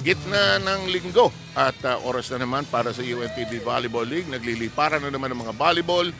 Gitna ng linggo, At oras na naman para sa UNTV Volleyball League. Nagliliparan na naman ng mga volleyball.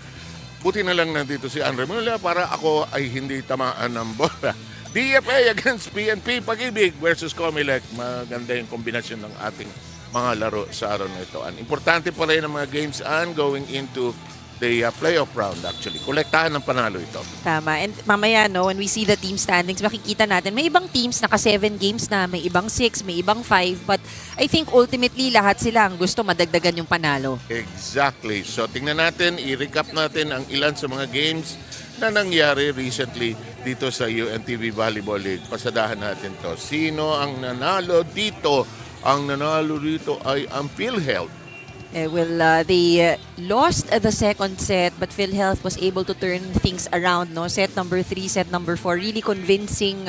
Buti na lang nandito si Andre Manila para ako ay hindi tamaan ng bola. DFA against PNP Pag-IBIG versus COMELEC. Maganda yung kombinasyon ng ating mga laro sa araw na ito. Importante pa rin ang mga games going into the playoff round actually. Kolektahan ng panalo ito. Tama. And mamaya, no, when we see the team standings, makikita natin, may ibang teams naka 7 games na, may ibang 6, may ibang 5. But I think ultimately, lahat sila ang gusto madagdagan yung panalo. Exactly. So tingnan natin, i-recap natin ang ilan sa mga games na nangyari recently dito sa UNTV Volleyball League. Pasadahan natin to. Sino ang nanalo dito? Ang nanalo dito ay ang PhilHealth. They lost the second set, but PhilHealth was able to turn things around. No, set number 3, set number 4, really convincing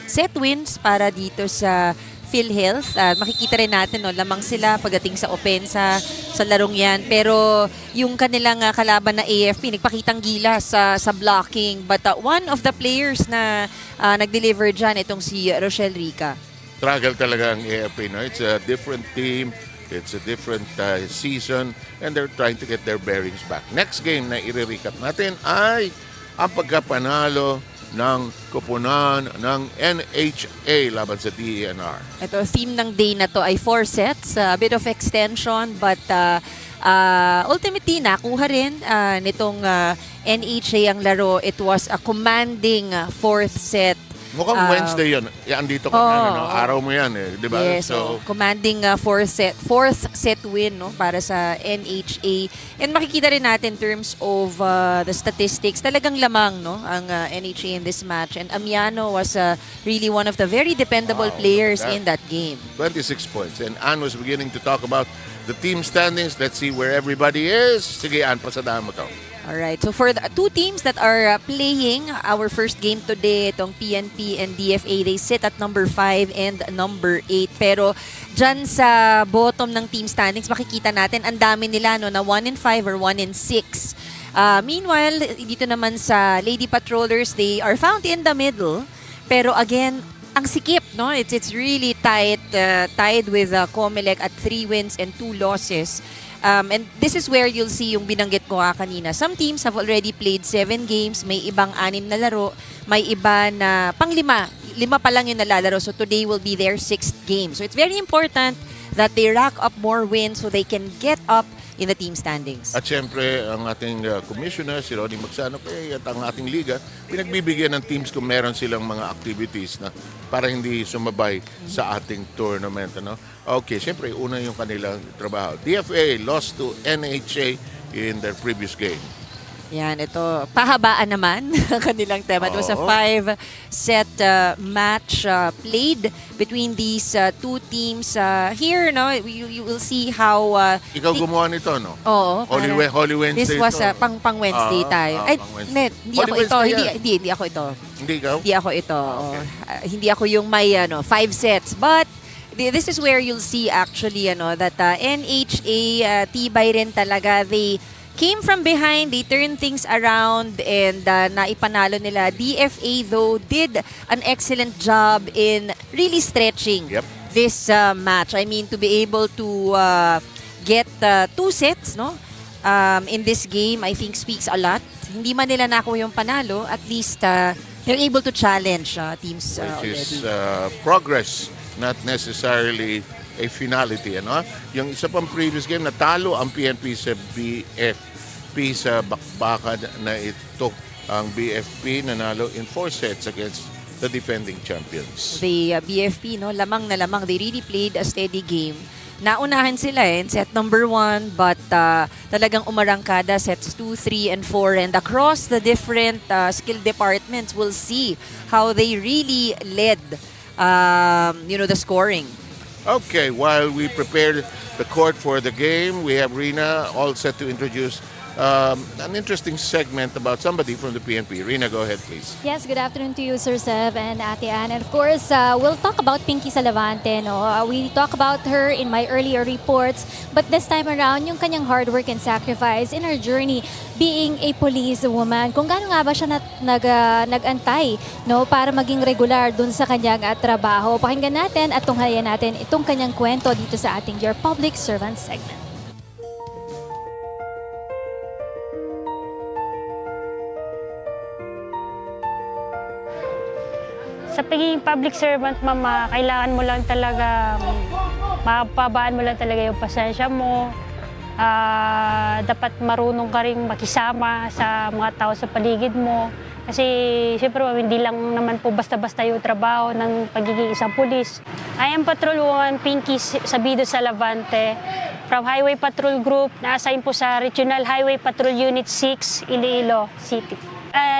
set wins para dito sa PhilHealth. Makikita rin natin, no, lamang sila pagdating sa opensa sa larong yan. Pero yung kanilang kalaban na AFP, nagpakitang gilas sa blocking. But one of the players na nag-deliver dyan, itong si Rochelle Rica. Struggle talaga ang AFP. No? It's a different team. It's a different season and they're trying to get their bearings back. Next game na i-recap natin ay ang pagkapanalo ng koponan ng NHA laban sa DENR. Ito, theme ng day na to ay 4 sets, a bit of extension, but ultimately nakuha rin nitong NHA ang laro. It was a commanding 4th set. Mukhang Wednesday yun. Yan, dito ka na, no? Araw mo yan eh, di ba? Yes, so commanding 4th set win, no, para sa NHA. And makikita rin natin in terms of the statistics, talagang lamang, no, ang NHA in this match. And Amiano was really one of the very dependable players in that game. 26 points. And Ann was beginning to talk about the team standings. Let's see where everybody is. Sige, Ann, pasadahan mo to. Alright, so for the 2 teams that are playing our first game today, itong PNP and DFA, they sit at number 5 and number 8. Pero dyan sa bottom ng team standings, makikita natin ang dami nila, no, na 1-5 or 1-6. Meanwhile, dito naman sa Lady Patrollers, they are found in the middle. Pero again, ang sikip, no? It's really tight, tied with COMELEC at 3 wins and 2 losses. And this is where you'll see yung binanggit ko kanina. Some teams have already played 7 games, may ibang 6 na laro, may iba na pang-5 pa lang yung nalalaro. So today will be their 6th game. So it's very important that they rack up more wins so they can get up in the team standings. At syempre, ang ating commissioner, si Ronnie Magsano, at ang ating liga, pinagbibigyan ng teams kung meron silang mga activities na para hindi sumabay sa ating tournament. Ano? Okay, syempre, una yung kanilang trabaho. DFA lost to NHA in their previous game. Yan, ito, pahabaan naman ang kanilang tema. It was a 5-set match played between these 2 teams. Here, no, you will see how... Ikaw gumawa nito, no? Oo. Holy Wednesday. This was pang Wednesday tayo. Ay, hindi ako ito. Hindi ako ito. Hindi ikaw? Hindi ako ito. Okay. Hindi ako yung may 5 sets. But this is where you'll see actually that NHA tibay rin talaga. They came from behind, they turned things around, and naipanalo nila. DFA, though, did an excellent job in really stretching this match. I mean, to be able to get 2 sets, no, in this game, I think speaks a lot. Hindi man nila nakuha yung panalo, at least they're able to challenge teams Which already. is progress, not necessarily a finality. Ano? Yung isa pang previous game, natalo ang PNP sa BFP sa bakbakan na ito. Ang BFP nanalo in 4 sets against the defending champions. The BFP, no, lamang na lamang. They really played a steady game. Naunahan sila in set number 1, but talagang umarangkada sets 2, 3, and 4. And across the different skill departments, we'll see how they really led the scoring. Okay, while we prepare the court for the game, we have Rina all set to introduce an interesting segment about somebody from the PNP. Rina, go ahead, please. Yes, good afternoon to you, Sir Sev and Ate Ann. And of course, we'll talk about Pinky Salavante. No? We talk about her in my earlier reports, but this time around, yung kanyang hard work and sacrifice in her journey being a police woman. Kung gaano nga ba siya nag-antay, no, para maging regular dun sa kanyang trabaho. Pakinggan natin at tunghayan natin itong kanyang kwento dito sa ating Your Public public servant segment. Sa pagiging public servant, mama, kailangan mo lang talaga, mapabaan mo lang talaga yung pasensya mo. Dapat marunong ka rin makisama sa mga tao sa paligid mo. Kasi siyempre hindi lang naman po basta-basta yung trabaho ng pagiging isang pulis. I am Patrol 1 Pinky Sabido sa Levante from Highway Patrol Group, na-assign po sa Regional Highway Patrol Unit 6, Iloilo City.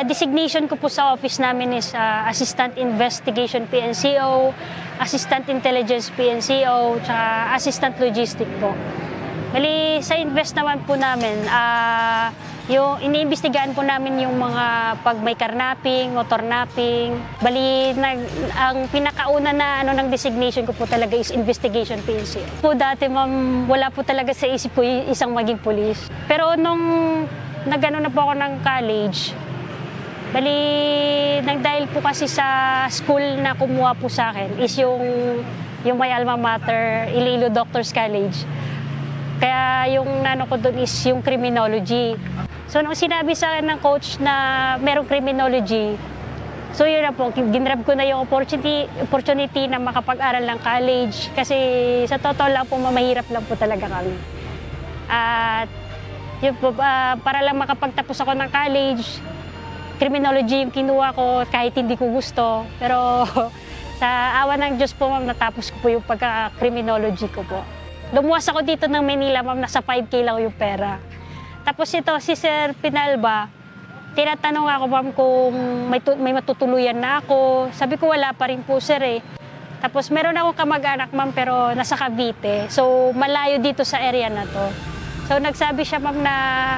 Designation ko po sa office namin is Assistant Investigation PNCO, Assistant Intelligence PNCO, tsaka Assistant Logistic po. Bali, sa invest naman po namin, yung iniimbestigahan po namin yung mga pag may carnapping, motor napping. Bali, ang pinakauna na ng designation ko po talaga is Investigation PNCO. Po dati, ma'am, wala po talaga sa isip ko isang maging police. Pero nung nagano na po ako ng college, bali, dahil po kasi sa school na kumuha po sa akin is yung may alma mater, Iloilo Doctors College. Kaya yung nano ko doon is yung criminology. So nung sinabi sa akin ng coach na merong criminology, so yun na po, ginrab ko na yung opportunity na makapag-aral ng college. Kasi sa totoo lang po, mahirap lang po talaga kami. At yun po, para lang makapagtapos ako ng college, criminology yung kinuha ko kahit hindi ko gusto. Pero sa awa ng Diyos po, ma'am, natapos ko po yung pagka-criminology ko po. Lumuwas ako dito ng Manila, ma'am, nasa 5K lang yung pera. Tapos ito, si Sir Pinalba, tinatanong ako, ma'am, kung may matutuluyan na ako. Sabi ko, wala pa rin po, sir, eh. Tapos meron akong kamag-anak, ma'am, pero nasa Cavite. So malayo dito sa area na to. So nagsabi siya, ma'am, na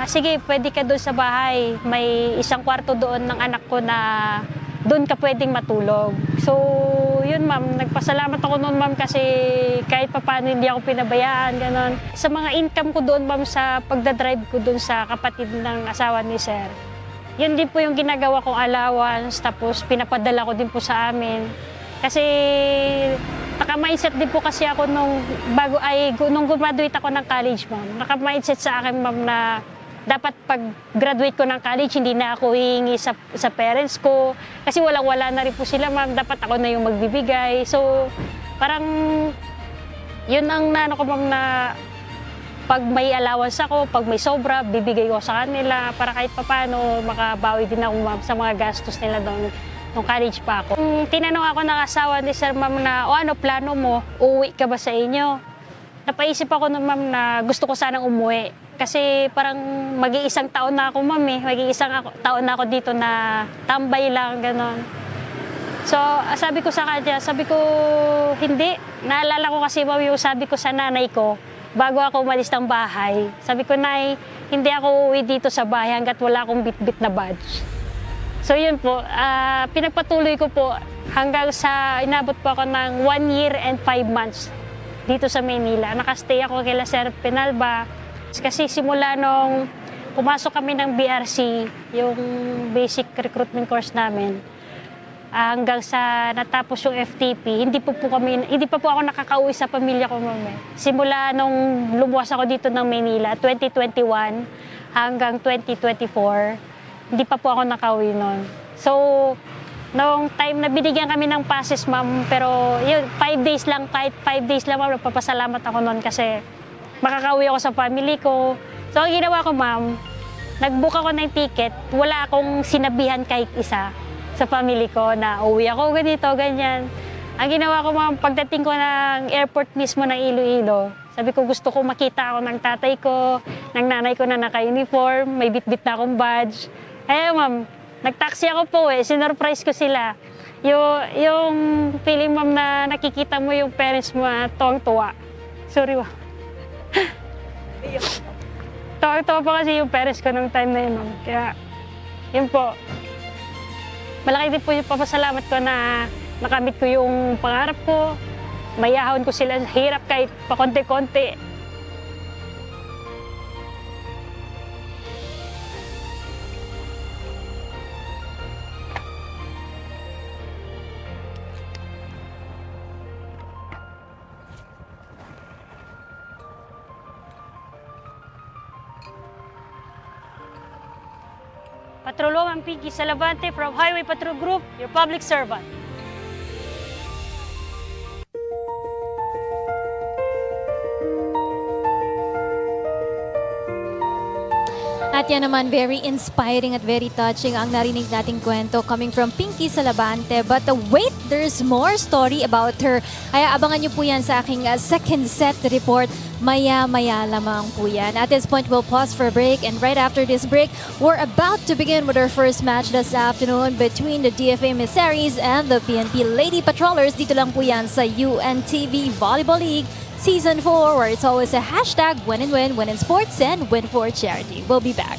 sige, pwede ka doon sa bahay. May isang kwarto doon ng anak ko na doon ka pwedeng matulog. So yun, ma'am, nagpasalamat ako noon, ma'am, kasi kahit papaano hindi ako pinabayaan, gano'n. Sa mga income ko doon, ma'am, sa pagdadrive ko doon sa kapatid ng asawa ni Sir, yun din po yung ginagawa kong allowance, tapos pinapadala ko din po sa amin. Kasi naka-mindset din po kasi ako nung graduate ako ng college, ma'am. Naka-mindset sa akin, ma'am, na dapat pag-graduate ko ng college, hindi na ako hihingi sa parents ko. Kasi walang-wala na rin po sila, ma'am. Dapat ako na yung magbibigay. So, parang yun ang naano ko, ma'am, na pag may allowance ako, pag may sobra, bibigay ko sa kanila para kahit papano makabawi din ako, ma'am, sa mga gastos nila doon. Nung college pa ako. Tinanong ako ng asawa ni Sir, ma'am, na ano plano mo? Uuwi ka ba sa inyo? Napaisip ako nun, ma'am, na gusto ko sanang umuwi. Kasi parang mag-iisang taon na ako, ma'am, eh. Mag-iisang taon na ako dito na tambay lang, gano'n. So, sabi ko sa kanya, sabi ko, hindi. Naalala ko kasi, ma'am, yung sabi ko sa nanay ko, bago ako umalis ng bahay. Sabi ko, Nay, hindi ako uuwi dito sa bahay hanggat wala akong bit-bit na badge. So yun po, pinagpatuloy ko po hanggang sa inabot po ako ng 1 year and 5 months dito sa Manila. Nakastay ako kila Sir Pinalba. Kasi simula nung pumasok kami ng BRC, yung basic recruitment course namin, hanggang sa natapos yung FTP, hindi pa po ako nakakauwi sa pamilya ko, ma'am. Simula nung lumuwas ako dito ng Manila, 2021 hanggang 2024, hindi pa po ako nakauwi noon. So, nung time na binigyan kami ng passes, ma'am, pero yun, 5 days lang, kahit 5 days lang, ma'am, nagpapasalamat ako noon kasi makakauwi ako sa family ko. So, ang ginawa ko, ma'am, nag-book ako ng ticket, wala akong sinabihan kahit isa sa family ko na uwi ako, ganito, ganyan. Ang ginawa ko, ma'am, pagdating ko ng airport mismo ng Iloilo, sabi ko gusto ko makita ako ng tatay ko, ng nanay ko na naka-uniform, may bit-bit na akong badge. Eh, ma'am, nag-taxi ako po eh, sinurprise ko sila. Yung feeling, ma'am, na nakikita mo yung parents mo na tuwang-tuwa. Sorry, ma'am. Tuwang-tuwa pa kasi yung parents ko nung time na yun, ma'am. Kaya, yun po. Malaki din po yung papasalamat ko na nakamit ko yung pangarap ko. Mayahon ko sila sa hirap kahit pa konti-konti. Patrolwoman Pinky Salavante from Highway Patrol Group, your public servant. At yan naman, very inspiring at very touching ang narinig nating kwento coming from Pinky Salavante. But wait, there's more story about her. Kaya abangan niyo po yan sa aking second set report. Maya-maya lamang po yan. At this point, we'll pause for a break. And right after this break, we're about to begin with our first match this afternoon between the DFA Emissaries and the PNP Lady Patrollers. Dito lang po yan sa UNTV Volleyball League Season 4, where it's always a hashtag win and win, win in sports, and win for charity. We'll be back.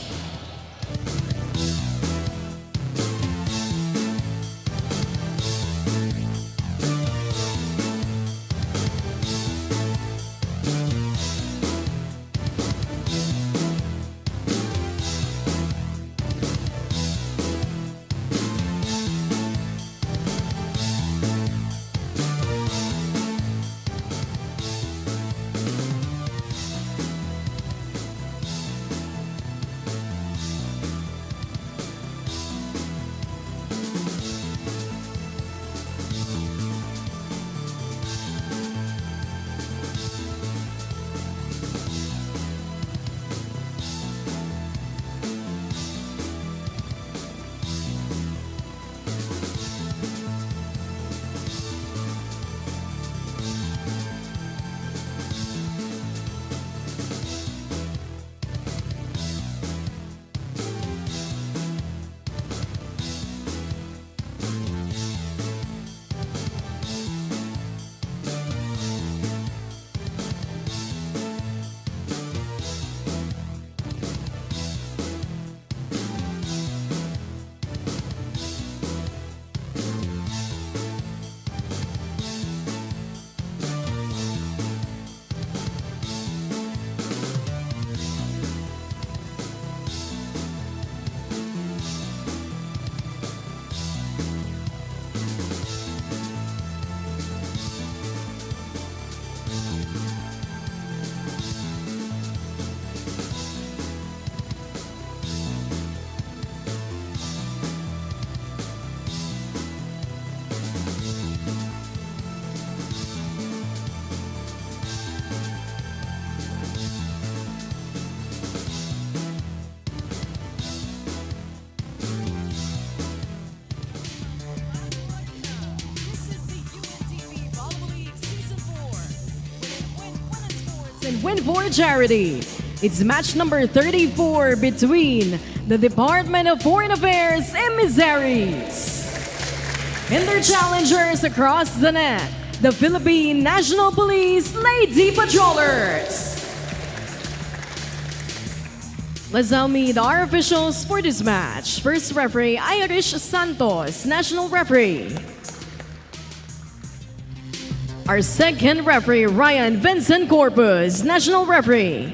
and win for charity. It's match number 34 between the Department of Foreign Affairs emissaries and their challengers across the net, the Philippine National Police Lady Patrollers. Let's now meet our officials for this match. First referee, Irish Santos, National Referee. Our second referee, Ryan Vincent Corpus, National Referee.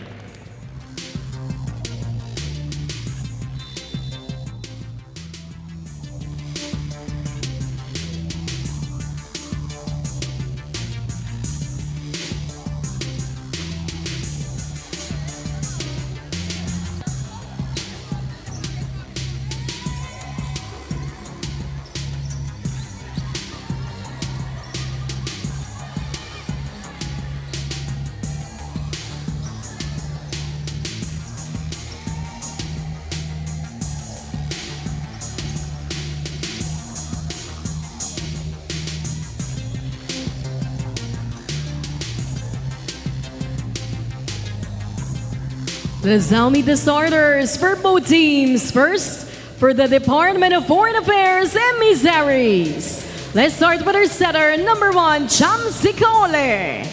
Let's now meet the starters for both teams. First, for the Department of Foreign Affairs emissaries. Let's start with our setter, number 1, Cham Sikole.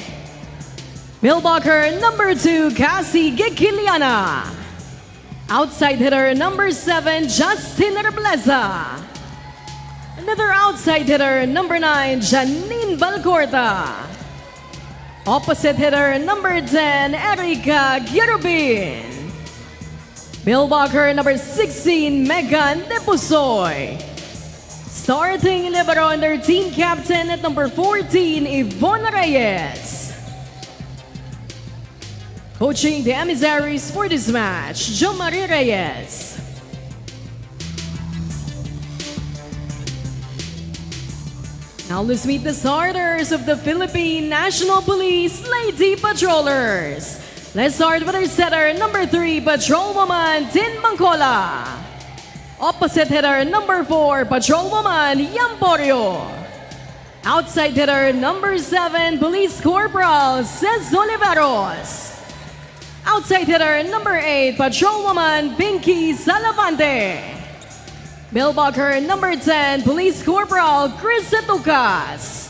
Milbacher, number 2, Cassie Gikiliana. Outside hitter, number 7, Justin Rebleza. Another outside hitter, number 9, Janine Balcorta. Opposite hitter, number 10, Erica Girubin. Milbacher, number 16, Megan Depusoy. Starting libero under team captain at number 14, Yvonne Reyes. Coaching the emissaries for this match, Jo Marie Reyes. Now let's meet the starters of the Philippine National Police Lady Patrollers. Let's start with our setter, number 3, Patrolwoman Tin Mangcola. Opposite hitter, number 4, Patrolwoman Yamporio. Outside hitter, number 7, Police Corporal Cez Oliveros. Outside hitter, number 8, Patrolwoman Pinky Salavante. Mailbacker, number 10, Police Corporal Chris Setucas.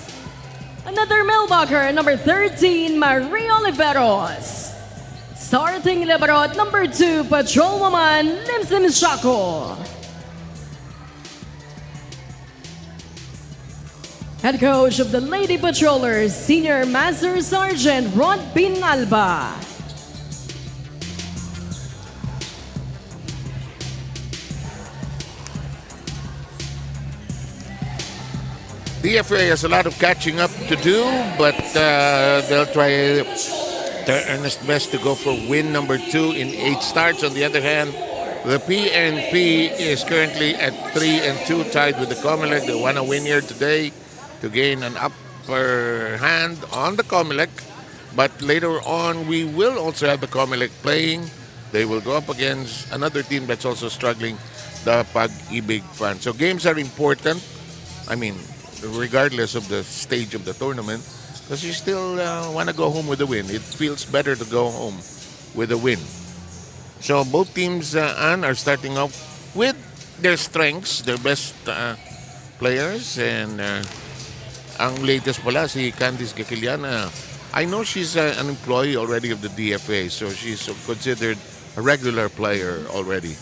Another mailbacker, number 13, Marie Oliveros. Starting libero at number 2, Patrolwoman Limsim Shako. Head coach of the Lady Patrollers, Senior Master Sergeant Rod Pinalba. DFA has a lot of catching up to do, but they'll try their earnest best to go for win number 2 in 8 starts. On the other hand, the PNP is currently at 3-2, tied with the COMELEC. They want to win here today to gain an upper hand on the COMELEC. But later on, we will also have the COMELEC playing. They will go up against another team that's also struggling, the Pag-IBIG fan. So games are important. I mean, regardless of the stage of the tournament, because you still want to go home with a win. It feels better to go home with a win. So both teams, Ann, are starting off with their strengths, their best players. And ang latest pala, si Candice Gakiliana, I know she's an employee already of the DFA, so she's considered a regular player already.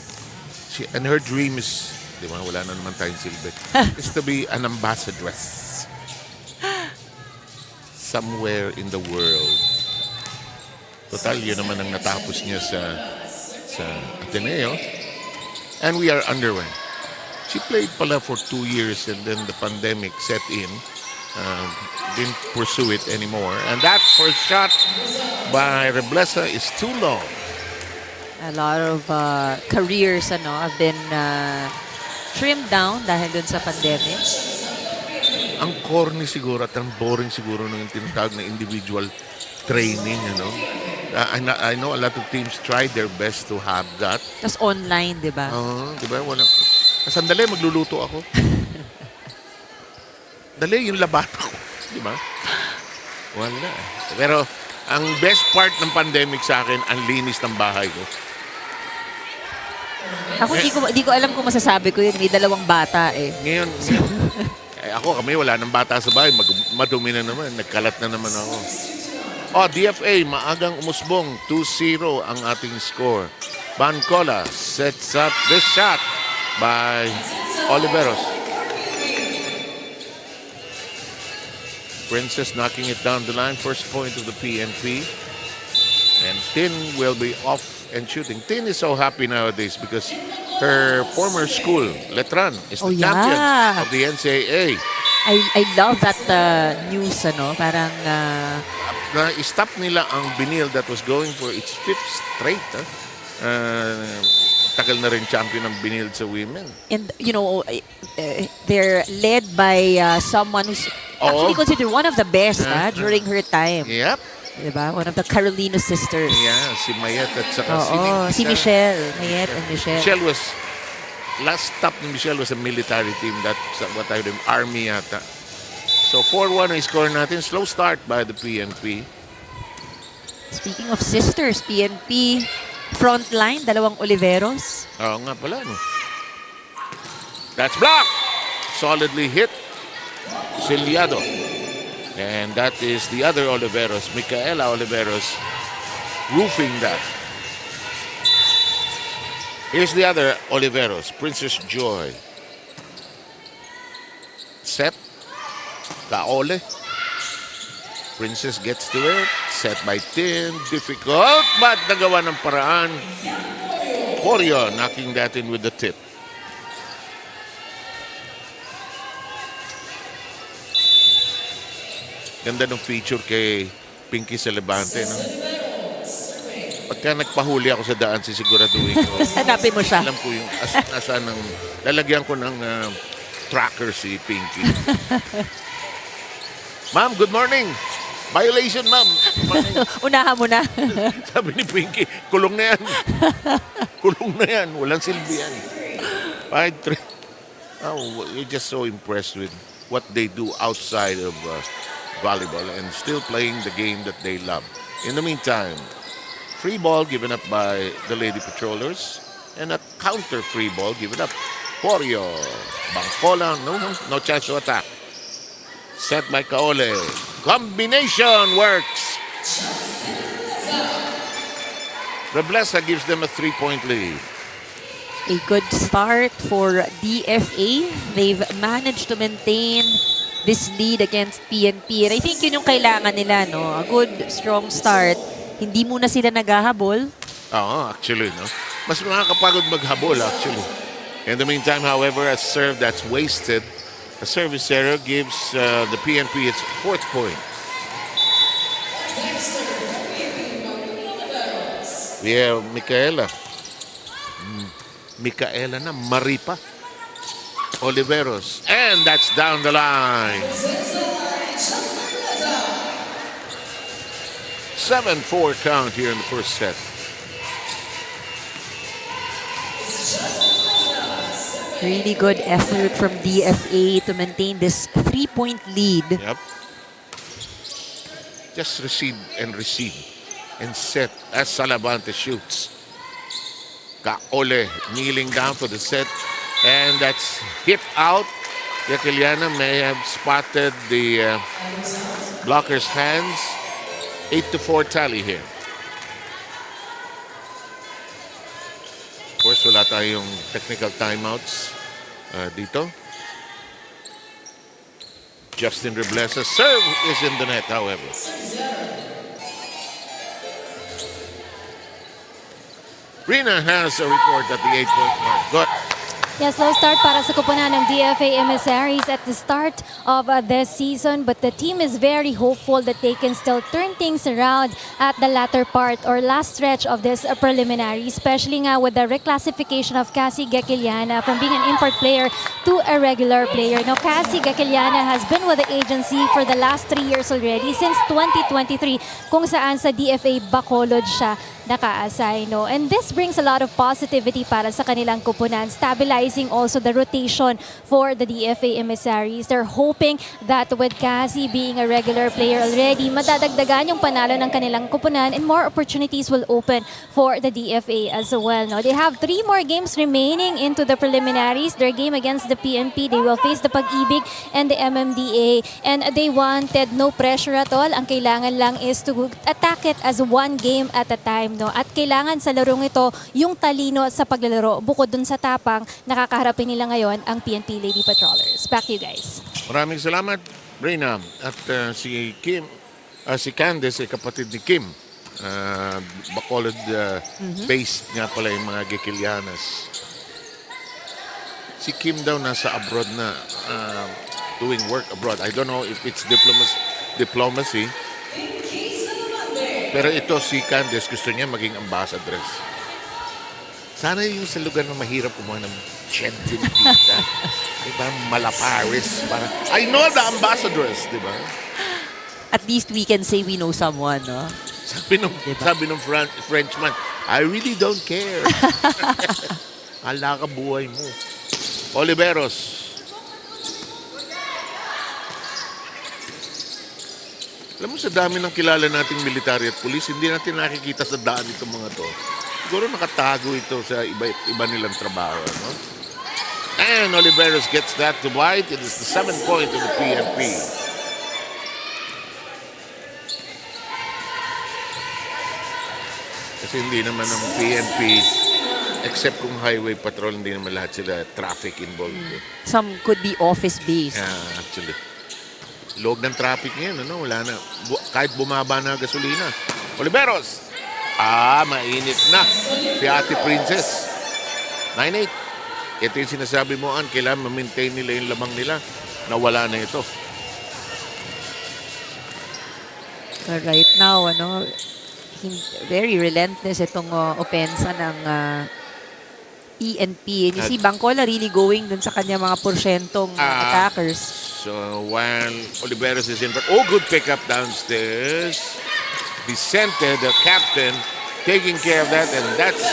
And her dream is, di ba, wala na naman tayong silbi, is to be an ambassadress somewhere in the world. Total, yun naman ang natapos niya sa Ateneo. And we are underway. She played pala for 2 years and then the pandemic set in. Didn't pursue it anymore. And that first shot by Reblesa is too long. A lot of careers have been trimmed down dahil dun sa pandemic. Ang corny siguro at ang boring siguro ng tinatawag na individual training, I know a lot of teams tried their best to have that. Tapos online, di ba? Di ba? Sandali, magluluto ako. Dali, yung labato ko. Di ba? Wala. Pero ang best part ng pandemic sa akin, ang linis ng bahay ko. Ako di ko alam kung masasabi ko yun. May 2 bata eh. Ngayon kami wala nang bata sa bahay. Madumi na naman. Nagkalat na naman ako. DFA, maagang umusbong. 2-0 ang ating score. Bancola sets up this shot by Oliveros. Princess knocking it down the line. First point of the PNP. And Tin will be off and shooting. Tin is so happy nowadays because her former school, Letran, is the champion of the NCAA. I love that news, Parang... Na-stop nila ang Binil that was going for its 5th straight. Tagal na rin champion ng Binil sa women. And, they're led by someone who's actually considered one of the best during her time. Yep. Diba? One of the Carolino sisters. Yeah, si Mayet at saka si Michelle. Mayet and Michelle. Last stop ni Michelle was a military team. That's what I remember, Army yata. So 4-1 ang score natin. Slow start by the PNP. Speaking of sisters, PNP frontline, 2 Oliveros. Oo nga pala, no? That's blocked! Solidly hit. Ciliado. And that is the other Oliveros, Micaela Oliveros, roofing that. Here's the other Oliveros, Princess Joy. Set. Kaole. Princess gets to it. Set by Tin. Difficult, but nagawa ng paraan. Porio knocking that in with the tip. Ganda ng feature kay Pinky Salavante, no? Pagka nagpahuli ako sa daan, sisiguraduhin ko. Hanapin mo siya. Alam ko yung nasaan ng... Lalagyan ko ng tracker si Pinky. Ma'am, good morning. Violation, ma'am. Unahan mo na. Sabi ni Pinky, kulong na yan. Kulong na yan. Walang silbi yan. 5-3. Oh, you're just so impressed with what they do outside of volleyball and still playing the game that they love. In the meantime, free ball given up by the Lady Patrollers and a counter free ball given up. Porio. Bangkola, no chance to attack. Set by Kaole. Combination works. Reblesa gives them a 3-point lead. A good start for DFA. They've managed to maintain this lead against PNP. And I think yun yung kailangan nila, no? A good, strong start. Hindi muna sila naghahabol. Oo, actually, no? Mas nakakapagod maghabol, actually. In the meantime, however, a serve that's wasted, a service error gives the PNP its 4th point. We have Micaela. Micaela na, Maripa. Oliveros. And that's down the line. 7-4 count here in the first set. Really good effort from DFA to maintain this 3-point lead. Yep. Just receive and set as Salavante shoots. Kaole kneeling down for the set, and that's hit out. Yakiliana may have spotted the blocker's hands. 8-4 tally here. Of course, wala tayong technical timeouts dito. Justin Reblesa's serve is in the net, however. Rina has a report at the 8-point mark. Good. Yes, slow start para sa kupunan ng DFA emissaries at the start of this season, but the team is very hopeful that they can still turn things around at the latter part or last stretch of this preliminary, especially nga with the reclassification of Cassie Gakiliana from being an import player to a regular player. Now, Cassie Gakiliana has been with the agency for the last 3 years already, since 2023, kung saan sa DFA Bacolod siya naka-assign, no? And this brings a lot of positivity para sa kanilang kupunan, stabilizing also the rotation for the DFA emissaries. They're hoping that with Cassie being a regular player already, madadagdagan yung panalo ng kanilang kupunan and more opportunities will open for the DFA as well, no? They have 3 more games remaining into the preliminaries. Their game against the PNP, they will face the Pag-IBIG and the MMDA, and they wanted no pressure at all. Ang kailangan lang is to attack it as one game at a time, no? At kailangan sa larong ito yung talino sa paglalaro. Bukod dun sa tapang, nakakaharapin nila ngayon ang PNP Lady Patrollers. Back to you guys. Maraming salamat, Reyna. At si Kim, si Candice, ay kapatid ni Kim. Bacolod based nga pala yung mga Gakilianas. Si Kim daw nasa abroad na, doing work abroad. I don't know if it's diplomacy. Pero ito si Candice, gusto niya maging ambassadress. Sana yung sa lugar na mahirap kumuha ng jet din dito. Diba? Malaparis. I know the ambassadress, diba? At least we can say we know someone, no? Sabi nung Frenchman, I really don't care. Ala ka buhay mo. Oliveros. Alam mo, sa dami ng kilala nating military at police, hindi natin nakikita sa daan itong mga to. Siguro nakatago ito sa iba nilang trabaho. No? And Oliveros gets that to White. It is the 7th point of the PNP. Kasi hindi naman ang PNP, except kung highway patrol, hindi naman lahat sila traffic involved. Some could be office-based. Yeah, actually. Log ng traffic ngayon, ano? Wala na. Kahit bumaba na gasolina. Oliveros! Mainit na. Si Ate Princess. 9-8. Ito yung sinasabi mo, kailangan ma-maintain nila yung lamang nila. Nawala na ito. Right now, very relentless itong opensa ng PNP. And you see Bangkola really going dun sa kanya mga porsyentong attackers. while Oliveros is in. But good pickup downstairs. Vicente, the captain, taking care of that, and that's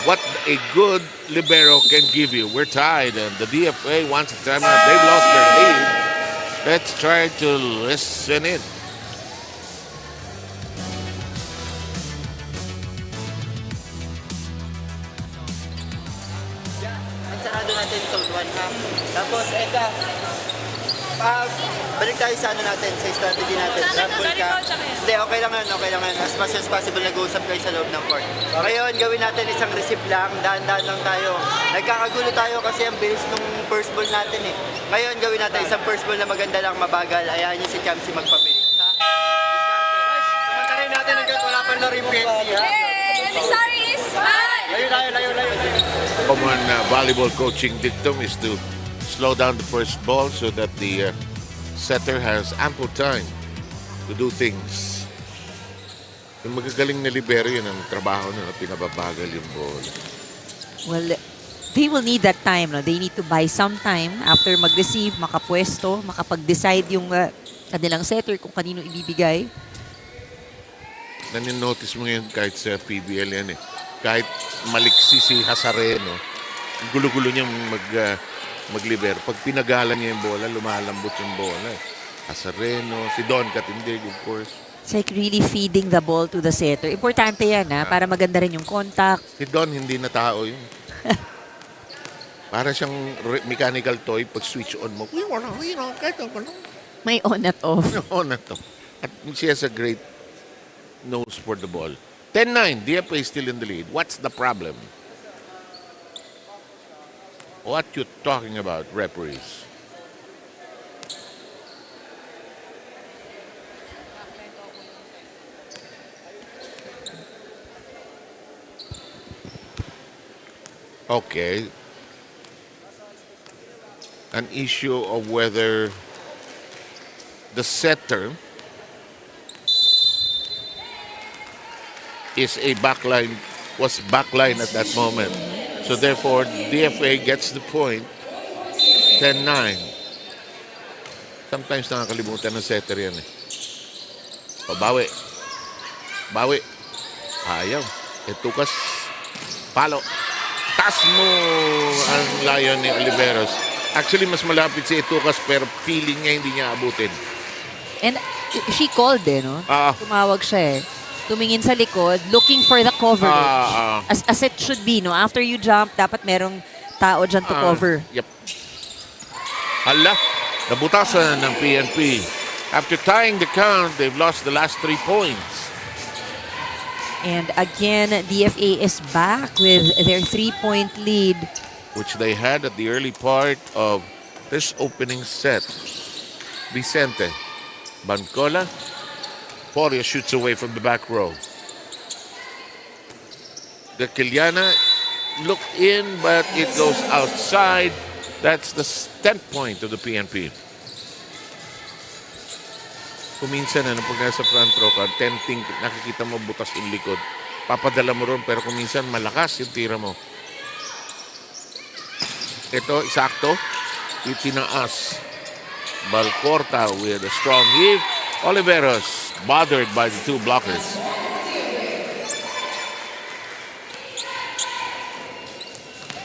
what a good libero can give you. We're tied, and the DFA wants a timeout. They've lost their lead. Let's try to listen in. Ang sarado natin zone 1 ha. Tapos, balik tayo sa natin, sa strategy natin. Rumble ka. Hindi, okay lang yun, okay lang yun. As much as possible, nag-uusap kayo sa loob ng court. Ngayon, gawin natin isang receive lang, dahan-dahan lang tayo. Nagkakagulo tayo kasi ang bilis nung first ball natin eh. Ngayon, gawin natin isang first ball na maganda lang, mabagal. Hayaan nyo si Chamsi magpabilis. Ha? Samantarin natin hanggang wala pang na repeat. Sorry, smile! Layo. Common volleyball coaching dictum is to slow down the first ball so that the setter has ample time to do things. Yung magagaling na libero, yun ang trabaho na pinababagal yung ball. Well, they will need that time. No? They need to buy some time after mag-receive, makapwesto, makapag-decide yung kanilang setter kung kanino ibibigay. Naninotice mo yun kahit sa PBL yan eh. Kahit maliksi si Hasareno, gulo-gulo niyang maglibero. Pag pinagalan niya yung bola, lumalambot yung bola. Hasareno, si Don Katindig, of course. It's like really feeding the ball to the setter. Importante yan, para maganda rin yung contact. Si Don, hindi na tao yun. Para siyang mechanical toy, pag switch on mo, kahit ako lang. May on at off. On na to. At she has a great nose for the ball. 10-9, DFA is still in the lead. What's the problem? What you talking about, referees? Okay. An issue of whether the setter was backline at that moment. So therefore, DFA gets the point. 10-9. Sometimes nakakalimutan ng setter yan eh. Bawi. Ayaw. Tukas. Palo. Tas mo ang layon ni Oliveros. Actually, mas malapit si Tukas pero feeling niya hindi niya abutin. And she called no? Tumawag siya Tumingin sa likod, looking for the coverage. As it should be, no? After you jump, dapat merong tao dyan to cover. Yep. Hala, nabutasan ng PNP. After tying the count, they've lost the last 3 points. And again, DFA is back with their 3-point lead. Which they had at the early part of this opening set. Vicente, Bancola, Poria shoots away from the back row. The Kiliana looked in, but it goes outside. That's the 10th point of the PNP. Kuminsan pag nasa front row ka, tempting, nakikita mo butas yung likod. Papadala mo ron, pero kuminsan malakas yung tira mo. Ito, isakto. Itinaas. Balcorta with a strong heave. Oliveros bothered by the 2 blockers.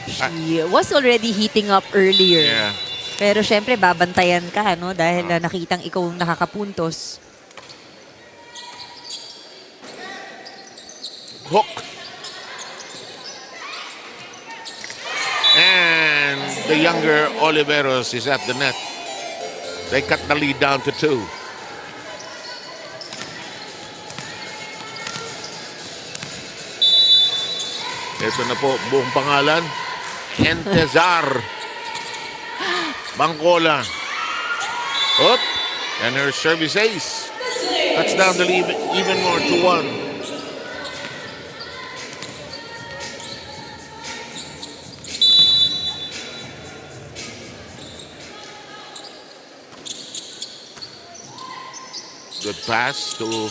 She was already heating up earlier. Yeah. Pero syempre, babantayan ka, no? Dahil nakitang ikaw nakakapuntos. Hook. And the younger Oliveros is at the net. They cut the lead down to 2. Ito na po, buong pangalan. Entezar. Bancola. Up. And her service ace. Cuts down the lead even more to 1. Good pass to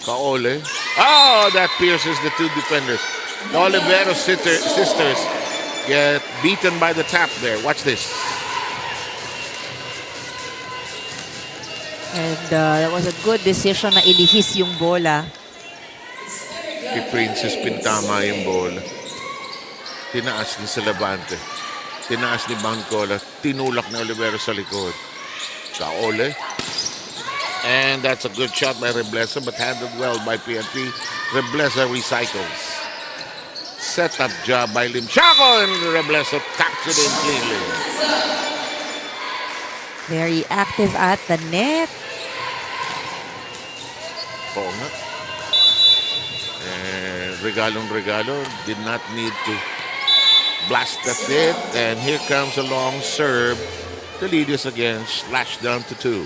Kaole. Oh, that pierces the 2 defenders. The Oliveros sisters get beaten by the tap there. Watch this. And that was a good decision na ilihis yung bola. Si Princess pintama yung bola. Tinaas ni Salavante. Tinaas ni Bangcola. Tinulak ni Olivero sa likod. Kaole. And that's a good shot by Reblesa, but handled well by PNP. Reblesa recycles. Set up job by Limchaco, and Reblesa taps it in cleanly. Very active at the net. Oo nga. Regalo did not need to blast at it. And here comes a long serve. The lead is again slashed down to 2.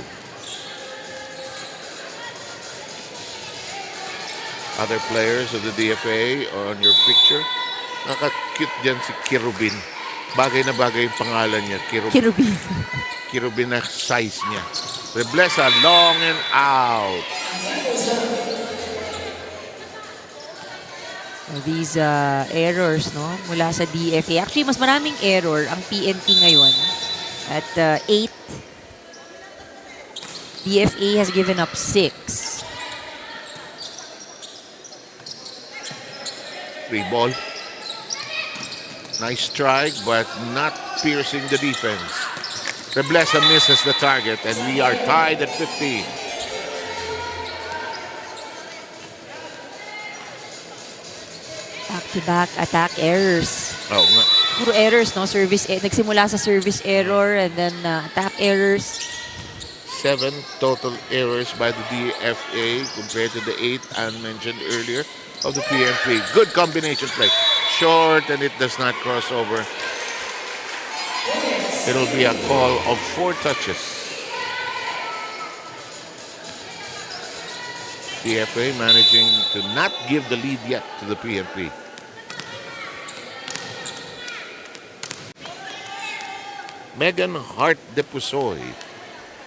Other players of the DFA on your picture. Nakaka-cute dyan si Kirubin. Bagay na bagay yung pangalan niya. Kirubin. Kirubin na size niya. Reblesa, long and out. These errors, no, mula sa DFA. Actually, mas maraming error ang PNP ngayon. At 8. DFA has given up 6. Free ball. Nice strike, but not piercing the defense. Reblesa misses the target, and we are tied at 15. Back-to-back attack errors. Oh, nga. Puro errors, no? Nagsimula sa service error and then attack errors. 7 total errors by the DFA compared to the 8 I mentioned earlier of the PNP. Good combination play. Short, and it does not cross over. It'll be a call of 4 touches. DFA managing to not give the lead yet to the PNP. Megan Hart Depusoy.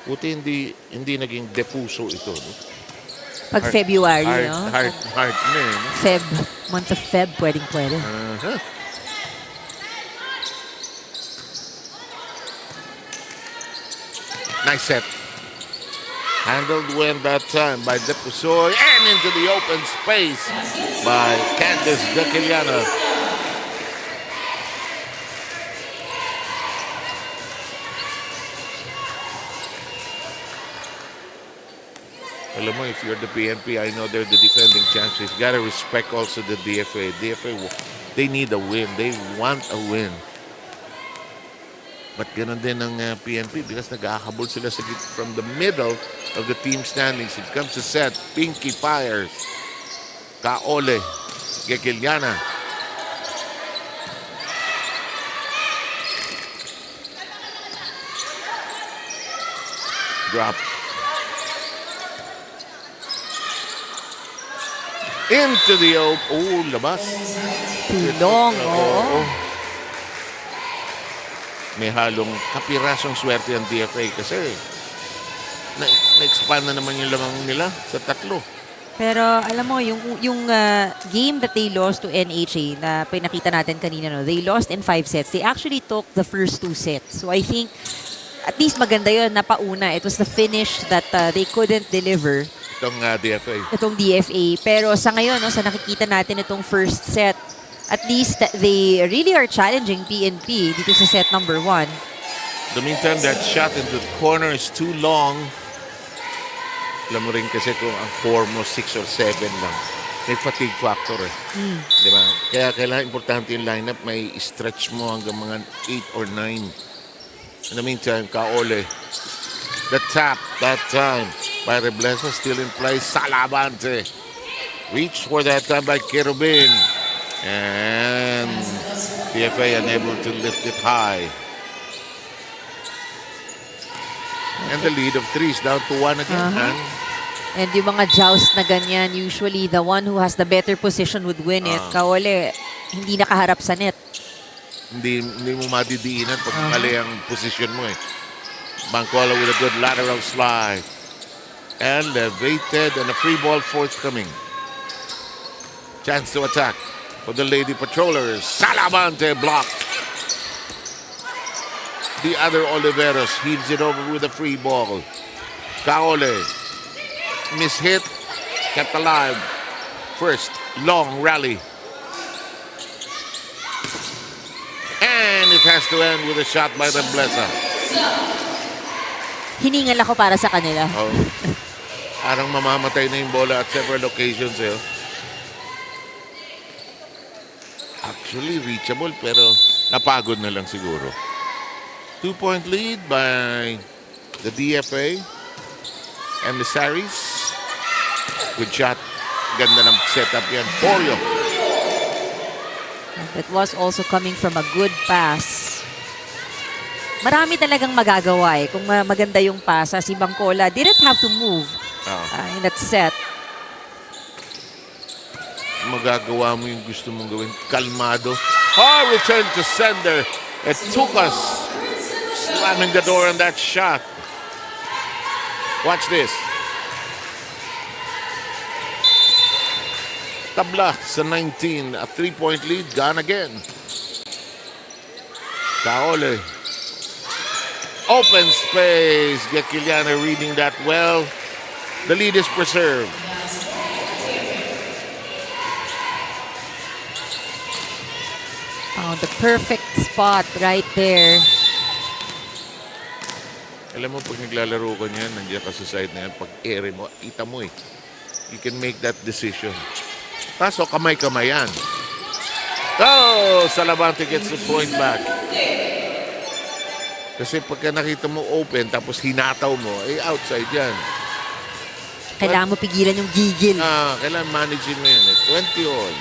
Buti hindi naging Depuso ito, no? Pag February, no? Heart na yun. Feb. Month of Feb, pwede. Nice set. Handled well that time by Depusoy and into the open space by Candice Deciliana. Alam mo, if you're the PNP, I know they're the defending champions. You gotta respect also the DFA. DFA, they need a win. They want a win. But ganun din ng PNP because nag-ahabol sila from the middle of the team standings. It comes to set. Pinky fires. Kaole. Gekiliana. Drop. Into the open. Oh, labas. Too long, oo. May halong kapirasong swerte ang DFA kasi na-expand na naman yung lamang nila sa 3. Pero alam mo, yung game that they lost to NHA na pinakita natin kanina, no, they lost in 5 sets. They actually took the first 2 sets. So I think at least maganda yun na pauna. It was the finish that they couldn't deliver. Itong DFA. Pero sa ngayon, no, sa nakikita natin itong first set, at least they really are challenging PNP dito sa set number 1. The meantime, that shot into the corner is too long. Alam mo rin kasi kung ang 4 mo, 6 or 7 lang. May fatigue factor eh. Di ba? Kaya kailangan importante yung lineup, may stretch mo hanggang mga 8 or 9. In the meantime, Kaole. The tap that time by Reblesa, still in play. Salavante. Reached for that time by Kirubin. And DFA unable to lift it high. And the lead of 3 is down to 1 again. And yung mga joust na ganyan, usually the one who has the better position would win it. Kaole, hindi nakaharap sa net. Hindi mo madidiinan pag mali ang position mo eh. Bangcola with a good lateral slide. Elevated and a free ball forthcoming. Chance to attack for the Lady Patrollers. Salavante blocked. The other Oliveros heaves it over with a free ball. Kaole. Mishit. Kept alive. First long rally. And it has to end with a shot by Reblesa. Hiningal ako para sa kanila. Oh. Parang mamamatay na yung bola at several occasions. Eh. Actually, reachable pero napagod na lang siguro. 2-point lead by the DFA. Emissaries. Good shot. Ganda ng setup yan. Polio. That was also coming from a good pass. Marami talagang magagawa eh. Kung maganda yung pasa, si Bangkola didn't have to move in that set. Magagawa mo yung gusto mong gawin. Kalmado. Oh, return to sender. It took us slamming the door on that shot. Watch this. Tabla sa 19. A 3-point lead. Gone again. Kaole. Open space. Gekiliana reading that well. The lead is preserved. Found the perfect spot right there. Alam mo, pag naglalaro ka niyan, nandiyan ka sa side na yan, pag ere mo, kita mo eh. You can make that decision. Kaso, kamay-kamay yan. Oh! Salavante gets the point back. Kasi pagka nakita mo open, tapos hinataw mo, eh outside yan. Kailangan mo pigilan yung gigil. Kailangan managing mo yan eh. 20 all.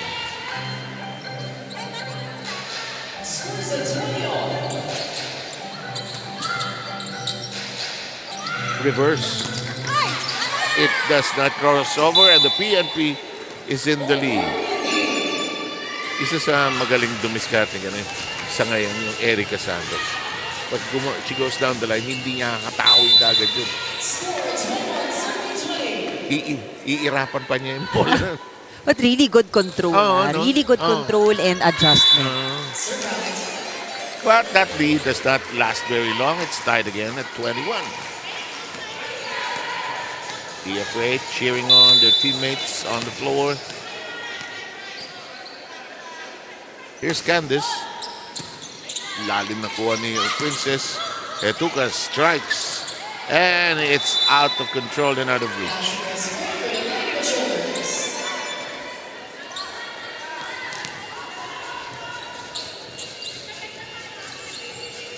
Reverse. It does not cross over and the PNP is in the lead. Isa sa magaling dumiskarte ganun. Sa ngayon yung Erica Santos. Pag she goes down the line, hindi niya kakatawin kagad yun. Iirapan pa niya yung bola. But really good control. No? Really good control and adjustment. But that lead does not last very long. It's tied again at 21. DFA cheering on their teammates on the floor. Here's Candice. Lalim na kuha ni Princess. Etuka strikes. And it's out of control and out of reach.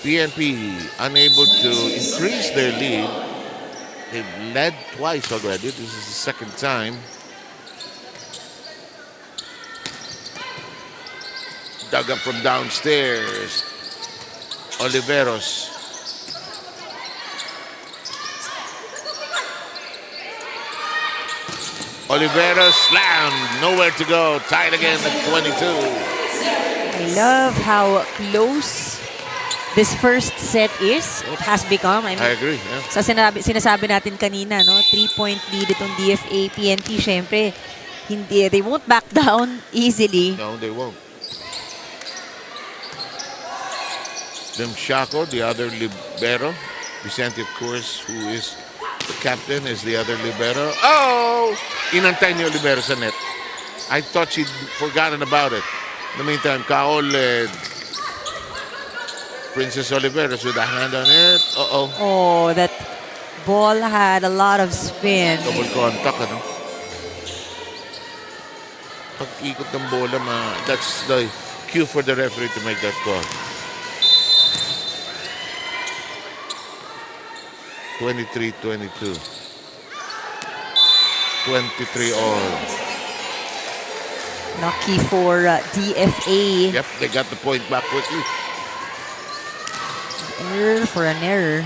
PNP unable to increase their lead. They've led twice already. This is the second time. Dug up from downstairs. Oliveros. Oliveros slammed. Nowhere to go. Tied again at 22. I love how close this first set is. It has become. I agree. Yeah. Sa sinasabi natin kanina, no, 3-point lead itong DFA, PNP, syempre, they won't back down easily. No, they won't. Shaco, the other libero. Vicente, of course, who is the captain, is the other libero. Oh! Inantay niyo libero sa net. I thought she'd forgotten about it. In the meantime, Kaol Princess Oliveros with a hand on it. Uh-oh. Oh, that ball had a lot of spin. Double contact, ano? Pag-ikot ng bola, that's the cue for the referee to make that call. 23-22. 23 all. Lucky for DFA. Yep, they got the point back quickly. Error for an error.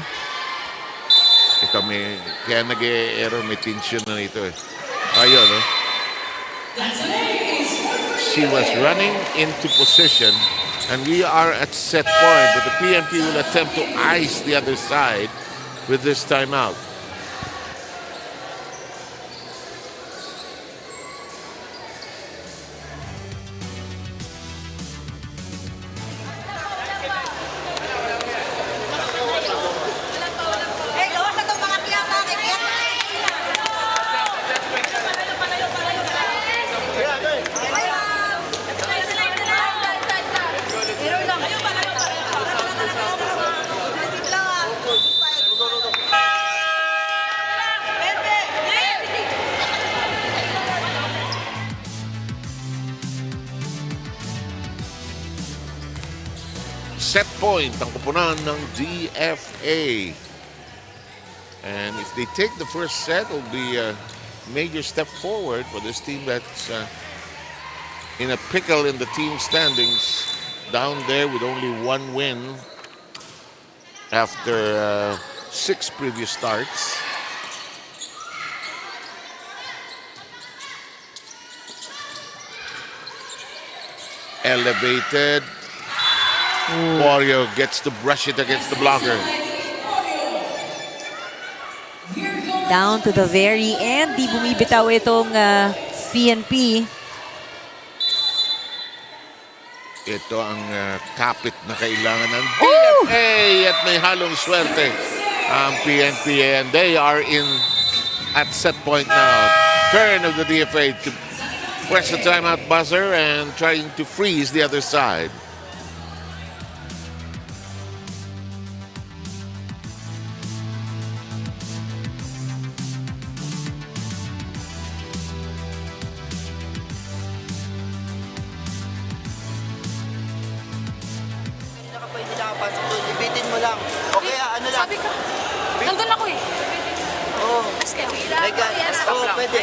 Ito kaya nag-error, may tension na nito eh. Ayun, no? She was running into position and we are at set point, but the PNP will attempt to ice the other side with this timeout. set point ang kupunan ng DFA. And if they take the first set, it will be a major step forward for this team that's in a pickle in the team standings, down there with only one win after 6 previous starts. Elevated. Warrior gets to brush it against the blocker. Down to the very end, di bumibitaw itong PNP. Ito ang kapit na kailangan ng DFA at may halong swerte ang PNP, and they are in at set point now. Turn of the DFA to press the timeout buzzer and trying to freeze the other side. Hindi nakapasok doon. Ibitin mo lang. O kaya ano lang. Sabi ko, nandun ako eh. Oo. Megan. Oo, pwede.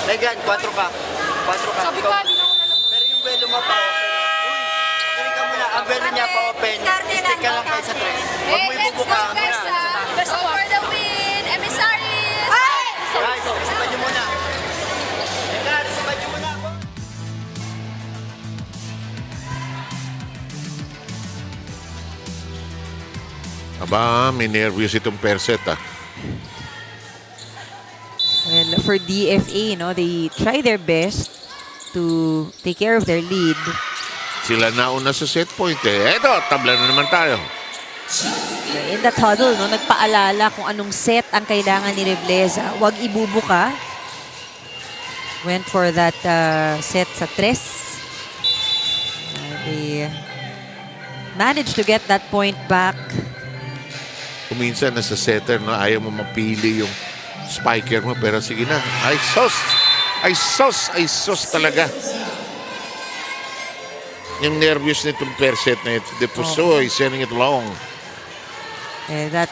Megan, 4 ka. 4 ka. Sabi ko, hindi na ako lalabas. Pero yung belo mo pa open. Uy, tuloy ka muna. Ang belo niya pa open. Stick ka lang kayo sa 3. Huwag mo ibubuka muna. Best for the win, emissaries! Guys, sabay niyo muna. Megan, sabay niyo muna ako. Aba, may nervyos itong perset ah. Well, for DFA, no, they try their best to take care of their lead. Sila nauna sa set point eh. Eto, tabla na naman tayo. In that huddle, no, nagpaalala kung anong set ang kailangan ni Rebleza. Huwag ibubuka. Went for that set sa 3. They managed to get that point back. Kuminsan nasa setter na ayaw mo mapili yung spiker mo, pero sige na. Ay sos talaga. Yung nervyos nitong perset na ito. De Pusoy sending it long. That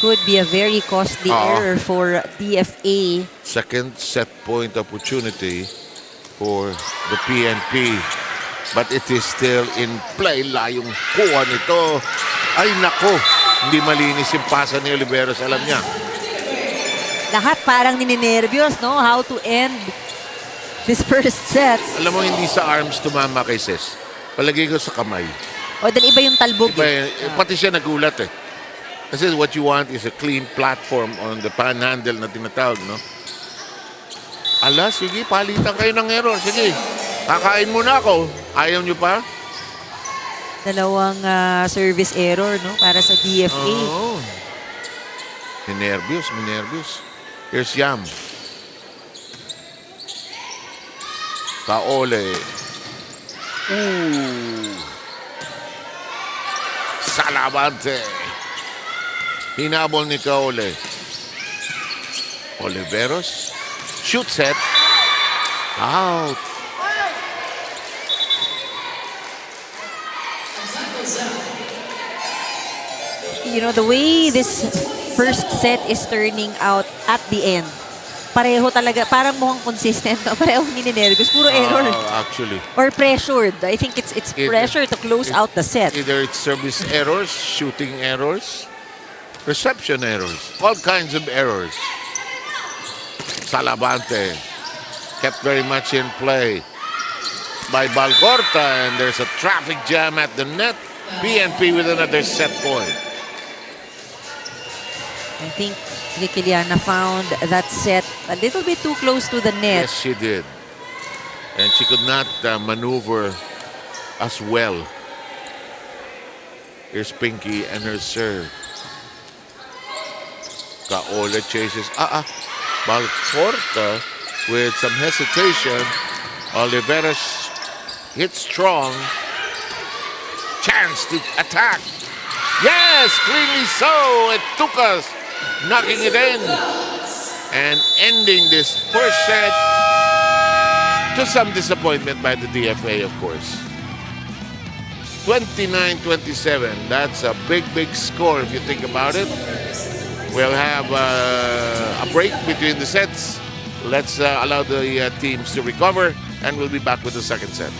could be a very costly error for DFA. Second set point opportunity for the PNP. But it is still in play. Layong kuha nito. Ay nako, hindi malinis yung pasa ni Oliveros. Alam niya. Lahat parang nininervyos, no? How to end this first set. Alam mo, hindi sa arms tumama kay Ses. Palagay ko sa kamay. O, dahil iba yung talbog. Iba, pati siya nagulat eh. Kasi what you want is a clean platform on the panhandle na tinatawag, no? Ala, sige, palitan kayo ng error. Sige, kakain muna ako. Ayaw nyo pa? Dalawang service error, no? Para sa DFA. Oo. Minervyos. Here's Yam. Kaole. Salavante. Hinabol ni Kaole. Oliveros. Shoot set. Out. You know, the way this first set is turning out at the end, pareho talaga, parang mukhang consistent, no? Pareho nininervyos, puro error. Actually. Or pressured. I think it's pressure to close out the set. Either it's service errors, shooting errors, reception errors, all kinds of errors. Salavante kept very much in play by Balcorta, and there's a traffic jam at the net. PNP with another set point. I think Kiliana found that set a little bit too close to the net. Yes, she did. And she could not maneuver as well. Here's Pinky and her serve. Kaola chases. Balcorta with some hesitation. Oliveras hit strong. Chance to attack. Yes, cleanly so. It took us. Knocking it in. And ending this first set to some disappointment by the DFA, of course. 29-27. That's a big, big score if you think about it. We'll have a break between the sets. Let's allow the teams to recover, and we'll be back with the second set.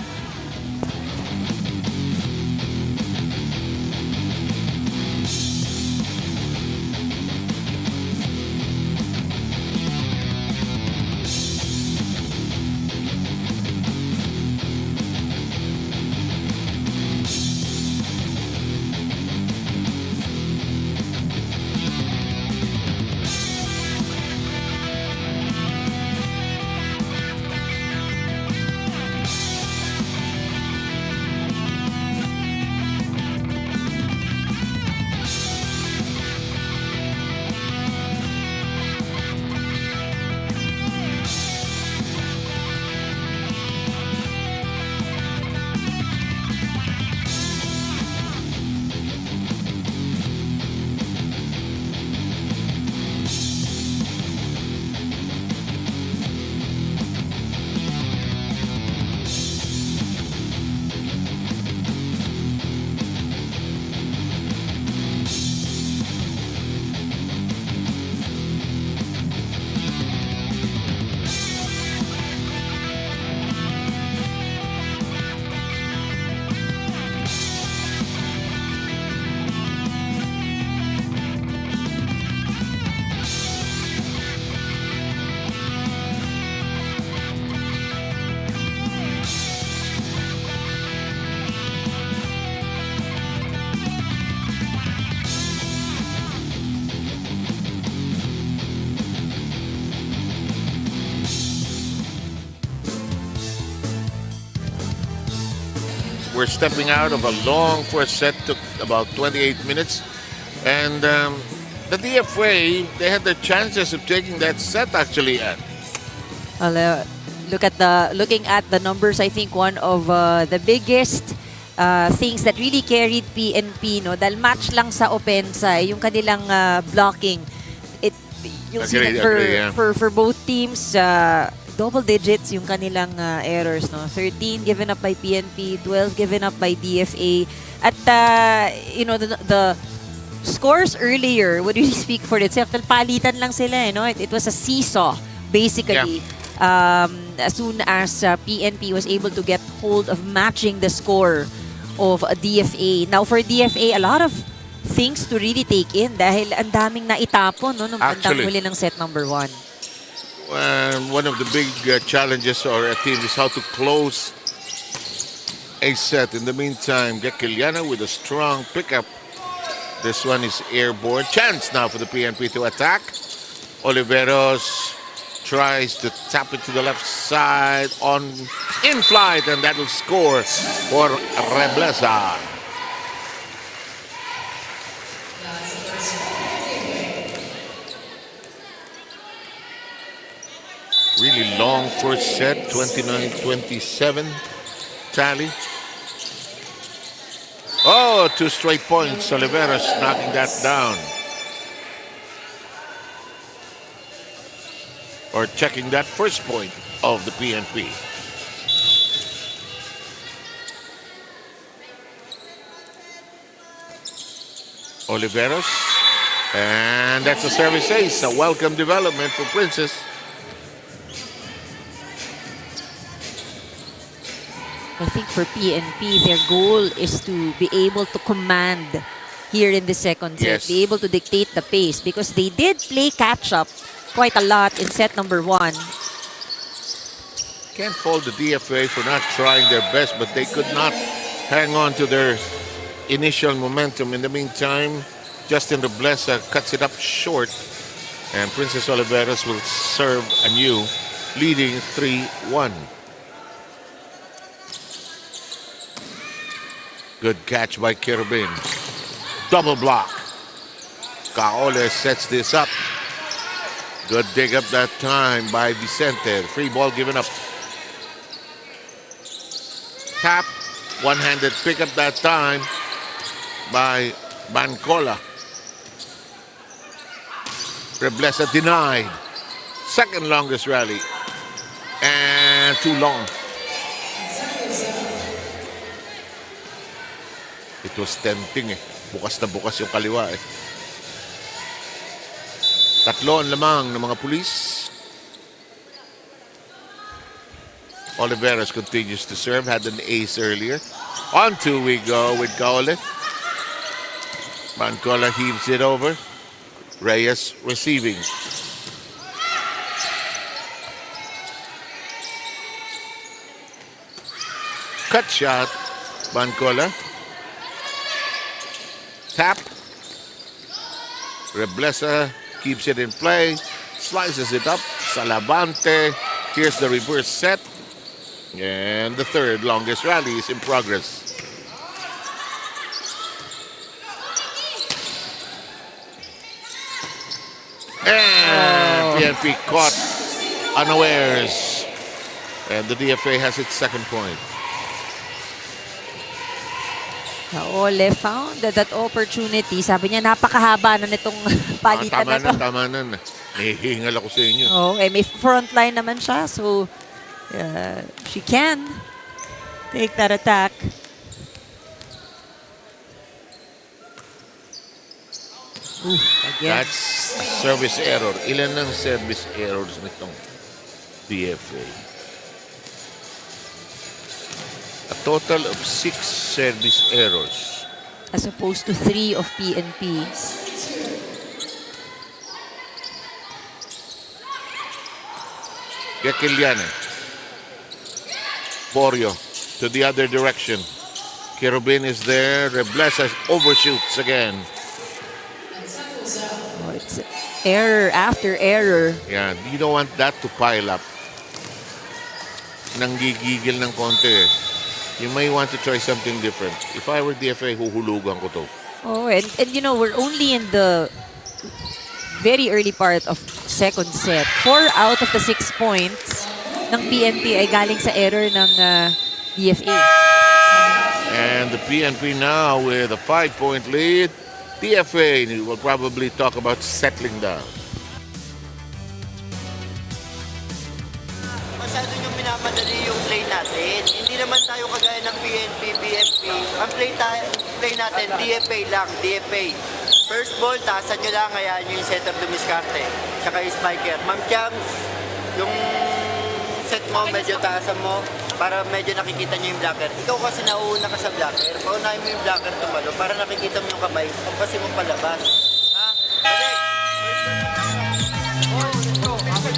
We're stepping out of a long first set, took about 28 minutes. And the DFA, they had their chances of taking that set actually. Well, looking at the numbers, I think one of the biggest things that really carried PNP, no, dahil match lang sa opensa, yung kanilang blocking. You'll see that for both teams, double digits yung kanilang errors, no. 13 given up by PNP, 12 given up by DFA. At the scores earlier would really speak for itself. Palitan lang sila, no. It was a seesaw basically. Yeah. As soon as PNP was able to get hold of matching the score of DFA. Now for DFA, a lot of things to really take in dahil ang daming naitapon, no, nung bandang huli ng set number 1. One of the big challenges for a team is how to close a set. In the meantime, Gekiliana with a strong pickup. This one is airborne. Chance now for the PNP to attack. Oliveros tries to tap it to the left side on in flight, and that will score for Reblesa. Really long first set, 29-27 tally. Oh, 2 straight points. Oliveros knocking that down. Or checking that first point of the PNP. Oliveros. And that's a service ace. A welcome development for Princess. I think for PNP, their goal is to be able to command here in the second set, be able to dictate the pace, because they did play catch-up quite a lot in set number 1. Can't fault the DFA for not trying their best, but they could not hang on to their initial momentum. In the meantime, Justin Reblesa cuts it up short, and Princess Oliveros will serve anew, leading 3-1. Good catch by Kirubin. Double block. Kaole sets this up. Good dig up that time by Vicente. Free ball given up. Tap. One-handed pick up that time by Bancola. Reblesa denied. Second longest rally. And too long. it was tempting eh. Bukas na bukas yung kaliwa eh. 3 ang lamang ng mga pulis. Oliveras continues to serve. Had an ace earlier. On 2 we go with Kaole. Mancola heaves it over. Reyes receiving. Cut shot. Mancola. Tap. Reblesa keeps it in play. Slices it up. Salavante. Here's the reverse set. And the third longest rally is in progress. And PNP caught unawares. And the DFA has its second point. Ole found that opportunity. Sabi niya, napakahaba na nitong palitan na to. Tama na. Nahihingal ako sa inyo. Oh, may front line naman siya. So, she can take that attack. Again. That's a service error. Ilan ang service errors nitong DFA? A total of 6 service errors. As opposed to 3 of PNP. Gekiliana. Porio to the other direction. Kerubin is there. Reblesa overshoots again. Oh, it's error after error. Yeah, you don't want that to pile up. Nanggigigil ng konti eh. You may want to try something different. If I were DFA, huhulugan ko to. Oh, and you know, we're only in the very early part of second set. 4 out of the 6 points ng PNP ay galing sa error ng DFA. And the PNP now with a 5-point lead. DFA will probably talk about settling down. Masyado yung minamadali yung play natin. Hindi naman tayo kagaya ng PNP, BFP. Ang play natin, DFA lang, DFA. First ball, taasan nyo lang, hayaan nyo yung setter dumiskarte. Tsaka yung spiker. Ma'am Chams, yung set mo, medyo taasan mo para medyo nakikita nyo yung blocker. Ikaw kasi nauuna ka sa blocker. Paunahin mo yung blocker tumalo para nakikita mo yung kamay. Pagpasi mo palabas. Ha? Balik!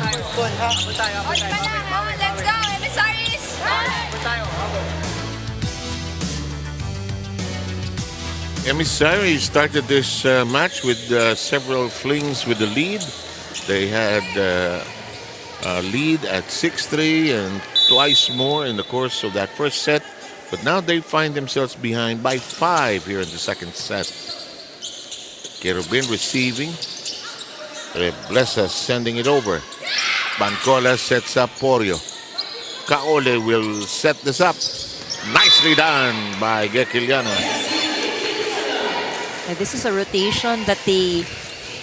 First ball, ha? Abot tayo. Let's go, emissaries! Emissary started this match with several flings with the lead. They had a lead at 6-3 and twice more in the course of that first set. But now they find themselves behind by 5 here in the second set. Kerubin receiving. Reblesa sending it over. Bancola sets up Porio. Kaole will set this up. Nicely done by Gekiliana. And this is a rotation that they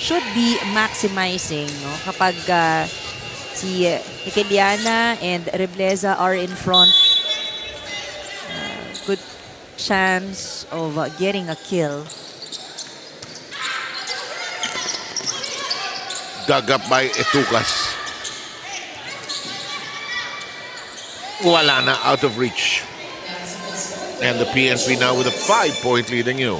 should be maximizing, no? Kapag si Ikeliana and Reblesa are in front, good chance of getting a kill. Dug up by Etukas. Wala na, out of reach. And the PNP now with a 5-point lead in you.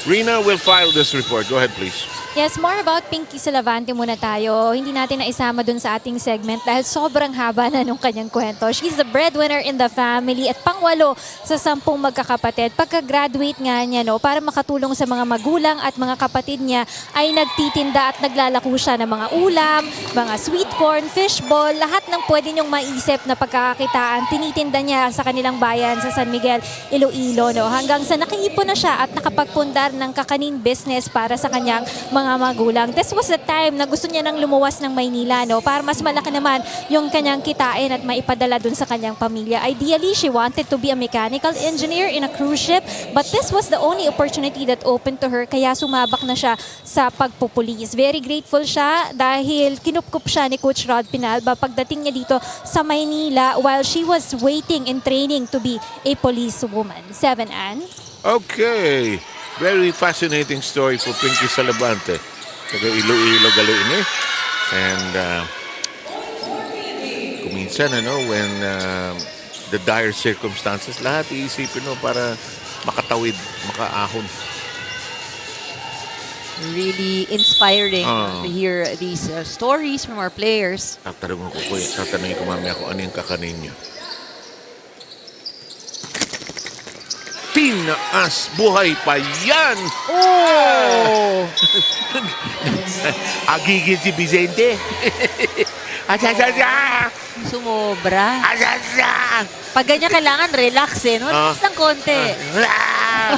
Rina will file this report. Go ahead, please. Yes, more about Pinky Salavante muna tayo. Hindi natin naisama dun sa ating segment dahil sobrang haba na nung kanyang kwento. She's the breadwinner in the family at pang-8 sa 10 magkakapatid. Pagka-graduate nga niya, no, para makatulong sa mga magulang at mga kapatid niya, ay nagtitinda at naglalako siya ng mga ulam, mga sweet corn, fishball, lahat ng pwede niyong maisip na pagkakakitaan, tinitinda niya sa kanilang bayan sa San Miguel, Iloilo. No? Hanggang sa nakiipon na siya at nakapagpundar ng kakaning business para sa kanyang mga mga magulang. This was the time na gusto niya nang lumuwas ng Maynila, no? Para mas malaki naman yung kanyang kitain at maipadala dun sa kanyang pamilya. Ideally, she wanted to be a mechanical engineer in a cruise ship, but this was the only opportunity that opened to her, kaya sumabak na siya sa pagpupulis. Very grateful siya dahil kinupkup siya ni Coach Rod Pinalba pagdating niya dito sa Maynila while she was waiting and training to be a policewoman. 7, Ann. Okay. Very fascinating story for Pinky Salabante. Taga Iloilo Galoin eh. And kuminsan, when the dire circumstances, lahat iisipin para makatawid, makaahon. Really inspiring to hear these stories from our players. Tatanungin ko mamaya kung ano yung kakanin niya. Tinaas, buhay pa yan! Oh! Agigil si Vicente. Asasasa! Sumobra. Asasa! Pag ganyan kailangan, relax no? Relax ng konti.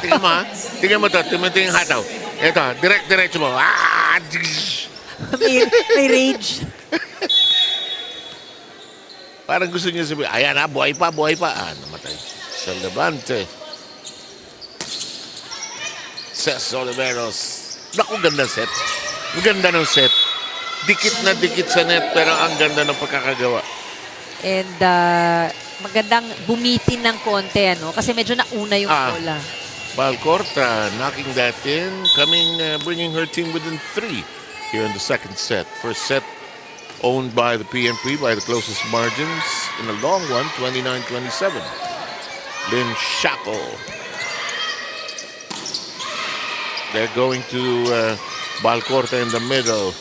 Tingnan mo, ha? Tingnan mo to. Tingnan mo yung hataw. Ito, diretso mo. may rage. Parang gusto niya sabihin, ayan buhay pa. Namatay. Salabante. Ses Oliveros. Naku, ganda set. Ang ganda ng set. Dikit na dikit sa net, pero ang ganda ng pagkakagawa. And magandang bumitin ng konti, kasi medyo nauna yung bola. Balcorta knocking that in, bringing her team within 3 here in the second set. First set owned by the PNP by the closest margins in a long one, 29-27. Lynn Shackle. They're going to Balcorta in the middle.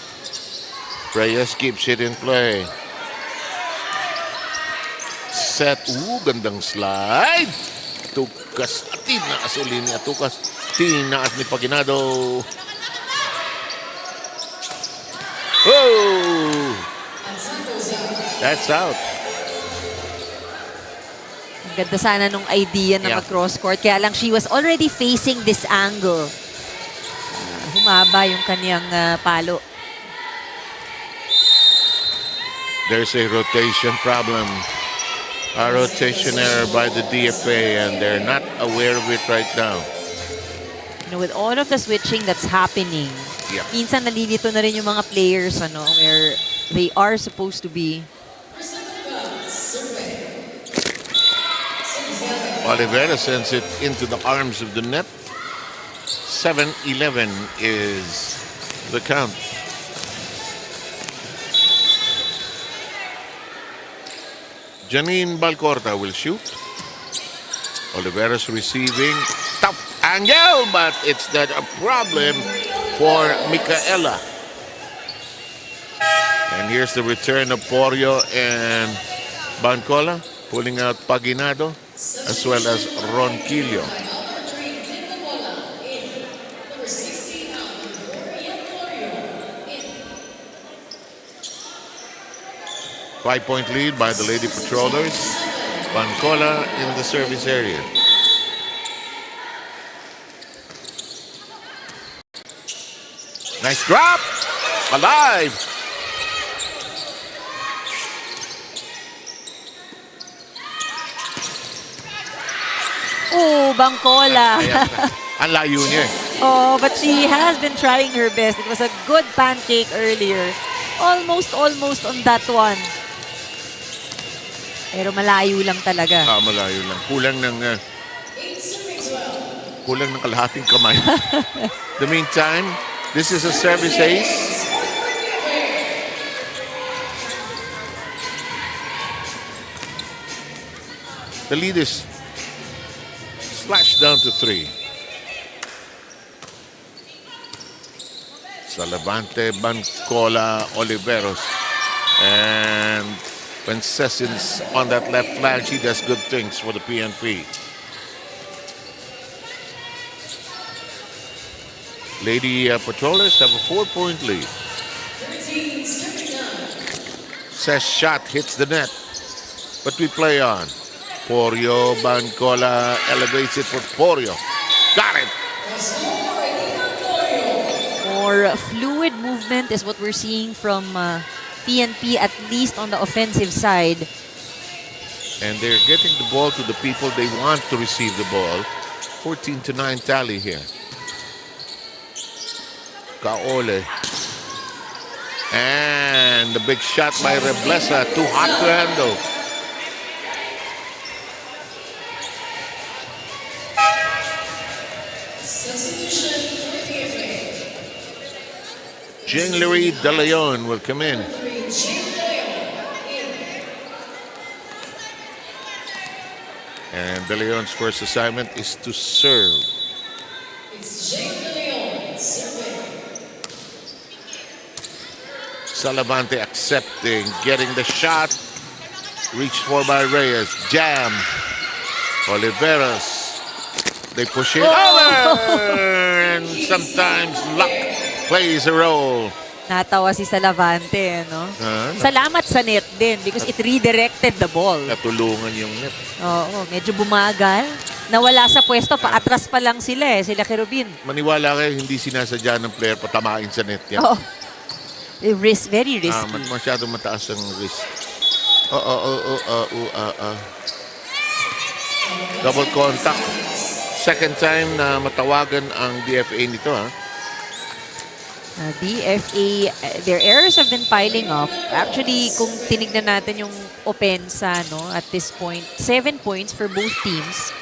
Reyes keeps it in play. Set. Gandang slide. Tukas. Tinaas uli ni Atukas. Tinaas ni Paginado. Oh! That's out. Ang ganda sana nung idea na mag-cross court. Kaya lang she was already facing this angle. Humaba yung kanyang palo. There's a rotation problem. A rotation error by the DFA, and they're not aware of it right now. With all of the switching that's happening, minsan nalilito na rin yung mga players where they are supposed to be. Oliveira sends it into the arms of the net. 7-11 is the count. Janine Balcorta will shoot. Oliveira's receiving. Tough angle, but it's not a problem for Micaela. And here's the return of Porio and Bancola, pulling out Paginado, as well as Ronquillo. Five-point lead by the Lady Patrollers. Bancola in the service area. Nice drop! Alive! Oh, Bancola. Ang layo niya. But she has been trying her best. It was a good pancake earlier. Almost on that one. Pero malayo lang talaga. Malayo lang. Kulang ng kalahating kamay. The meantime, this is a service ace. The lead is slashed down to 3. Salabante, Bancola, Oliveros. And when Sessions on that left flank, she does good things for the PNP. Lady Patrollers have a 4-point lead. Ses shot hits the net, but we play on. Porio, Bancola elevates it for Porio. Got it! more fluid movement is what we're seeing from PNP, at least on the offensive side. And they're getting the ball to the people they want to receive the ball. 14-9 tally here. Kaole. And the big shot by Reblesa. Too hot to handle. Jean-Louis De Leon will come in. And De Leon's first assignment is to serve. Salavante accepting, getting the shot. Reached for by Reyes. Jam. Oliveras. They push it over. And sometimes luck plays a role. Natawa si Salavante, no? Salamat sa net din because it redirected the ball. Natulungan yung net. Oo, medyo bumagal. Nawala sa pwesto, paatras pa lang sila eh, sila Kerubin. Maniwala kayo, hindi sinasadya ng player patamain sa net yan. Oo. Very risky. Masyadong mataas ang risk. Double contact. Second time na matawagan ang DFA nito, ha? DFA, their errors have been piling up. Actually, kung tinignan natin yung opensa, no, at this point, 7 points for both teams.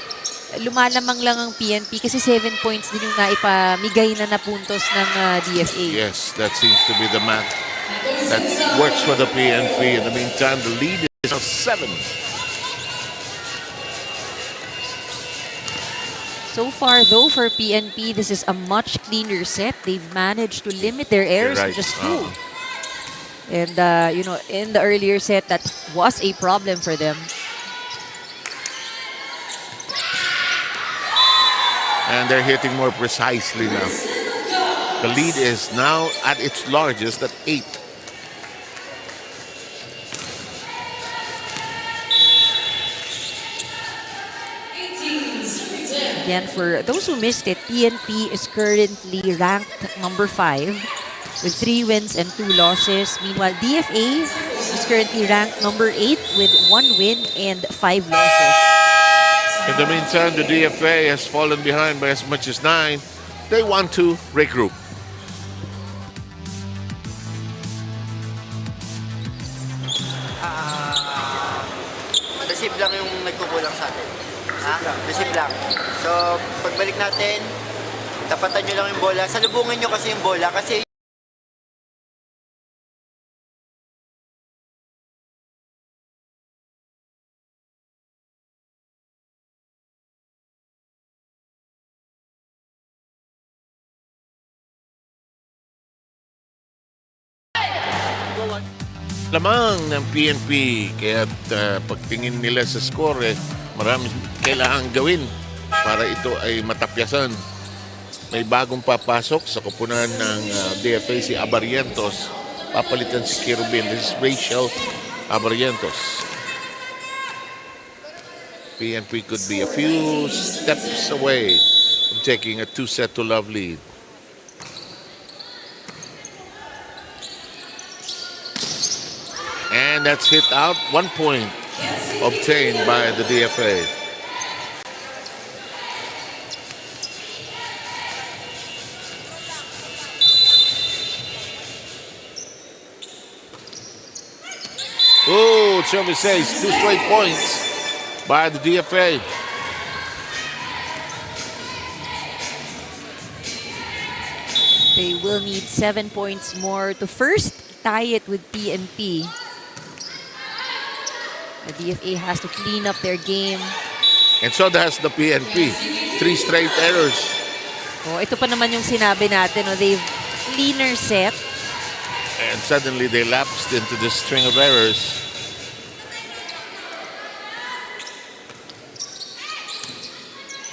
Lumalamang lang ang PNP kasi 7 points din yung naipamigay na puntos ng DFA. Yes, that seems to be the math that works for the PNP. In the meantime, the lead is now 7. So far, though, for PNP, this is a much cleaner set. They've managed to limit their errors to just 2. And, you know, in the earlier set, that was a problem for them. And they're hitting more precisely now. The lead is now at its largest at 8. Again, for those who missed it, PNP is currently ranked number 5 with 3 wins and 2 losses. Meanwhile, DFA is currently ranked number 8 with 1 win and 5 losses. In the meantime, the DFA has fallen behind by as much as 9. They want to regroup. Receive lang yung nagkukulang sa atin. Receive lang. So, pagbalik natin, tapatan nyo lang yung bola. Salubungin nyo kasi yung bola kasi lamang ng PNP. Kaya pagtingin nila sa score, marami kailangan gawin para ito ay matapyasan. May bagong papasok sa kupunan ng DFA, si Abarientos. Papalitan si Kirubin. This is Rachel Abarientos. PNP could be a few steps away from taking a 2-set-to-love lead. And that's hit out. 1 point obtained by the DFA. Oh, service says 2 straight points by the DFA. They will need 7 points more to first tie it with PNP. The DFA has to clean up their game. And so does the PNP. 3 straight errors. Oh, ito pa naman yung sinabi natin, no? They've cleaner set. And suddenly they lapsed into this string of errors.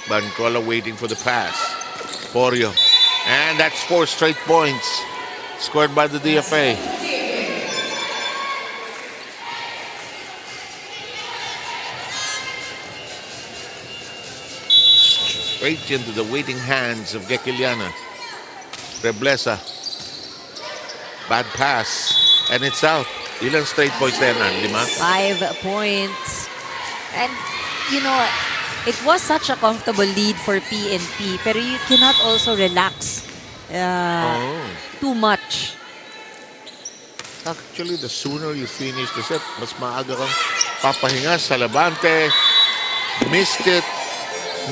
Bancola waiting for the pass. Porio. And that's 4 straight points scored by the DFA. Straight into the waiting hands of Gekiliana. Reblesa Bad pass. And it's out. Ilang straight points na yan? 5? 5 points. And, you know, it was such a comfortable lead for PNP, pero you cannot also relax too much. Actually, the sooner you finish the set, mas maaga kang papahinga. Salavante missed it.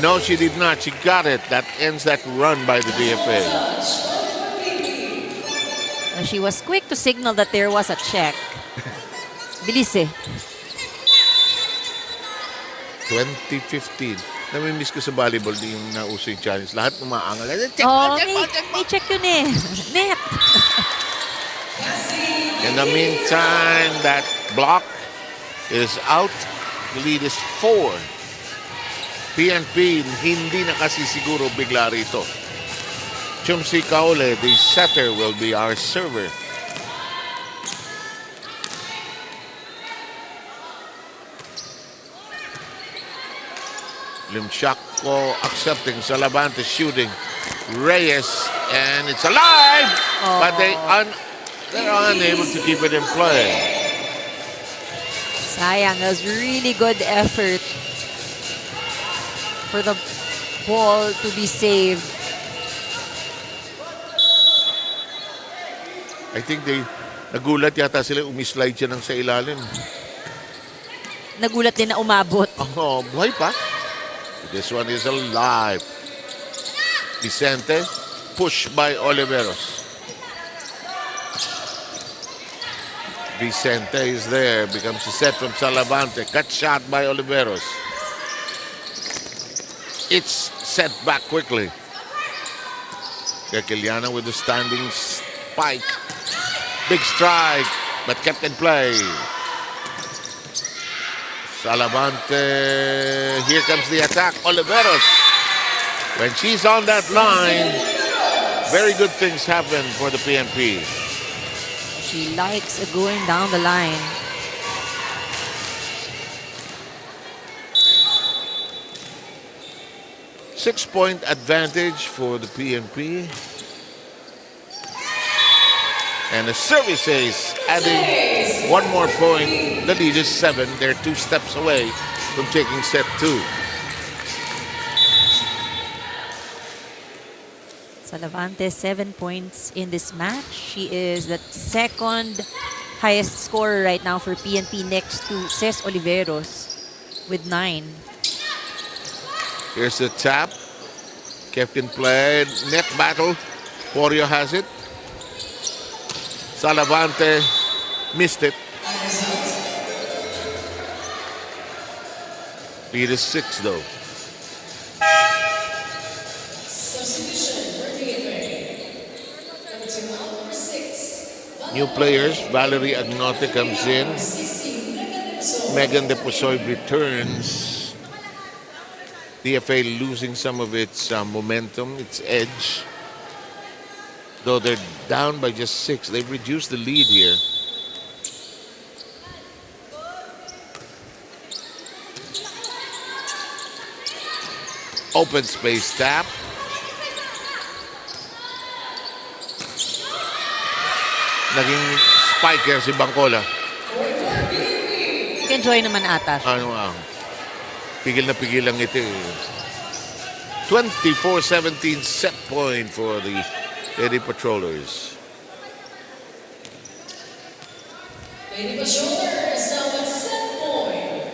No, she did not. She got it. That ends that run by the DFA. She was quick to signal that there was a check. Bilis eh. 2015. Namimiss ko sa volleyball yung nauso yung challenge. Lahat umaangal. Check Oh, check check may check yun eh. Net. In the meantime, that block is out. The lead is 4. PNP hindi na kasi siguro bigla rito. Chumsi Kaole, the setter, will be our server. Limchako accepting, Salavante shooting. Reyes, and it's alive! But they're unable to keep it in play. Sayang, it was really good effort for the ball to be saved. I think nagulat yata sila, umislide siya ng sa ilalim. Nagulat din na umabot. Oh, buhay pa. This one is alive. Vicente, pushed by Oliveros. Vicente is there, becomes a set from Salavante. Cut shot by Oliveros. It's set back quickly. Kekiliana with the standing spike. Big strike, but kept in play. Salavante, here comes the attack. Oliveros. When she's on that line, very good things happen for the PNP. She likes going down the line. Six-point advantage for the PNP. And the service ace adding one more point. The lead is 7. They're 2 steps away from taking set 2. Salavante, 7 points in this match. She is the second highest scorer right now for PNP, next to Ces Oliveros with 9. Here's the tap. Kept in play. Net battle. Porio has it. Salavante missed it. Lead is 6 though. New players. Valerie Agnote comes in. Megan De Pusoy returns. DFA losing some of its momentum, its edge. Though they're down by just 6. They've reduced the lead here. Open space tap. Naging spiker si Bangkola. Enjoy naman ata. Pigil na pigil lang ito. 24-17 set point for the Lady Patrollers. Lady Patrollers now with set point.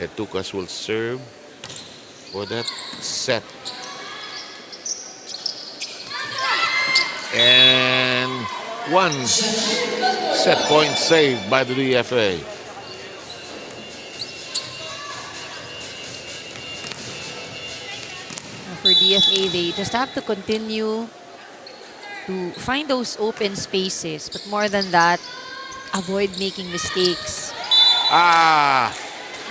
Etucas will serve for that set. And one set point saved by the DFA. For DFA, they just have to continue to find those open spaces. But more than that, avoid making mistakes.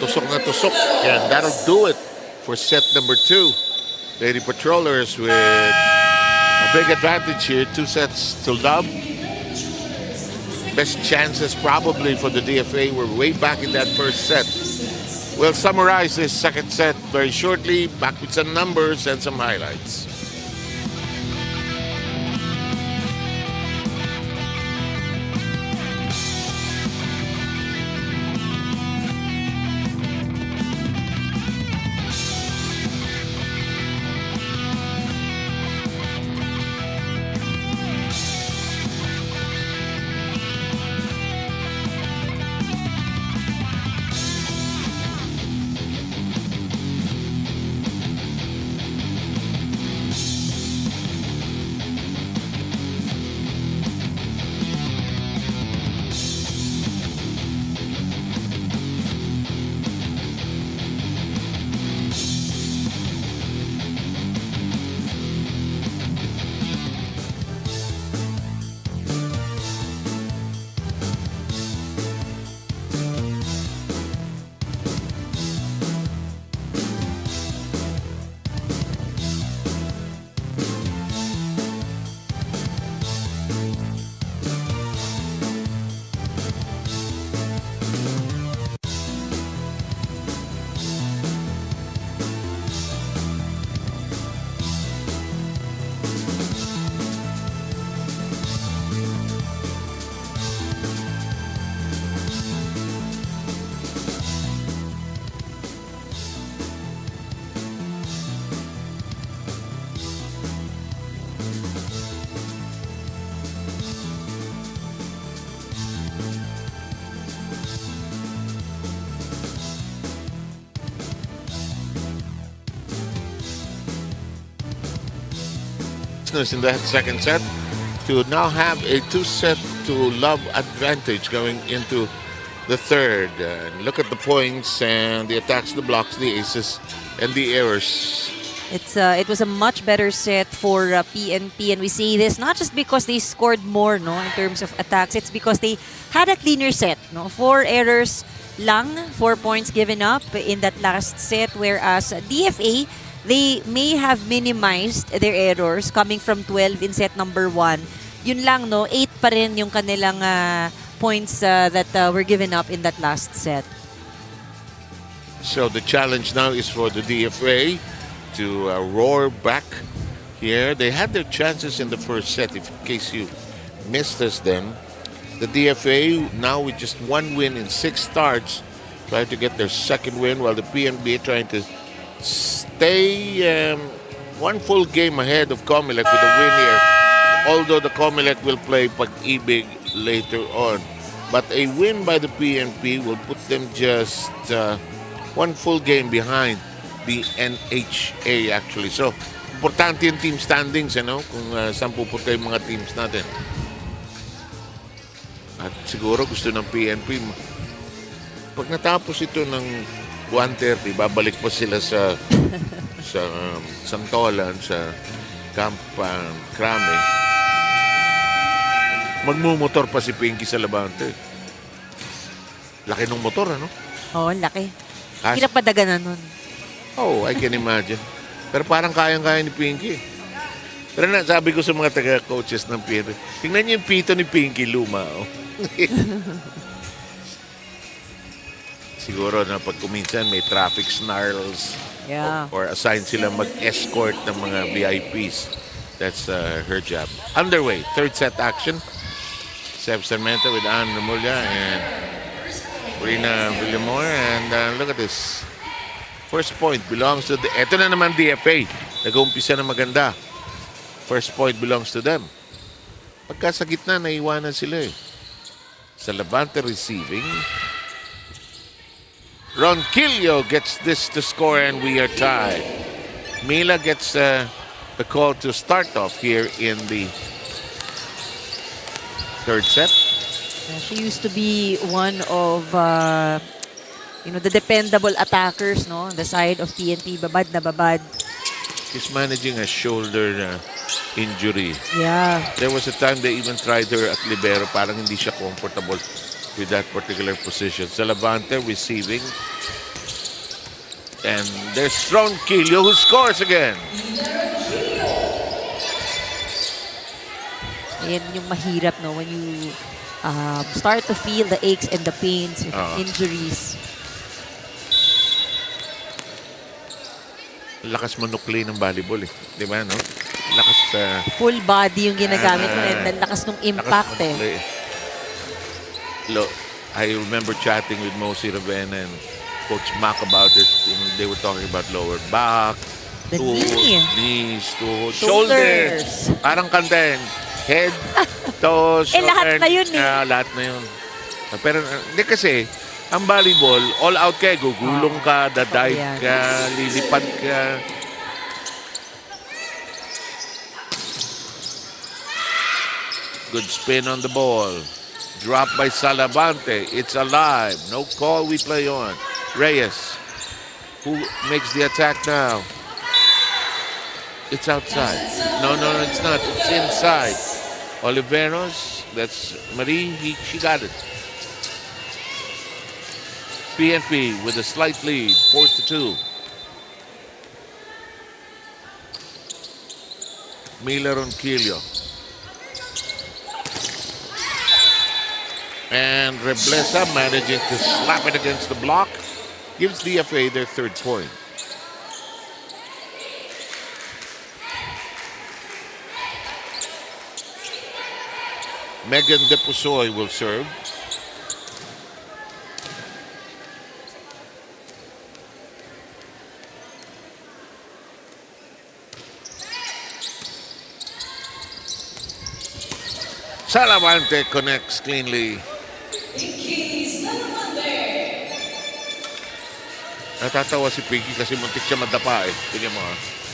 Tusok na tusok. And that'll do it for set number 2. Lady Patrollers with a big advantage here. 2 sets to love. Best chances probably for the DFA were way back in that first set We'll summarize this second set very shortly, back with some numbers and some highlights. In that second set to now have a 2-set to love advantage going into the third. Look at the points and the attacks, the blocks, the aces, and the errors. It was a much better set for PNP, and we say this not just because they scored more, no, in terms of attacks. It's because they had a cleaner set, no. 4 errors lang, 4 points given up in that last set, whereas DFA, they may have minimized their errors coming from 12 in set number 1. Yun lang, no, 8 pa rin yung kanilang points that were given up in that last set. So the challenge now is for the DFA to roar back here. They had their chances in the first set, in case you missed us then. The DFA now with just 1 win in 6 starts, trying to get their second win, while the PNB trying to stay 1 full game ahead of COMELEC with a win here. Although the COMELEC will play Pag-IBIG later on. But a win by the PNP will put them just 1 full game behind the NHA actually. So, importante yung team standings, ano? Kung saan pupunta yung mga teams natin. At siguro gusto ng PNP, pag natapos ito ng 1:30, babalik pa sila sa Santolan, sa Camp Crame. Magmumotor pa si Pinky sa Labante. Laki ng motor, ano? Oo, laki. Hirap padaganan nun. Oh, I can imagine. Pero parang kayang-kaya ni Pinky. Pero na, sabi ko sa mga taga-coaches ng PNP, tingnan niyo yung pito ni Pinky, luma. Oh. Siguro na pag kuminsan may traffic snarls, Yeah. or assign sila mag-escort ng mga VIPs. That's her job. Underway, third set action. Seb Sarmiento with Anne Remulla and Rina Villamor. And look at this. First point belongs to the... Eto na naman DFA. Nag-uumpisa na maganda. First point belongs to them. Pagka sa gitna, naiwanan sila eh. Sa Labante receiving. Ronquillo gets this to score and we are tied. Mila gets the call to start off here in the third set. She used to be one of the dependable attackers, no, on the side of PNP. Babad na babad. She's managing a shoulder injury. Yeah. There was a time they even tried her at libero. Parang hindi siya comfortable with that particular position. Sa Labante receiving. And there's Ronquillo who scores again. Yan yung mahirap, no, when you start to feel the aches and the pains of injuries. lakas manukli ng volleyball eh. Di ba, no? Lakas Full body yung ginagamit mo and ang lakas ng impact eh. manukli. Look, I remember chatting with Mosi Ravena and Coach Mac about it. They were talking about lower back, The tuhod, knee. knees, tuhod, Shoulders. shoulders. Parang kanten. Head, toes, lahat na yun eh. Lahat na yun. Pero hindi kasi, ang volleyball, all out ka, gugulong ka, dadive yan. ka, lilipad ka. Good spin on the ball. Drop by Salavante. It's alive. No call, we play on. Reyes. Who makes the attack now? It's outside. No, it's not. It's inside. Oliveros. That's Marie. She got it. PNP with a slight lead. 4-2. Miller on Kilio. And Reblesa managing to slap it against the block. Gives DFA their third point. Megan Depusoy will serve. Salavante connects cleanly. Natatawa si Piggy kasi muntik siya madapa eh. Tingnan mo.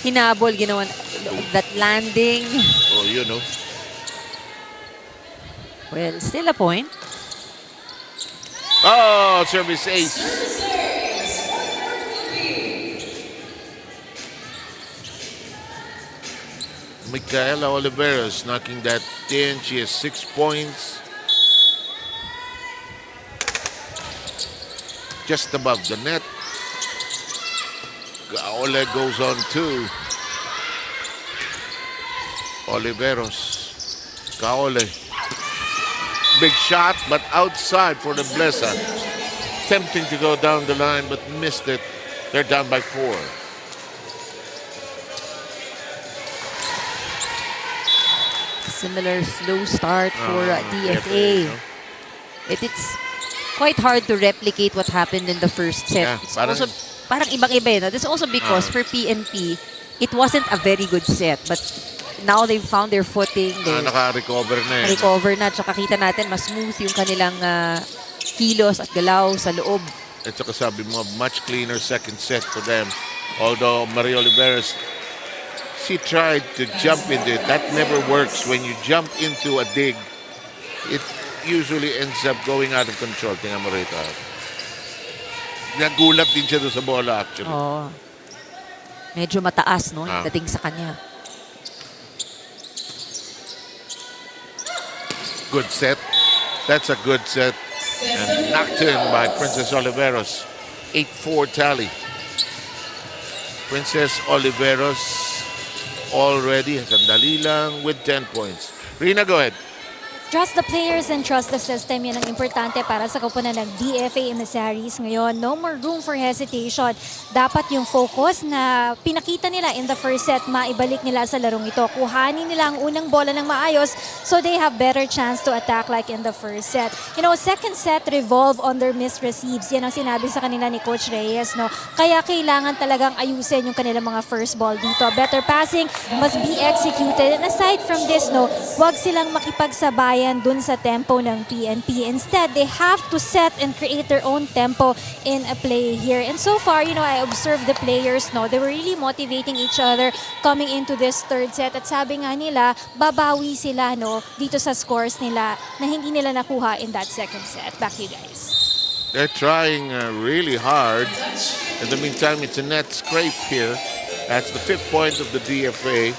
Hinabol, ginawa that landing. Oh, you know. Well, still a point. Oh, service ace. Micaela Oliveros knocking that in. She has 6 points. Just above the net. Ole goes on 2. Oliveros. Kaole. Big shot, but outside for the Blesa. Tempting to go down the line, but missed it. They're down by 4. Similar slow start for DFA. no? It's quite hard to replicate what happened in the first set. Yeah, It's parang- also parang ibang-iba eh, no? This is also because for PNP, it wasn't a very good set. But now they've found their footing. They Naka-recover na eh. recover na. Tsaka kita natin, mas smooth yung kanilang kilos at galaw sa loob. At saka sabi mo, much cleaner second set for them. Although Maria Oliveros, she tried to jump into it. That never works. When you jump into a dig, it usually ends up going out of control. Tingnan mo rito. Nagulat din siya doon sa bola actually. Oo. Medyo mataas, no? Ah. Dating sa kanya. Good set. That's a good set. And knocked in by Princess Oliveros. 8-4 tally. Princess Oliveros already sandali lang with 10 points. Rina, go ahead. Trust the players and trust the system. Yan ang importante para sa koponan ng DFA emissaries ngayon. No more room for hesitation. Dapat yung focus na pinakita nila in the first set, maibalik nila sa larong ito. Kuhanin nila ang unang bola ng maayos so they have better chance to attack like in the first set. You know, second set revolve on their missed receives. Yan ang sinabi sa kanila ni Coach Reyes, no? Kaya kailangan talagang ayusin yung kanilang mga first ball dito. Better passing must be executed. And aside from this, no, wag silang makipagsabayan dun sa tempo ng PNP. Instead, they have to set and create their own tempo in a play here. And so far, you know, I observed the players, no, they were really motivating each other coming into this third set. At sabi nga nila, babawi sila, no, dito sa scores nila na hindi nila nakuha in that second set. Back to you guys. They're trying really hard. In the meantime, it's a net scrape here. That's the 5th point of the DFA.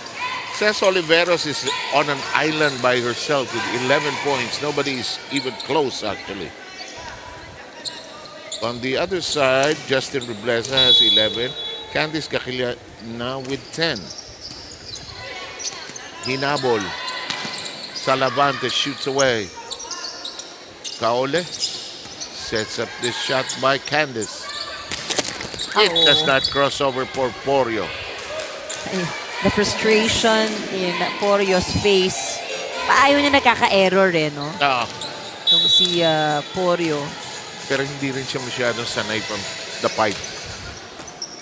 Cés Oliveros is on an island by herself with 11 points. Nobody's even close, actually. On the other side, Justin Reblesa has 11. Candice Cajilla now with 10. Hinabol. Salavante shoots away. Kaole sets up this shot by Candice. It does not cross over Porporio. The frustration in Porio's face. Ayaw niya nagkaka-error no? Ah, Itong si Porio. pero hindi rin siya masyadong sanay from the pipe.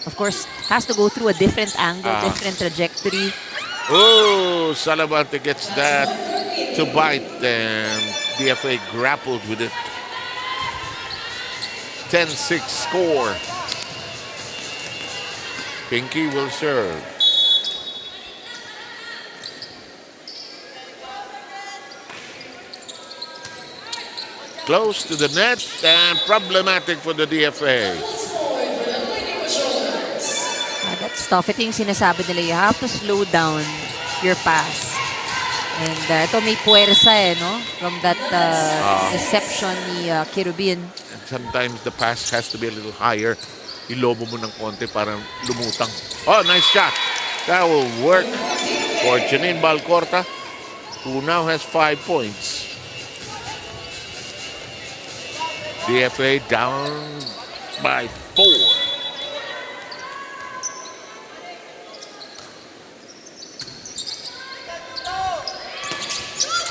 Of course, has to go through a different angle, different trajectory. Oh, Salavante gets that to bite, and DFA grappled with it. 10-6 score. Pinky will serve. Close to the net and problematic for the DFA. That's tough. Ito yung sinasabi nila, you have to slow down your pass. And ito may puwersa no? From that reception ni Kirubin. And sometimes the pass has to be a little higher. Ilobo mo ng konti para lumutang. Oh, nice shot. That will work for Janine Balcorta, who now has 5 points. DFA down by 4.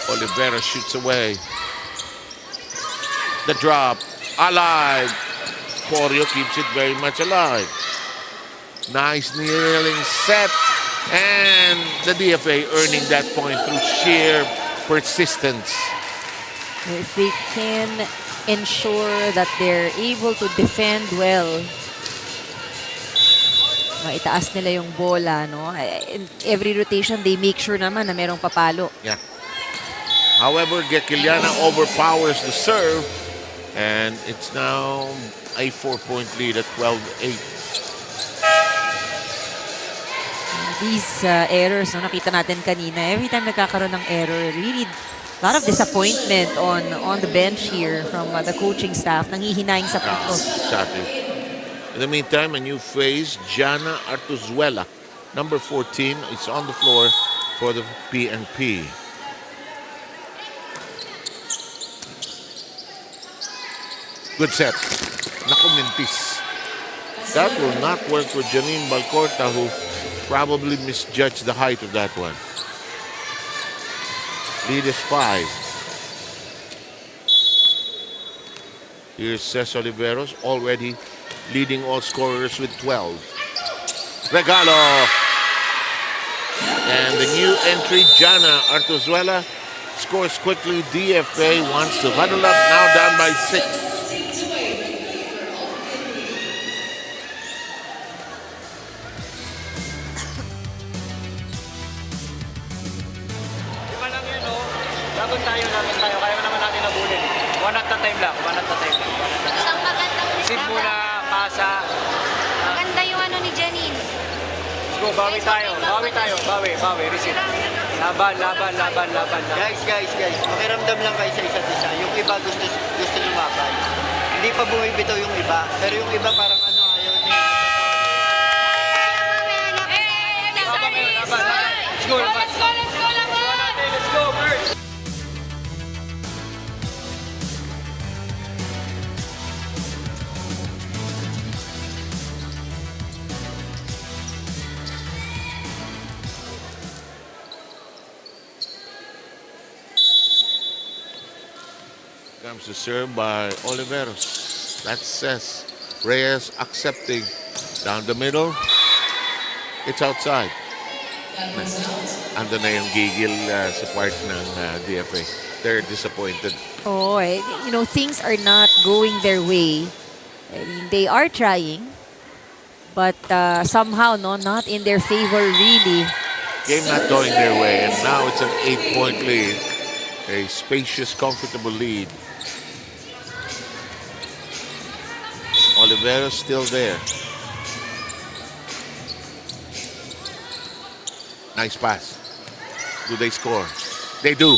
Olivera shoots away. The drop, alive. Porio keeps it very much alive. Nice kneeling set. And the DFA earning that point through sheer persistence. If they can ensure that they're able to defend well, maitaas nila yung bola, no? In every rotation, they make sure naman na merong papalo. Yeah. However, Gekiliana overpowers the serve, and it's now a 4-point lead at 12-8. These errors, no, nakita natin kanina, every time nagkakaroon ng error, really a lot of disappointment on the bench here from the coaching staff. Nanghihinaing sa puntos. Exactly. In the meantime, a new phase, Jana Artuzuela, number 14, is on the floor for the PNP. Good set. Naku, mintis. That will not work for Janine Balcorta, who probably misjudged the height of that one. Lead is 5. Here's Cés Oliveros, already leading all scorers with 12. Regalo. And the new entry, Jana Artuzuela, scores quickly. DFA wants to huddle up, now down by 6. Laban tayo. Kaya naman natin nabulin. One at a time lang. Isang magandang Receive muna, pasa. Maganda yung ano ni Janine. Let's go, bawi tayo. Bawi, receive. Laban. Guys, makiramdam lang kayo sa isa't isa. Yung iba gusto lumaban. Hindi pa bumibitaw yung iba. Pero yung iba parang ano, ayaw niya. Laban. Let's go, laban. Let's go, Birds. Comes to serve by Oliveros. That says Reyes accepting down the middle. It's outside. Ando na yung gigil sa part ng DFA. They're disappointed. Oh, things are not going their way. I mean, they are trying, but somehow, not in their favor, really. Game not going their way, and now it's an 8-point lead. A spacious, comfortable lead. Oliveros still there. Nice pass. Do they score? They do.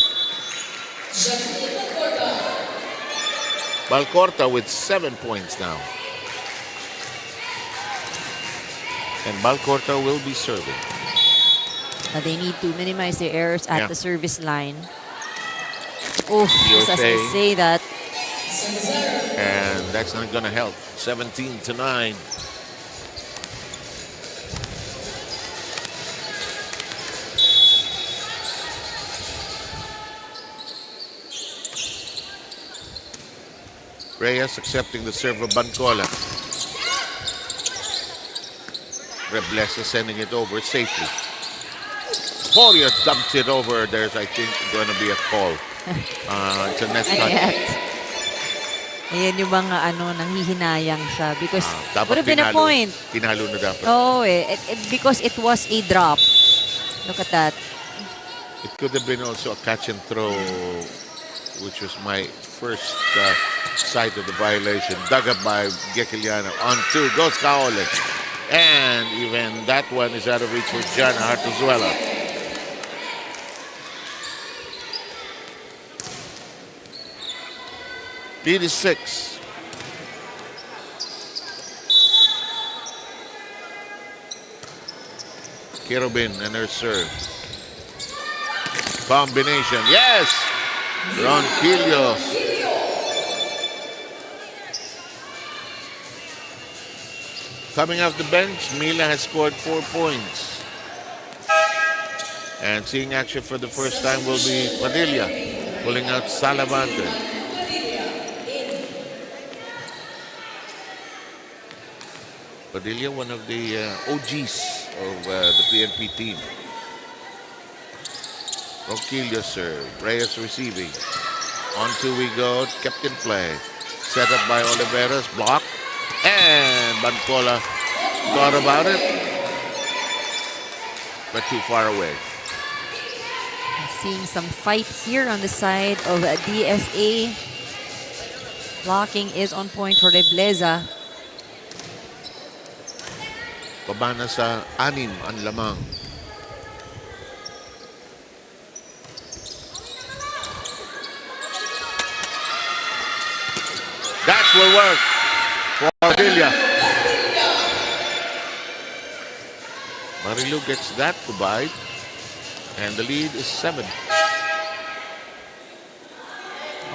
Balcorta with 7 points now. And Balcorta will be serving. They need to minimize their errors at Yeah. the service line. Oh, You're just as they saying. say that. And that's not going to help. 17-9. Reyes accepting the serve of Bancola. Reblesa sending it over safely. Poria dumps it over. There's, I think, going to be a call. It's a net touch. Ayan yung mga nanghihinayang siya because Dapat would have been a point. Tinalo na dapat. Oh, because it was a drop. Look at that. It could have been also a catch and throw, which was my first sight of the violation. Dug up by Gekiliana. On two, goes Kaole. And even that one is out of reach for John Hartazuela. Lead is 6. Kirobin and her serve. Combination. Yes! Ronquillo. Coming off the bench, Mila has scored 4 points. And seeing action for the first time will be Padilla, pulling out Salavante. Padilla, one of the OGs of the PNP team. Ronquillo serve, Reyes receiving. On two we go, kept in play. Set up by Oliveros, block. And Bancola thought about it, but too far away. Seeing some fight here on the side of DFA. Blocking is on point for Rebleza. Pabana sa 6 ang lamang. That will work for Padilla. Marilu gets that to bite. And the lead is 7.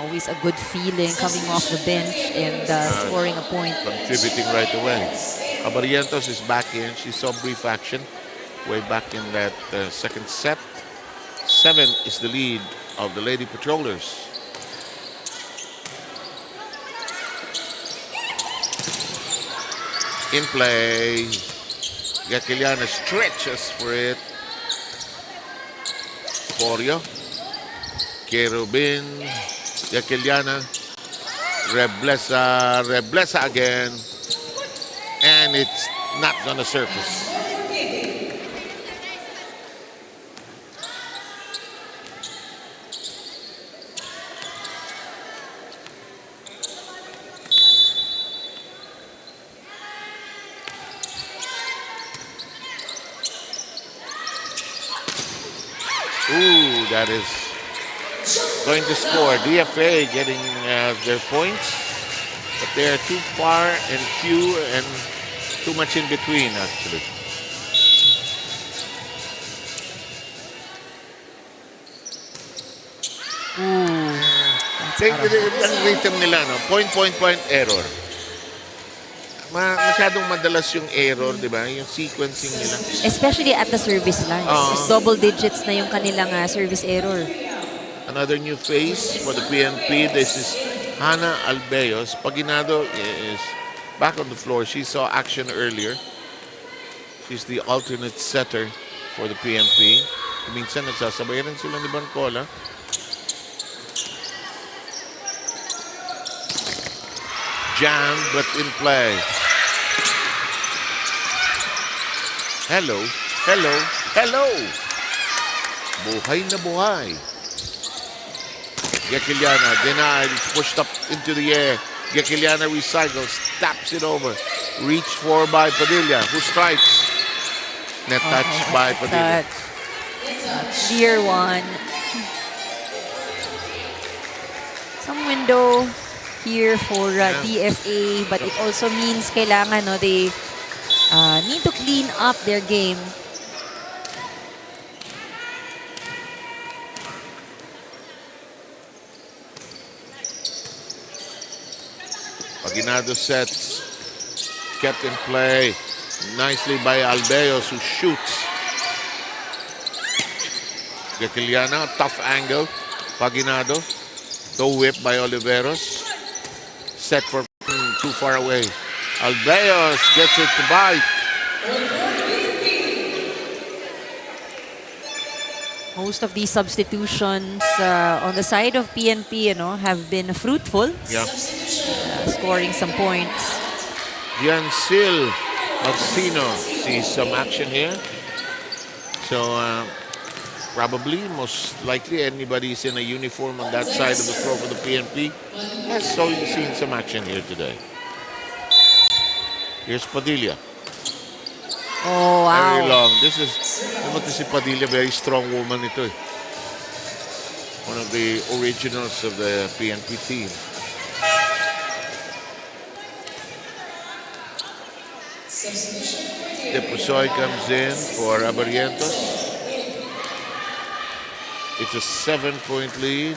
Always a good feeling coming off the bench and scoring a point. Contributing right away. Abarientos is back in. She saw brief action way back in that second set. 7 is the lead of the Lady Patrollers. In play. Gatiliana stretches for it. Porio. Kerubin. Gatiliana. Reblesa again. And it's not gonna surface. Ooh, that is going to score. DFA getting their points, but they are too far and few and too much in between, actually. Ooh, Take ang rhythm nila, no? Point, error. Masyadong madalas yung error, di ba? Yung sequencing nila. especially at the service line. Double digits na yung kanilang service error. Another new face for the PNP. This is Hannah Albeos. Paginado is back on the floor. She saw action earlier. She's the alternate setter for the PNP. Minsan nagsasabay rin sila ni Bancola. Jam, but in play. Hello, hello, hello. Buhay na buhay. Gekiliana denied, pushed up into the air. Gekiliana recycles, taps it over. Reached for by Padilla, who strikes. Net touch by Padilla. Clear one. Some window here for DFA, but it also means kailangan, no, they need to clean up their game. Paginado sets, kept in play nicely by Albeos, who shoots. Gekiliana, tough angle. Paginado, toe whip by Oliveros. set for too far away. Albeos gets it to bite. Most of these substitutions on the side of PNP, have been fruitful. Yeah. Scoring some points. Yancil Orsino sees some action here. So probably, most likely, anybody's in a uniform on that side of the floor for the PNP has seen some action here today. Here's Padilla. Oh, wow. Very long. This is, naman to si Padilla, very strong woman ito eh. One of the originals of the PNP team. Depusoy comes in for Abarientos. It's a 7-point lead.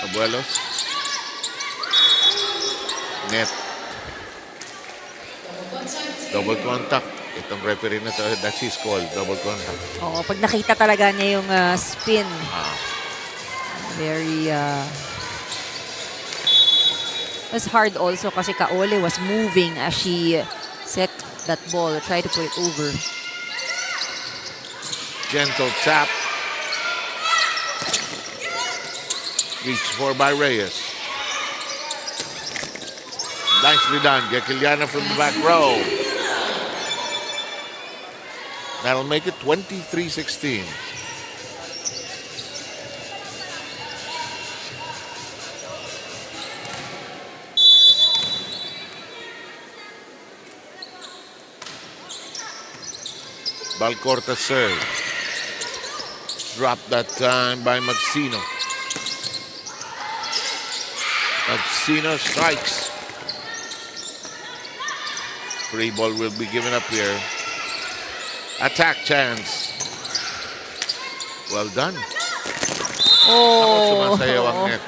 Abuelos. Net. Double contact. Itong referee na to, that's his call. Double contact. Oo, pag nakita talaga niya yung spin. Very... It was hard also kasi Kaole was moving as she set that ball, tried to put it over. Gentle tap. Reached for by Reyes. Nicely done. Gekiliana from the back row. That'll make it 23-16. Balcorta serve. Dropped that time by Magsino. Magsino strikes. Free ball will be given up here. Attack chance. Well done. Oh! Sumasayaw ang net.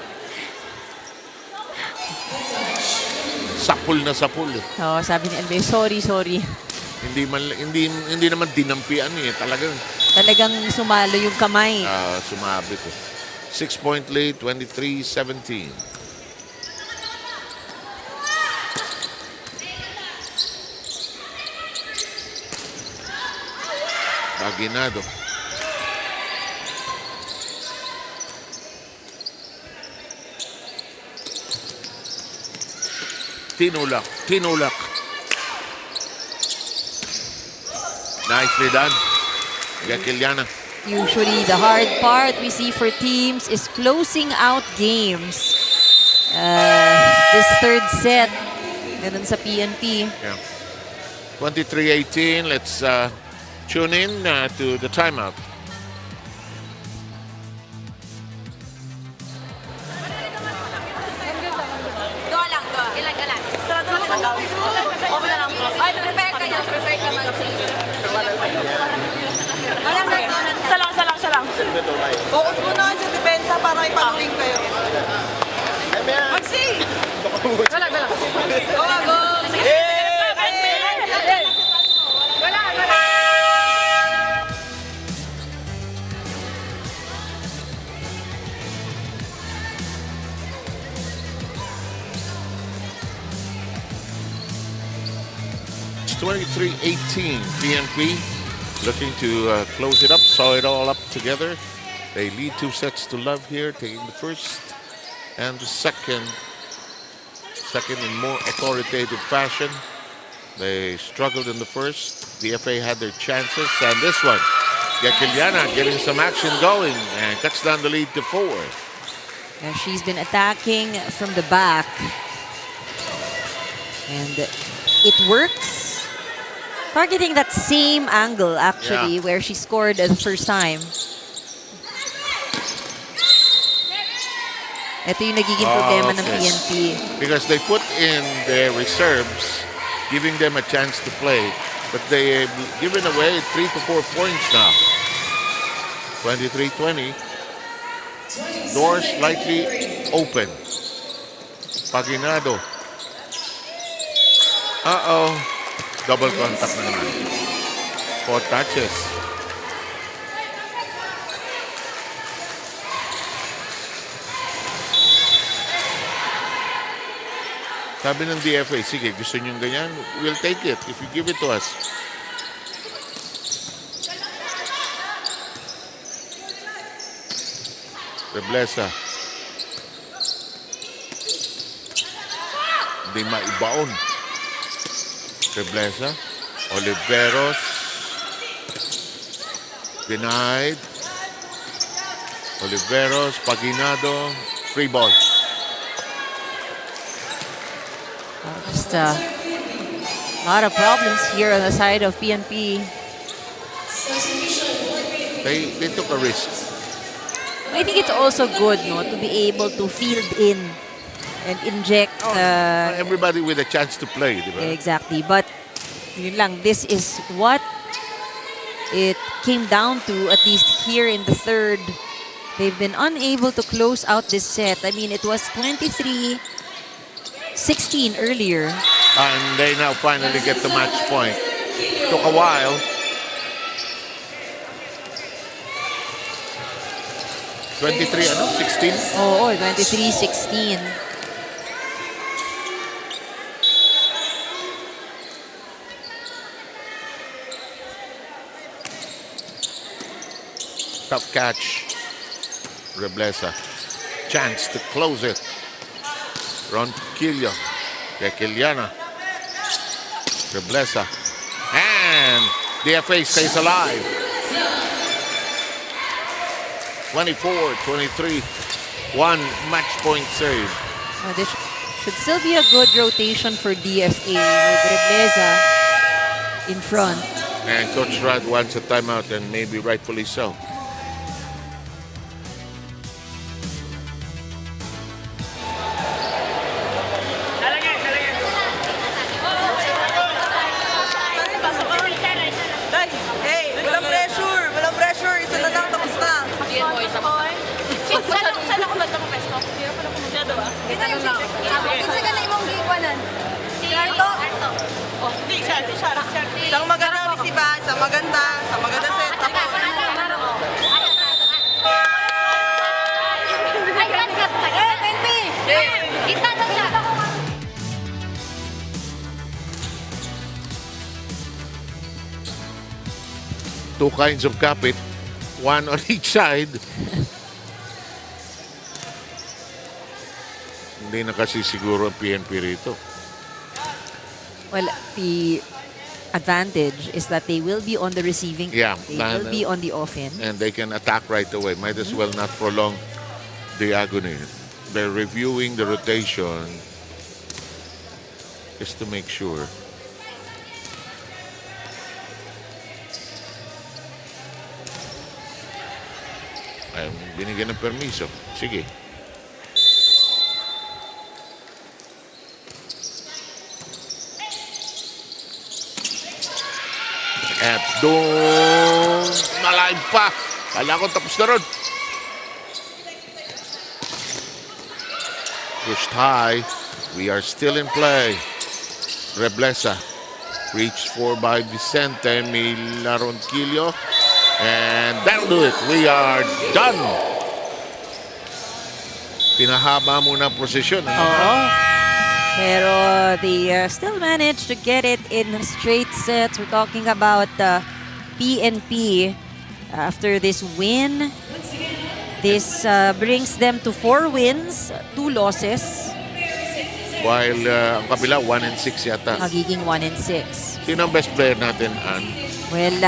Sapul na sapul. Oh, sabi ni Albe, sorry. Hindi naman dinampian eh. Talagang sumalo yung kamay. Sumabi ko. 6-point lead, 23-17. Aguinado. Tinulak. Nicely done. Gekiliana. Usually, the hard part we see for teams is closing out games. This third set, ganun sa PNP. Yeah. 23-18. Let's tune in to the timeout. Salang. Focus muna sa depensa para ipaluling kayo. Magsi! Dalang. Go! It's 23-18 PNP. Looking to close it up, saw it all up together. They lead 2 sets to love here, taking the first and the second in more authoritative fashion. They struggled in the first. The FA had their chances, and this one, Gekiliana getting some action going and cuts down the lead to 4. And she's been attacking from the back. And it works. Targeting that same angle, actually, where she scored the first time. Ito yung nagiging problema ng PNP. Because they put in their reserves, giving them a chance to play, but they have given away 3 to 4 points now. 23-20. Doors slightly open. Paginado. Uh-oh. Double contact na naman. 4 touches. Sabi ng DFA, sige, gusto nyo ganyan? We'll take it if you give it to us. Reblesa. Hindi maibaon. Reblesa. Oliveros. Denied. Oliveros. Paginado. Free ball. Just a lot of problems here on the side of PNP. They took a risk. I think it's also good, no, to be able to field in and inject. Everybody with a chance to play, di ba? Exactly. But yun lang, this is what it came down to, at least here in the third. They've been unable to close out this set. I mean, it was 23-16 earlier. And they now finally get the match point. Took a while. (23 ano? 16? Oo, 23-16. Tough catch. Reblesa. Chance to close it. Ronquillo. Tequiliana. Reblesa. And DFA stays alive. 24-23. 1 match point save. This should still be a good rotation for DFA with Reblesa in front. And Coach Rad wants a timeout, and maybe rightfully so. Hey, walang pressure. Walang pressure. Isa na lang, tapos na. Saan ako ba ito pesto? Hindi ako pala pumunta, diba? Ito yung Kinsa ka na imong giikwanan? Si Arto. Hindi, siya. Isang magandang resiba, isang maganda set. Tapos, Ay, cut. Penpi! Kita na siya. Two kinds of kapit. One on each side. Hindi na kasi siguro ang PNP rito. Well, the advantage is that they will be on the receiving Yeah, end. They will be on the offense. And they can attack right away. Might as well not prolong the agony. They're reviewing the rotation just to make sure. Ay, binigyan ng permiso. Sige. At doon, malalim pa. Kala ko tapos na ron. Pushed high. We are still in play. Reblesa. Reached for by Vicente Milaronquillo. And that'll do it. We are done. Pinahaba muna ang posisyon. Oo. Pero they still managed to get it in straight sets. We're talking about PNP after this win. This brings them to 4 wins, 2 losses. While ang kabila, 1-6 yata. Magiging 1-6. Sino ang best player natin, Ann? Well,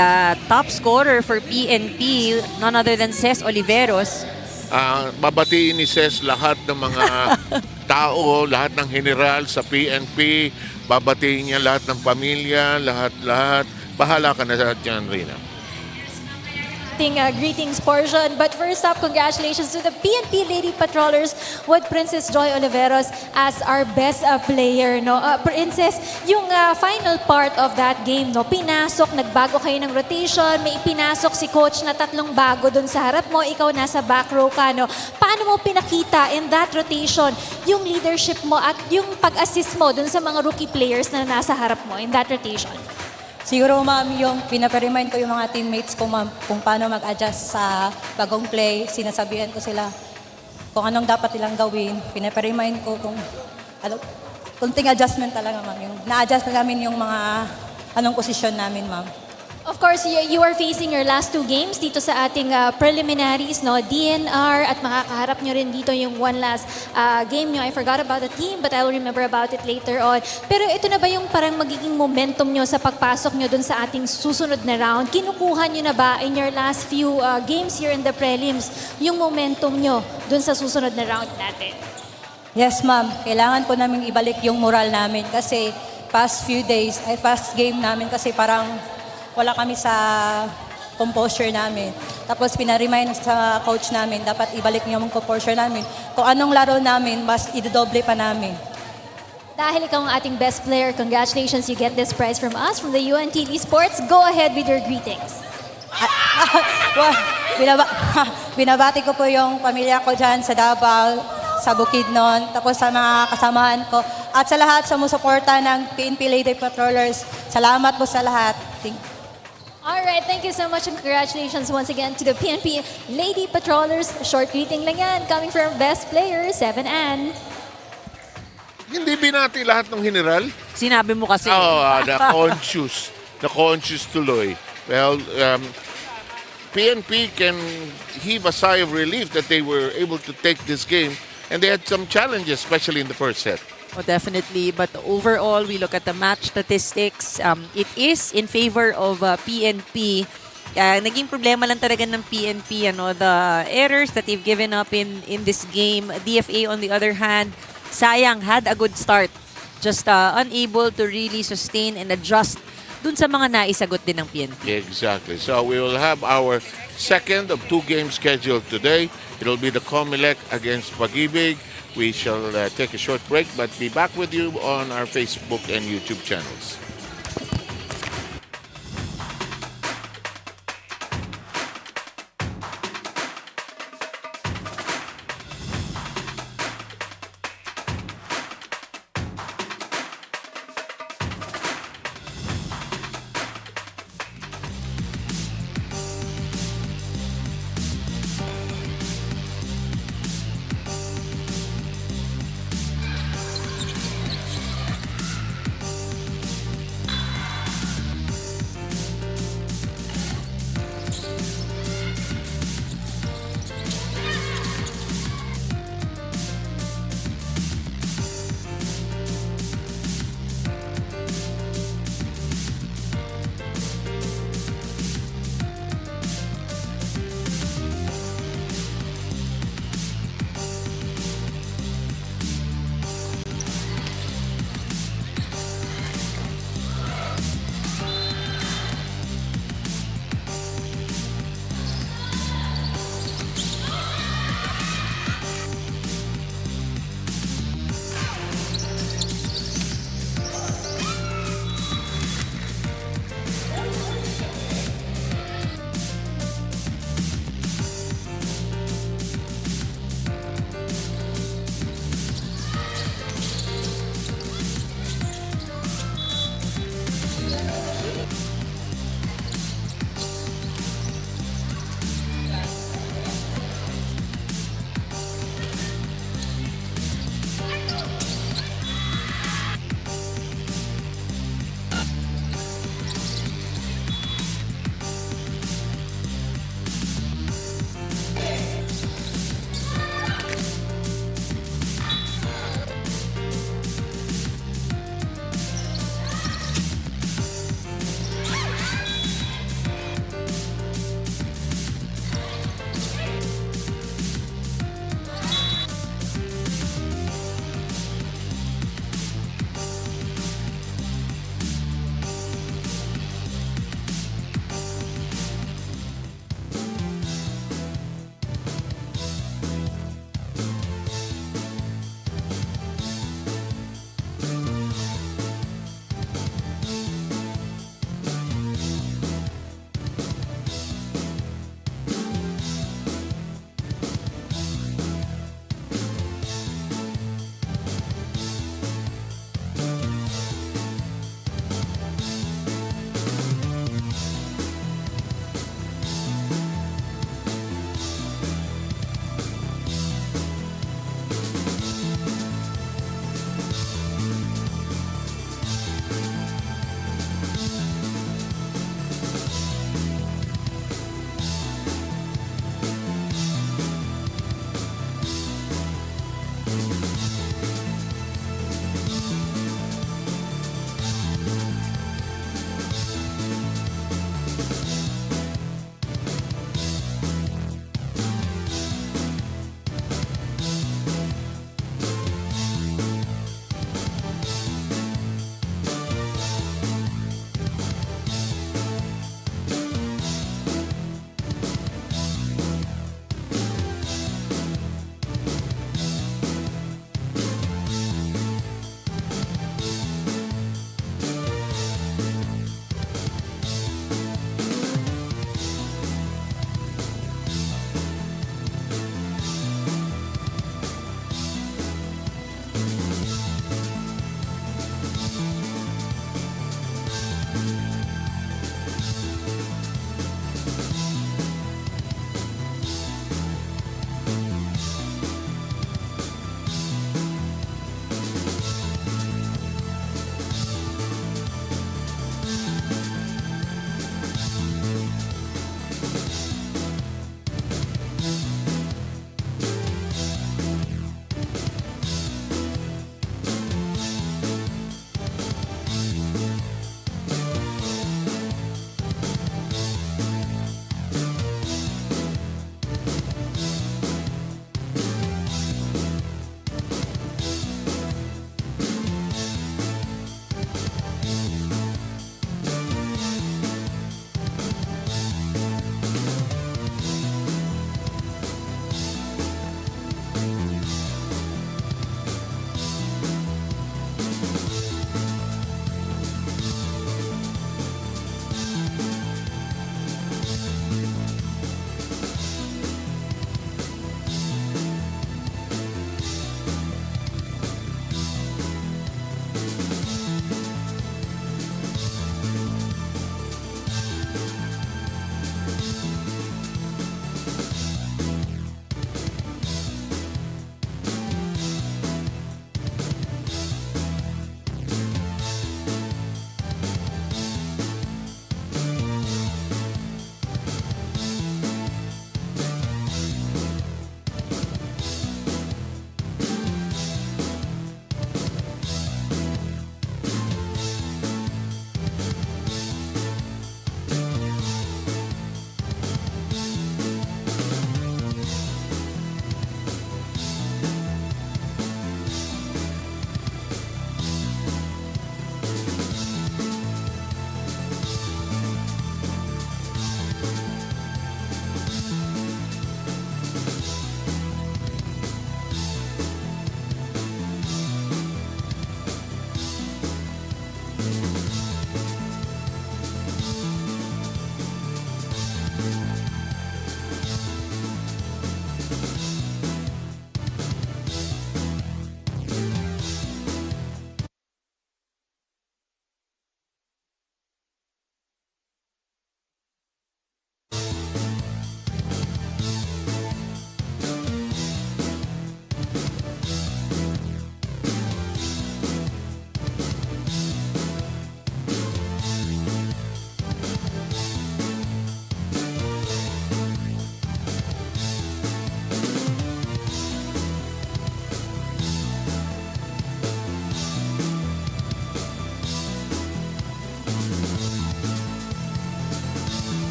top scorer for PNP, none other than Ces Oliveros. Babatiin ni Ces lahat ng mga tao, lahat ng general sa PNP. Babatiin niya lahat ng pamilya, lahat. Bahala ka na sa dyan, Rina. ating greetings portion. But first up, congratulations to the PNP Lady Patrollers with Princess Joy Oliveros as our best player. No? Princess, yung final part of that game, no? Pinasok, nagbago kayo ng rotation, may pinasok si coach na 3 bago dun sa harap mo, ikaw nasa back row ka. No? Paano mo pinakita in that rotation yung leadership mo at yung pag-assist mo dun sa mga rookie players na nasa harap mo in that rotation? Siguro ma'am, yung pinaparemind ko yung mga teammates ko ma'am kung paano mag-adjust sa bagong play. Sinasabihan ko sila kung anong dapat nilang gawin. Pinaparemind ko kung kunting adjustment talaga ma'am. Yung na-adjust na namin yung mga anong posisyon namin ma'am. Of course, you are facing your last 2 games dito sa ating preliminaries, no? DNR at makakaharap nyo rin dito yung one last game nyo. I forgot about the team, but I will remember about it later on. Pero ito na ba yung parang magiging momentum nyo sa pagpasok nyo dun sa ating susunod na round? Kinukuha nyo na ba in your last few games here in the prelims yung momentum nyo dun sa susunod na round natin? Yes ma'am, kailangan po namin ibalik yung moral namin kasi past game namin kasi parang wala kami sa composure namin. Tapos pinaremind sa coach namin, dapat ibalik niyo yung composure namin. Kung anong laro namin, mas idodoble pa namin. Dahil ikaw ang ating best player, congratulations, you get this prize from us, from the UNTV Sports. Go ahead with your greetings. Binabati ko po yung pamilya ko dyan sa Davao, sa Bukidnon, tapos sa mga kasamahan ko, at sa lahat sa sumusuporta ng PNP Lady Patrollers. Salamat po sa lahat. Alright, thank you so much and congratulations once again to the PNP Lady Patrollers. A short greeting lang yan, coming from best player, 7Ann. Hindi binati lahat ng general? Sinabi mo kasi. Na-conscious tuloy. Well, PNP can heave a sigh of relief that they were able to take this game, and they had some challenges, especially in the first set. Oh, definitely. But overall, we look at the match statistics. It is in favor of PNP. Naging problema lang talaga ng PNP, the errors that they've given up in this game. DFA, on the other hand, sayang, had a good start. Just unable to really sustain and adjust dun sa mga naisagot din ng PNP. Exactly. So we will have our second of 2 games scheduled today. It will be the COMELEC against Pag-IBIG. We shall take a short break, but be back with you on our Facebook and YouTube channels.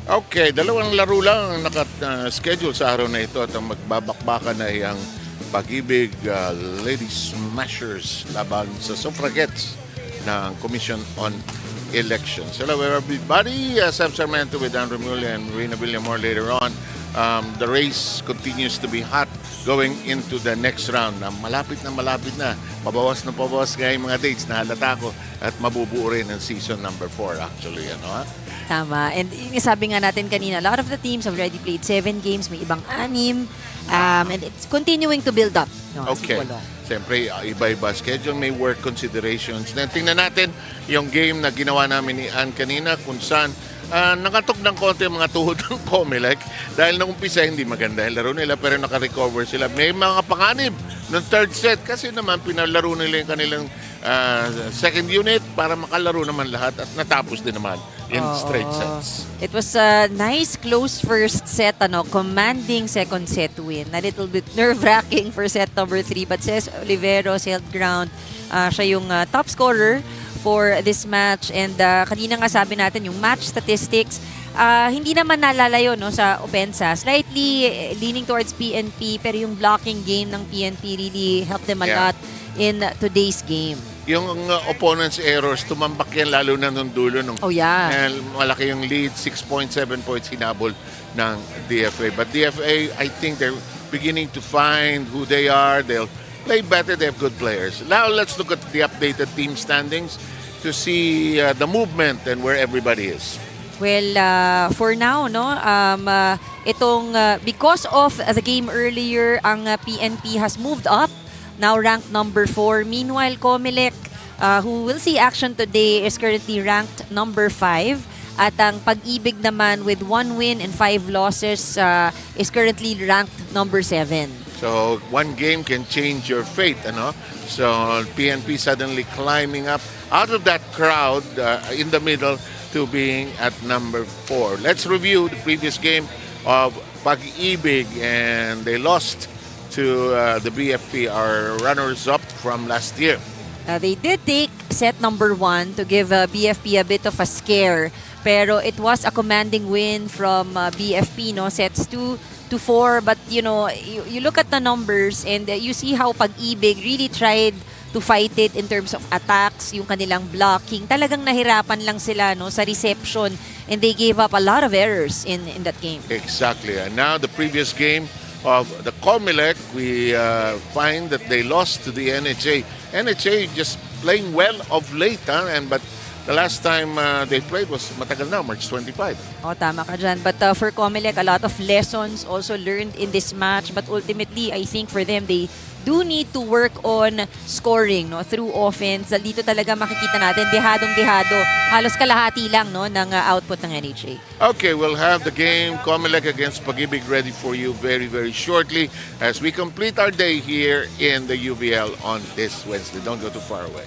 Okay, dalawang laro lang ang naka-schedule sa araw na ito at ang magbabakbakan ay ang Pag-IBIG Ladies Smashers laban sa suffragettes ng Commission on Elections. Hello everybody, Sam Sarmento with Andrew Mulya and Rina Villamor later on. The race continues to be hot going into the next round. Malapit na. Pabawas na pabawas nga yung mga dates na halata ko at mabubuo rin ang season number 4 actually. Ano, ha? Tama. And yung sabi nga natin kanina, a lot of the teams have already played 7 games, may ibang 6. And it's continuing to build up. No, Okay. Siyempre, iba-iba schedule, may work considerations. Then, tingnan natin yung game na ginawa namin ni Ann kanina kung saan nakatok ng konti ang mga tuhod ng COMELEC dahil nung umpisa hindi maganda yung laro nila pero naka-recover sila. May mga panganib ng third set kasi naman pinalaro nila yung kanilang second unit para makalaro naman lahat at natapos din naman in straight sets. It was a nice close first set, commanding second set win. A little bit nerve-wracking for set number 3 but Cez Oliveros held ground. Siya yung top scorer for this match and kanina nga sabi natin yung match statistics hindi naman nalalayo sa opensa, slightly leaning towards PNP pero yung blocking game ng PNP really helped them a lot in today's game. Yung opponent's errors, tumambak yan lalo na nung dulo. Malaki yung lead, 6.7 points hinabol ng DFA. But DFA, I think they're beginning to find who they are. They'll play better. They have good players. Now let's look at the updated team standings to see the movement and where everybody is. Well, for now, because of the game earlier, ang PNP has moved up, now ranked number 4. Meanwhile, COMELEC, who will see action today, is currently ranked number 5. At ang Pag-IBIG naman with 1 win and 5 losses is currently ranked number 7. So, one game can change your fate, So, PNP suddenly climbing up out of that crowd in the middle to being at number 4. Let's review the previous game of Pag-IBIG, and they lost to the BFP, our runners-up from last year. They did take set number 1 to give BFP a bit of a scare, pero it was a commanding win from BFP, sets 2-4. But you look at the numbers and you see how Pag-IBIG really tried to fight it in terms of attacks, yung kanilang blocking. Talagang nahirapan lang sila sa reception and they gave up a lot of errors in that game. Exactly. And now the previous game of the COMELEC, we find that they lost to the NHA. NHA just playing well of late, but the last time they played was matagal na, March 25. Tama ka dyan. But for COMELEC, a lot of lessons also learned in this match. But ultimately, I think for them, they do need to work on scoring through offense. Dito talaga makikita natin, dehadong-dehado. Halos kalahati lang ng output ng NHA. Okay, we'll have the game COMELEC against Pag-IBIG ready for you very, very shortly as we complete our day here in the UVL on this Wednesday. Don't go too far away.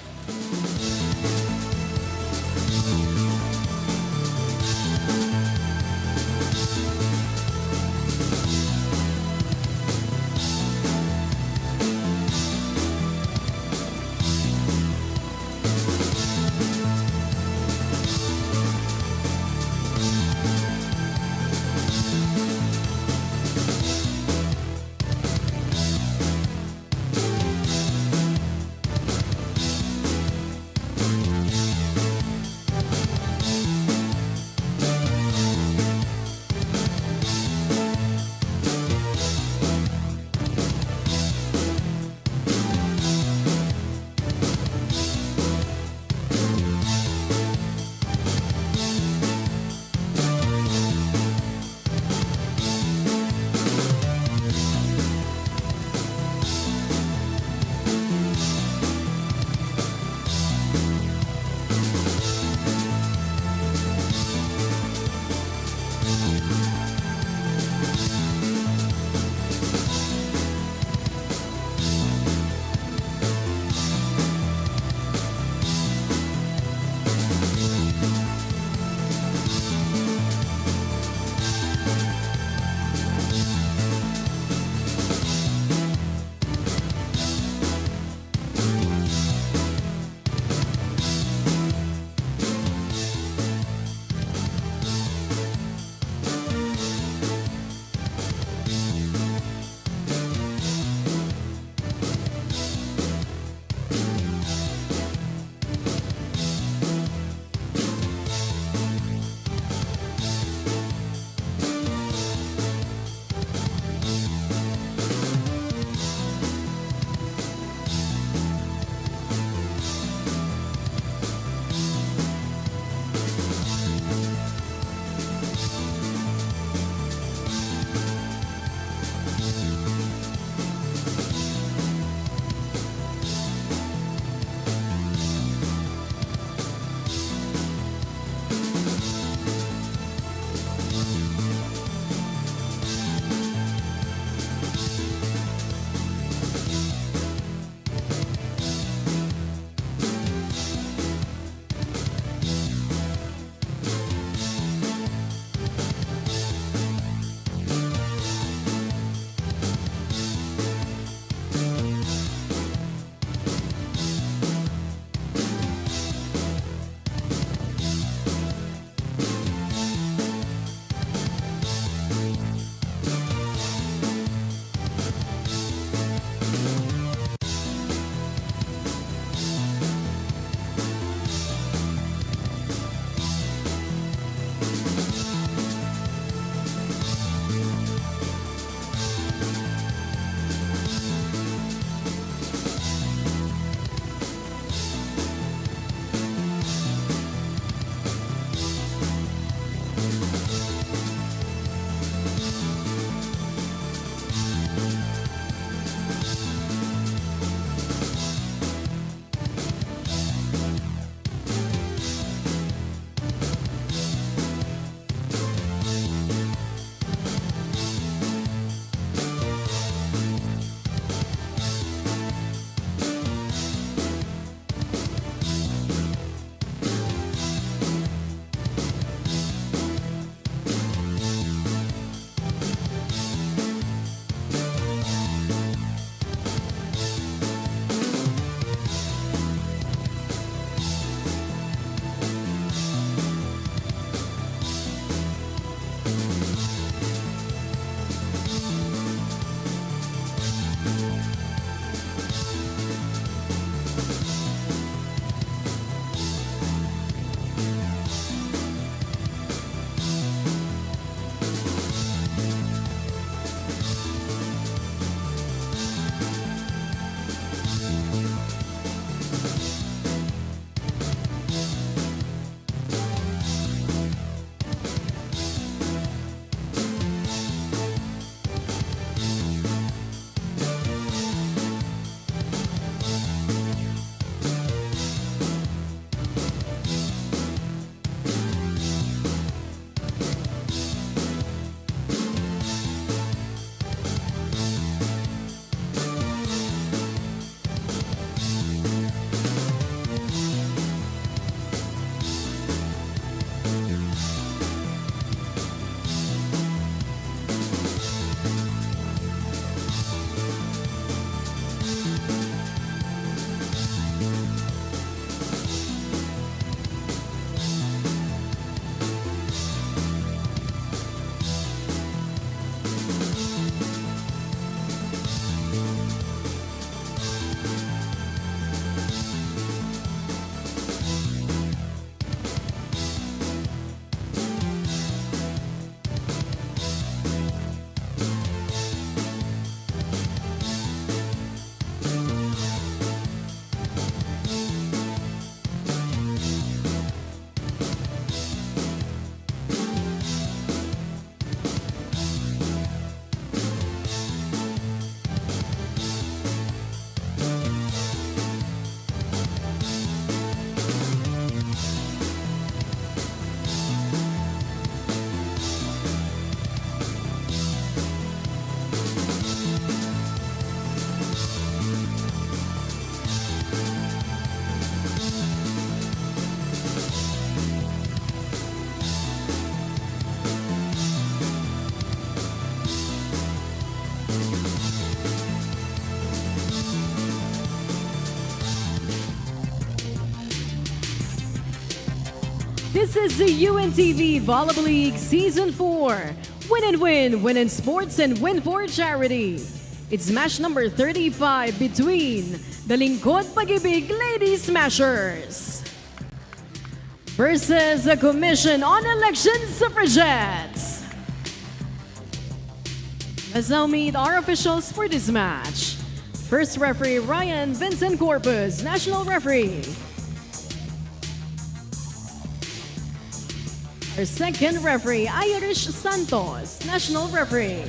This is the UNTV Volleyball League Season 4. Win and win, win in sports and win for charity. It's match number 35 between the Lingkod Pag-IBIG Lady Smashers versus the Commission on Election Suffragettes. Let's now meet our officials for this match. First referee Ryan Vincent Corpus, national referee. Our second referee Irish Santos, national referee.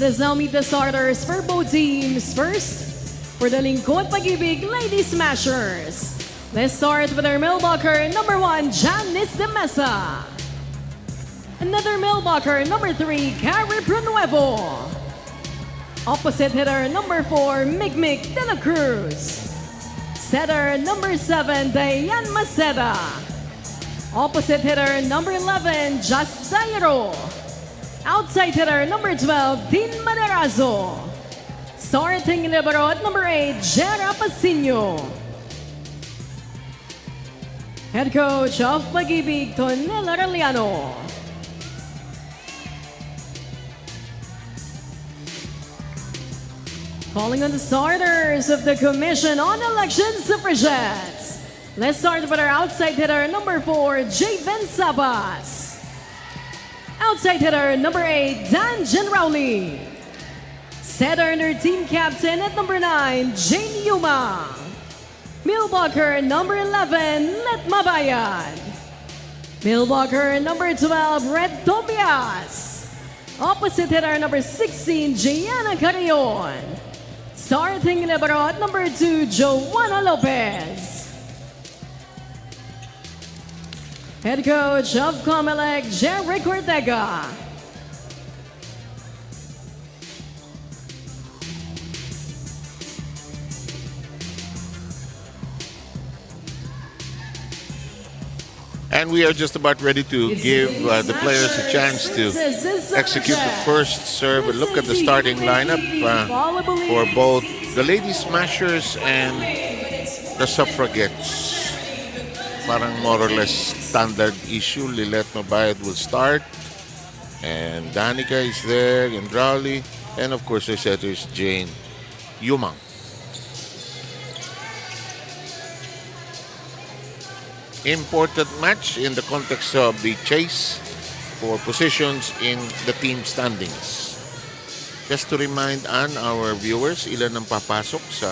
Let us now meet the starters for both teams. First, for the Lingkod Pag-IBIG Lady Smashers. Let's start with our mailblocker, number 1, Janice de Mesa. Another mailblocker, number 3, Carrie Pronuevo. Opposite hitter, number 4, Migmig de la Cruz. Setter, number 7, Dayan Maceda. Opposite hitter, number 11, Just Dairo. Outside hitter, number 12, Dean Maderazo. Starting libero at number 8, Jera Pasino. Head coach of Pag-IBIG, Tonel Arellano. Calling on the starters of the Commission on Election Suffragettes. Let's start with our outside hitter, number 4, Javen Sabas. Outside hitter, number 8, Dan Genrowley. Setter and their team captain at number 9, Jane Yuma. Millblocker, number 11, Let Mabayan. Millblocker, number 12, Red Tobias. Opposite hitter, number 16, Gianna Carrion. Starting libero at number 2, Joanna Lopez. Head coach of COMELEC, Jerry Ortega. And we are just about ready to give the players a chance to execute the first serve. Look at the starting lineup for both the Lady Smashers and the Suffragettes. Parang more or less standard issue. Lilet Mabayad will start. And Danica is there, and Rowley. And of course, their setter is Jane Yumang. Important match in the context of the chase for positions in the team standings. Just to remind our viewers, ilan ang papasok sa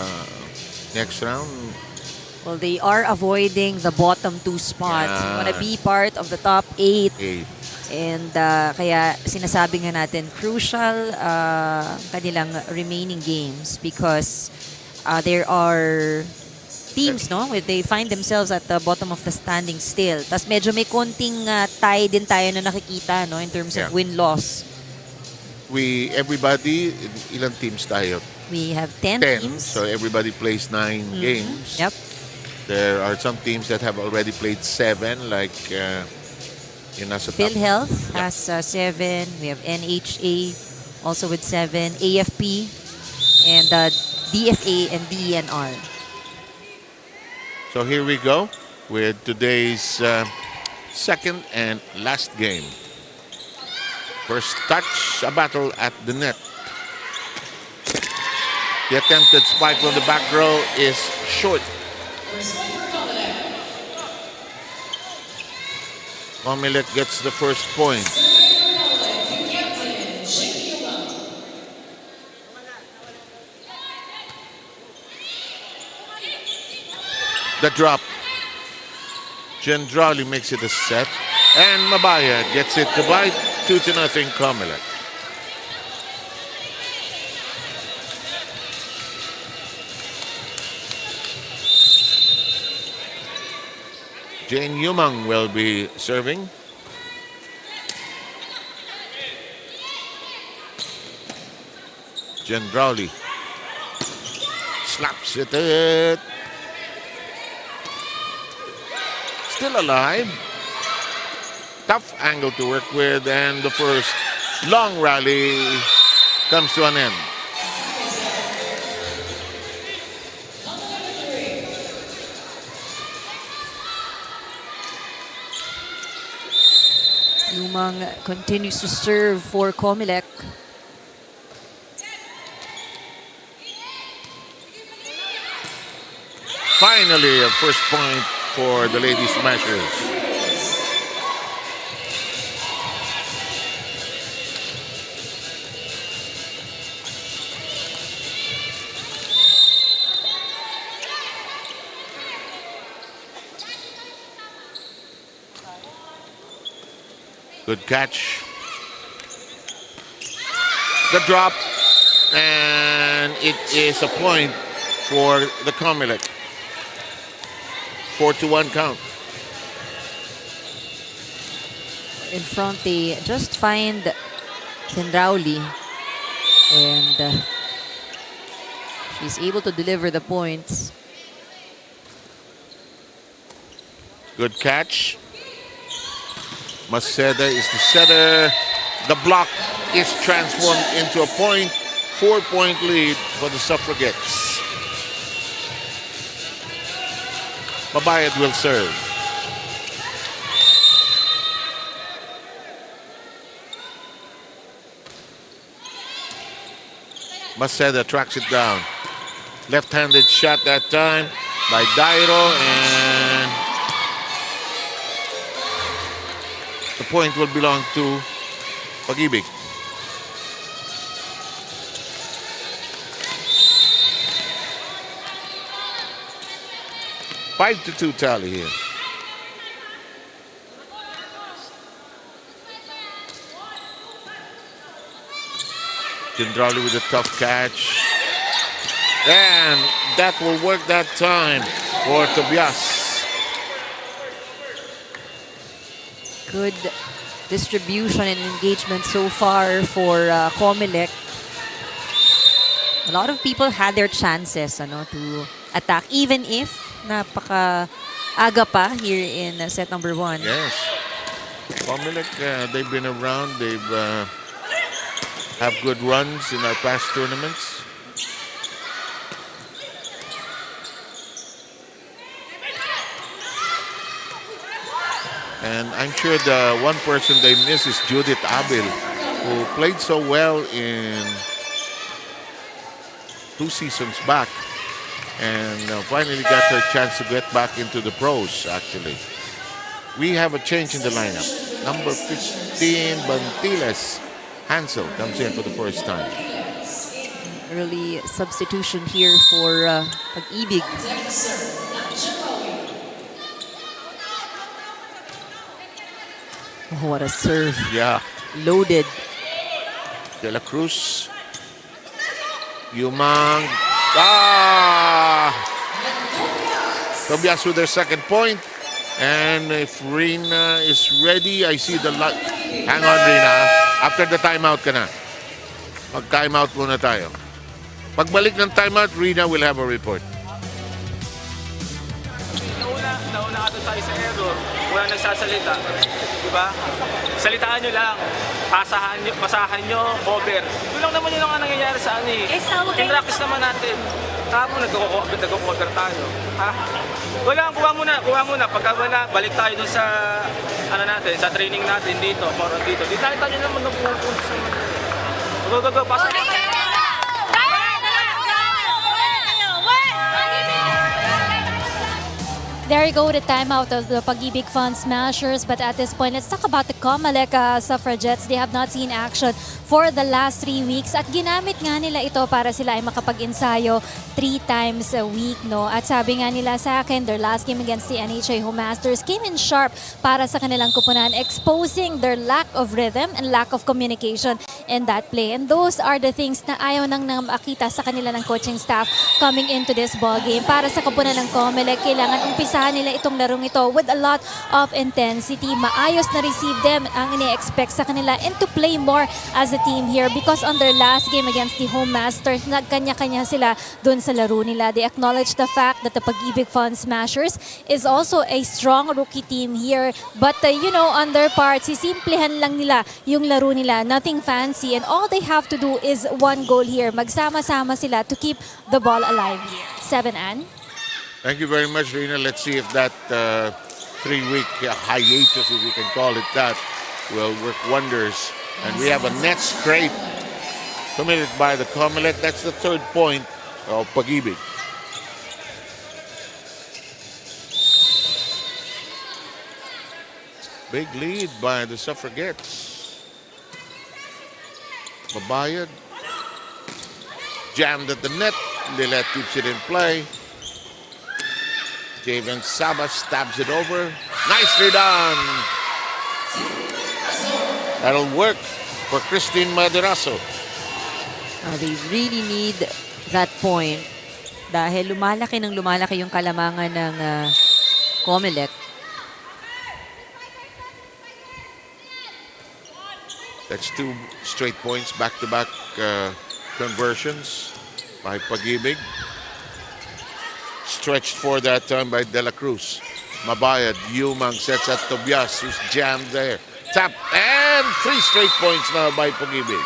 next round? Well, they are avoiding the bottom 2 spots. They want to be part of the top 8. And kaya sinasabi nga natin, crucial kanilang remaining games because there are teams, no? They find themselves at the bottom of the standing still. Tas medyo may konting tie din tayo na nakikita, no? In terms of win-loss. Everybody, ilang teams tayo? We have 10 teams. So everybody plays 9 games. Yep. There are some teams that have already played 7, like PhilHealth has 7. We have NHA also with 7. AFP and DFA and DENR. So here we go with today's second and last game. First touch, a battle at the net. The attempted spike from the back row is short. COMELEC gets the first point. The drop. Gendrali makes it a set. And Mabaya gets it to bite. 2-0 COMELEC. Jane Yumang will be serving. Gendrali slaps it. Still alive. Tough angle to work with, and the first long rally comes to an end. Yumang continues to serve for COMELEC. Finally, a first point for the Lady Smashers. Good catch. The drop. And it is a point for the COMELEC. 4-1 count. In front, they just find Kendrauli. And she's able to deliver the points. Good catch. Maceda is the setter. The block is transformed into a point. 4-point lead for the Suffragettes. Babayad will serve. Maceda tracks it down. Left-handed shot that time by Dairo, and the point will belong to Pag-IBIG. Five to 2 tally here. Gendrali with a tough catch. And that will work that time for Tobias. Good distribution and engagement so far for COMELEC. A lot of people had their chances to attack, even if napaka-aga pa here in set number 1. Yes. COMELEC, they've been around. They've have good runs in our past tournaments. And I'm sure the one person they miss is Judith Abel, who played so well in 2 seasons back and finally got her chance to get back into the pros, actually. We have a change in the lineup. Number 15, Bantiles. Hansel comes in for the first time. Early substitution here for Pag-IBIG. Oh, what a serve. Yeah. Loaded. De La Cruz. Yumang. Ah! Tobias with their second point. And if Rina is ready, I see the light. Hang on, Rina. After the timeout ka na. Mag-timeout muna tayo. Pagbalik ng timeout, Rina will have a report. Nauna ata tayo sa error. Wala nagsasalita. Diba? Salitaan nyo lang. Pasahan nyo, over. Doon lang naman yun ang nangyayari sa ano eh. In-practice naman natin. Tapos nagko-cover tayo. Ha? Wala, kuha muna. Pagka wala, balik tayo dun sa ano natin, sa training natin dito, moron dito. Di tayo naman nagpupunta sa mga. Go, pasok. There you go, the timeout of the Pag-IBIG Fund Smashers. But at this point, let's talk about the COMELEC suffragettes. They have not seen action for the last 3 weeks. At ginamit nga nila ito para sila ay makapag-ensayo 3 times a week. No? At sabi nga nila sa akin, their last game against the NHA Home Masters came in sharp para sa kanilang kupunan, exposing their lack of rhythm and lack of communication in that play. And those are the things na ayaw nang makita sa kanila ng coaching staff coming into this ball game. Para sa kupunan ng COMELEC, kailangan umpisahan nila itong larong ito with a lot of intensity. Maayos na receive them ang ini-expect sa kanila and to play more as a team here because on their last game against the Home Masters, nagkanya-kanya sila dun sa laro nila. They acknowledge the fact that the Pag-IBIG Fund Smashers is also a strong rookie team here. But on their part, sisimplehan lang nila yung laro nila. Nothing fancy and all they have to do is one goal here. Magsama-sama sila to keep the ball alive here. 7, Ann? Thank you very much, Rina. Let's see if that 3-week hiatus, if we can call it that, will work wonders. And we have a net scrape committed by the COMELEC. That's the 3rd point of Pag-IBIG. Big lead by the suffragettes. Babayad. Jammed at the net. Lilet keeps it in play. Javen Sabas stabs it over. Nicely done. That'll work for Christine Maderaso. They really need that point dahil lumalaki yung kalamangan ng COMELEC. That's 2 straight points, back-to-back conversions by Pag-IBIG. Stretched for that time by De La Cruz. Mabayad, Yumang sets at Tobias, who's jammed there. Tap, and 3 straight points now by Pag-IBIG.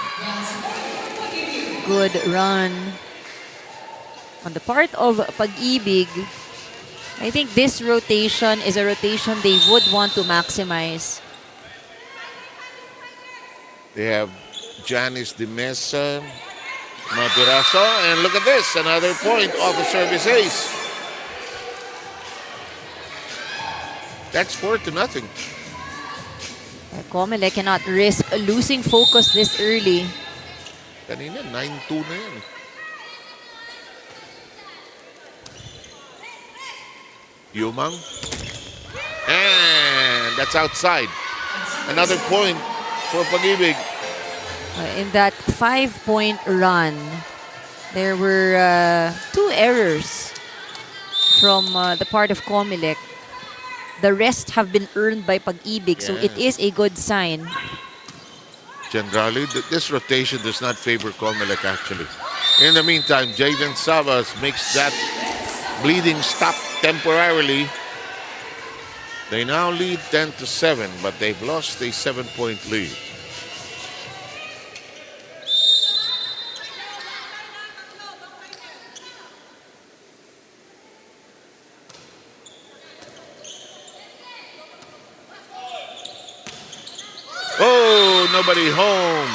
Good run on the part of Pag-IBIG. I think this rotation is a rotation they would want to maximize. They have Janice De Mesa, Maderaso, and look at this, another point off the service ace. That's 4-0. COMELEC cannot risk losing focus this early. Kanina, 9-2 na yan. Yumang. And that's outside. Another point for Pag-IBIG. In that 5-point run, there were 2 errors from the part of COMELEC. The rest have been earned by Pag-IBIG, so it is a good sign. Generally, this rotation does not favor COMELEC actually. In the meantime, Jaden Savas makes that bleeding stop temporarily. They now lead 10-7, but they've lost a 7-point lead. Oh, nobody home.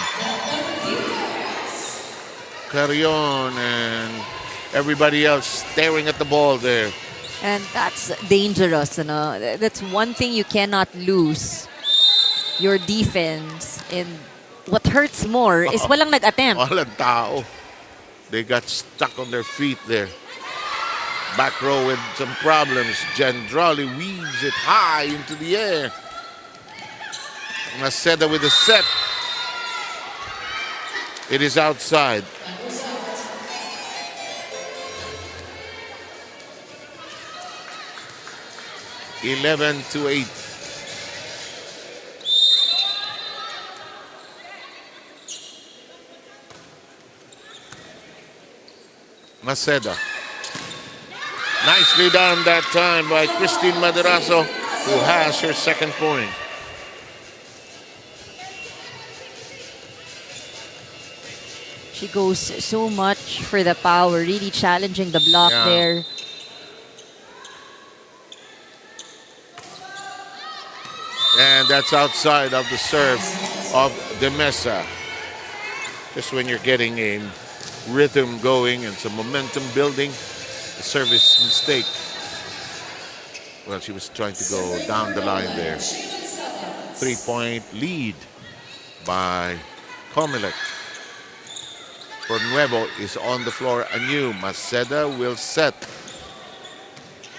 Carrion and everybody else staring at the ball there. And that's dangerous. That's one thing you cannot lose. Your defense. And what hurts more is walang nag-attempt. Walang tao. They got stuck on their feet there. Back row with some problems. Gendrali weaves it high into the air. Maceda with a set. It is outside. (11-8). Maceda. Nicely done that time by Christine Maderaso, who has her 2nd point. She goes so much for the power, really challenging the block there. And that's outside of the serve of De Mesa. Just when you're getting a rhythm going and some momentum building, the service mistake. Well, she was trying to go down the line there. 3-point lead by COMELEC. Nuevo is on the floor anew. Maceda will set.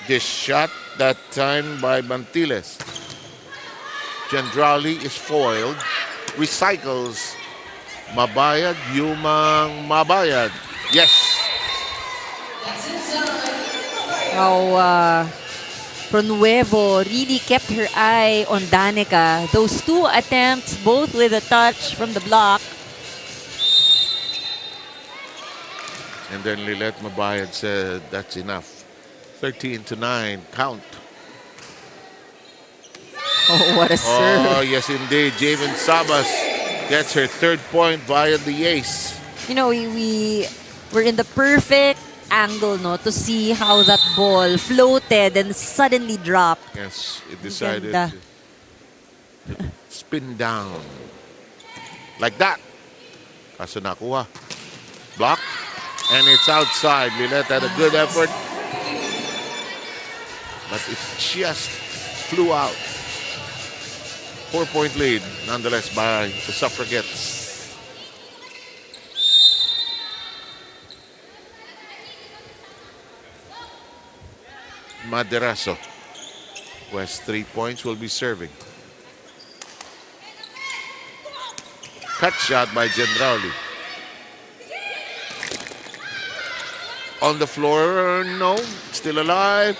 This shot that time by Bantiles. Gendrali is foiled. Recycles. Mabayad, Yumang Mabayad. Yes. Now, Pronuevo really kept her eye on Danica. Those two attempts, both with a touch from the block. And then Lilet Mabayad said, that's enough. 13-9, count. Oh, what a serve. Oh, yes, indeed. Javen Sabas gets her third point via the ace. You know, we were in the perfect angle, no, to see how that ball floated and suddenly dropped. Yes, it decided Ganda. to spin down. Like that. Kaso nakuha. Block. And it's outside. Lilet had a good effort. But it just flew out. 4-point lead, nonetheless, by the Suffragettes. Maderaso, who has 3 points, will be serving. Cut shot by Gendrali. On the floor, no, still alive.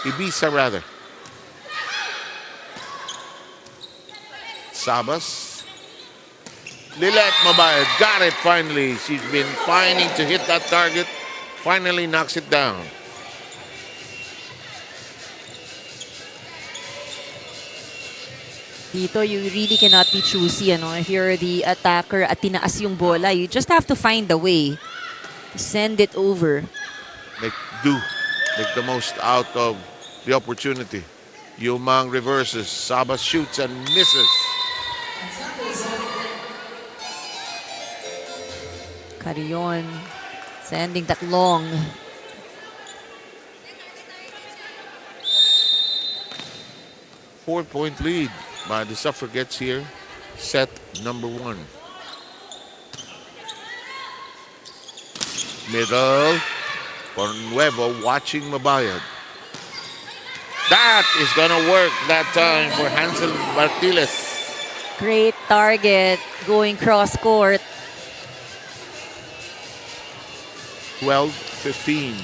Ibiza rather. Sabas. Lilet Mabayad got it finally. She's been pining to hit that target. Finally knocks it down. Dito, you really cannot be choosy, ano? If you're the attacker at tinaas yung bola, you just have to find a way to send it over. Make the most out of the opportunity. Yumang reverses. Sabas shoots and misses. Carrion sending that long. Four-point lead by the Suffragettes here. Set number 1. Middle. Nuevo watching Mabayad. That is gonna work that time for Hansel Bartiles. Great target going cross court. 12-15.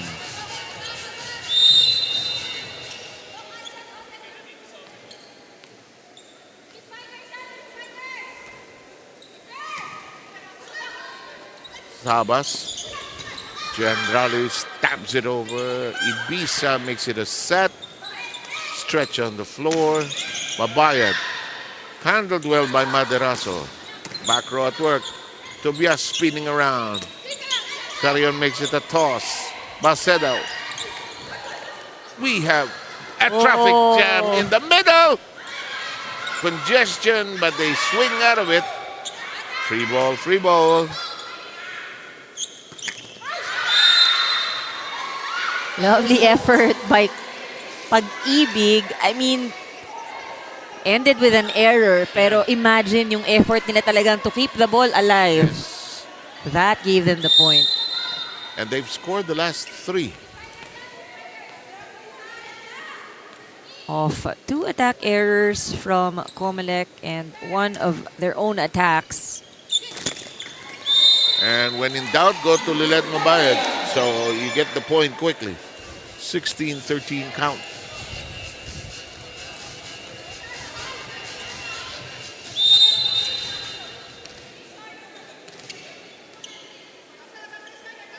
Sabas. Gendrali stabs it over. Ibiza makes it a set. Stretch on the floor. Mabayad. Handled well by Maderaso. Back row at work. Tobias spinning around. Carrion makes it a toss. Maceda. We have a traffic jam in the middle. Congestion, but they swing out of it. Free ball, free ball. Lovely effort by Pag-IBIG. I mean, ended with an error. Pero imagine yung effort nila talagang to keep the ball alive. Yes. That gave them the point. And they've scored the last 3. Of 2 attack errors from COMELEC and 1 of their own attacks. And when in doubt, go to Lilet Mabayad. So you get the point quickly. 16-13 count.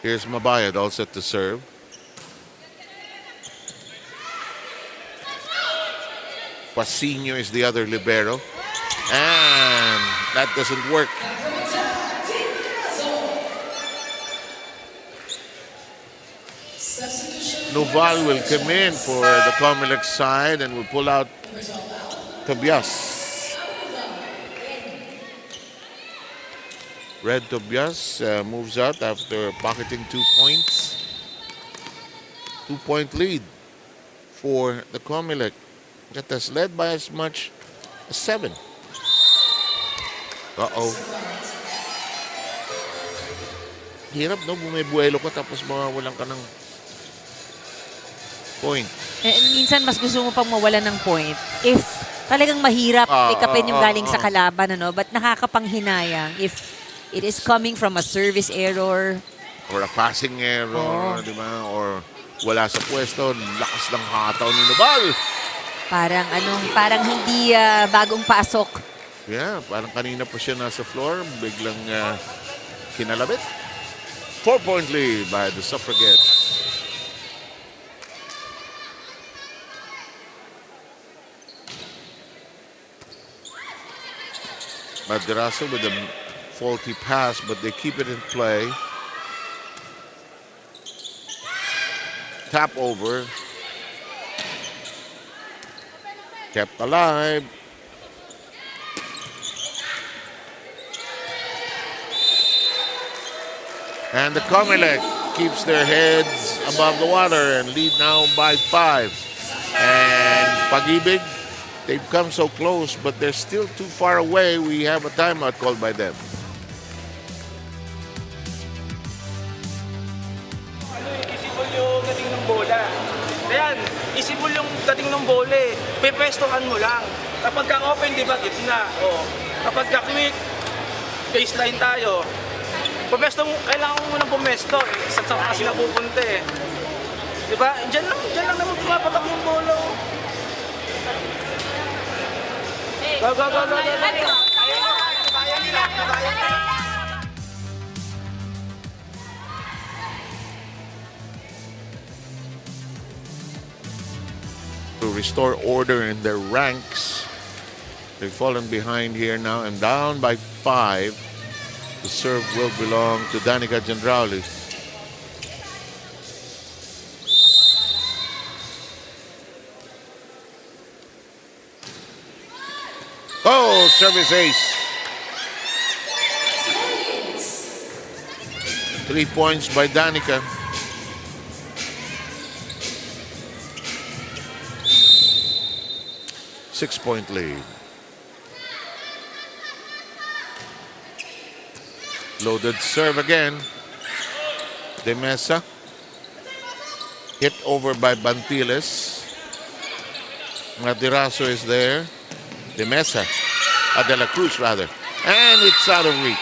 Here's Mabayad all set to serve. Pasino is the other libero. And that doesn't work. Noval will come in for the COMELEC side and will pull out Tobias. Red Tobias moves out after pocketing 2 points. 2-point lead for the COMELEC that has led by as much as 7. Uh-oh. Hirap, no? Bumibuelo ka tapos mawawalan ka ng point. Minsan mas gusto mo pang mawala ng point if talagang mahirap pick upin yung galing sa kalaban, ano? But nakakapanghinayang if it is coming from a service error. Or a passing error, di ba? Or wala sa pwesto, lakas ng hataw ni Nubal. Parang hindi bagong pasok. Yeah, parang kanina pa siya nasa floor, biglang kinalabit. 4-point lead by the Suffragettes. Madraso with a faulty pass, but they keep it in play. Tap over. Kept alive. And the COMELEC keeps their heads above the water and lead now by 5. And Pag-IBIG, they've come so close, but they're still too far away. We have a timeout called by them. Isipol yung dating ng bola. Ayan, isipol yung dating ng bola eh. Pepestohan mo lang. Kapag ka-open, di ba, gitna. Kapag ka-quick, baseline tayo. Pumesto mo, kailangan mo munang pumesto eh. Saan kasi napupunta eh. Di ba? Diyan lang naman pumapatak yung bola. Go, go, go, go, go. Kaya nila. To restore order in their ranks. They've fallen behind here now and down by 5. The serve will belong to Danica Gendrauli. Oh, service ace. 3 points by Danica. Six-point lead. Loaded serve again. De Mesa. Hit over by Bantiles. Madiraso is there. De Mesa. De La Cruz, rather. And it's out of reach.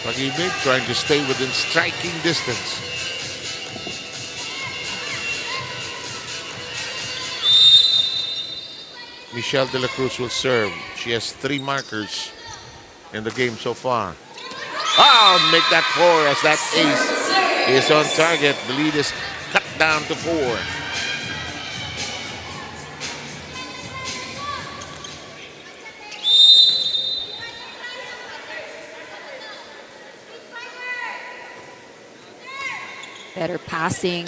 Pag-IBIG trying to stay within striking distance. Michelle De La Cruz will serve. She has 3 markers in the game so far. Make that 4 as that ace is on target. The lead is cut down to 4. Better passing.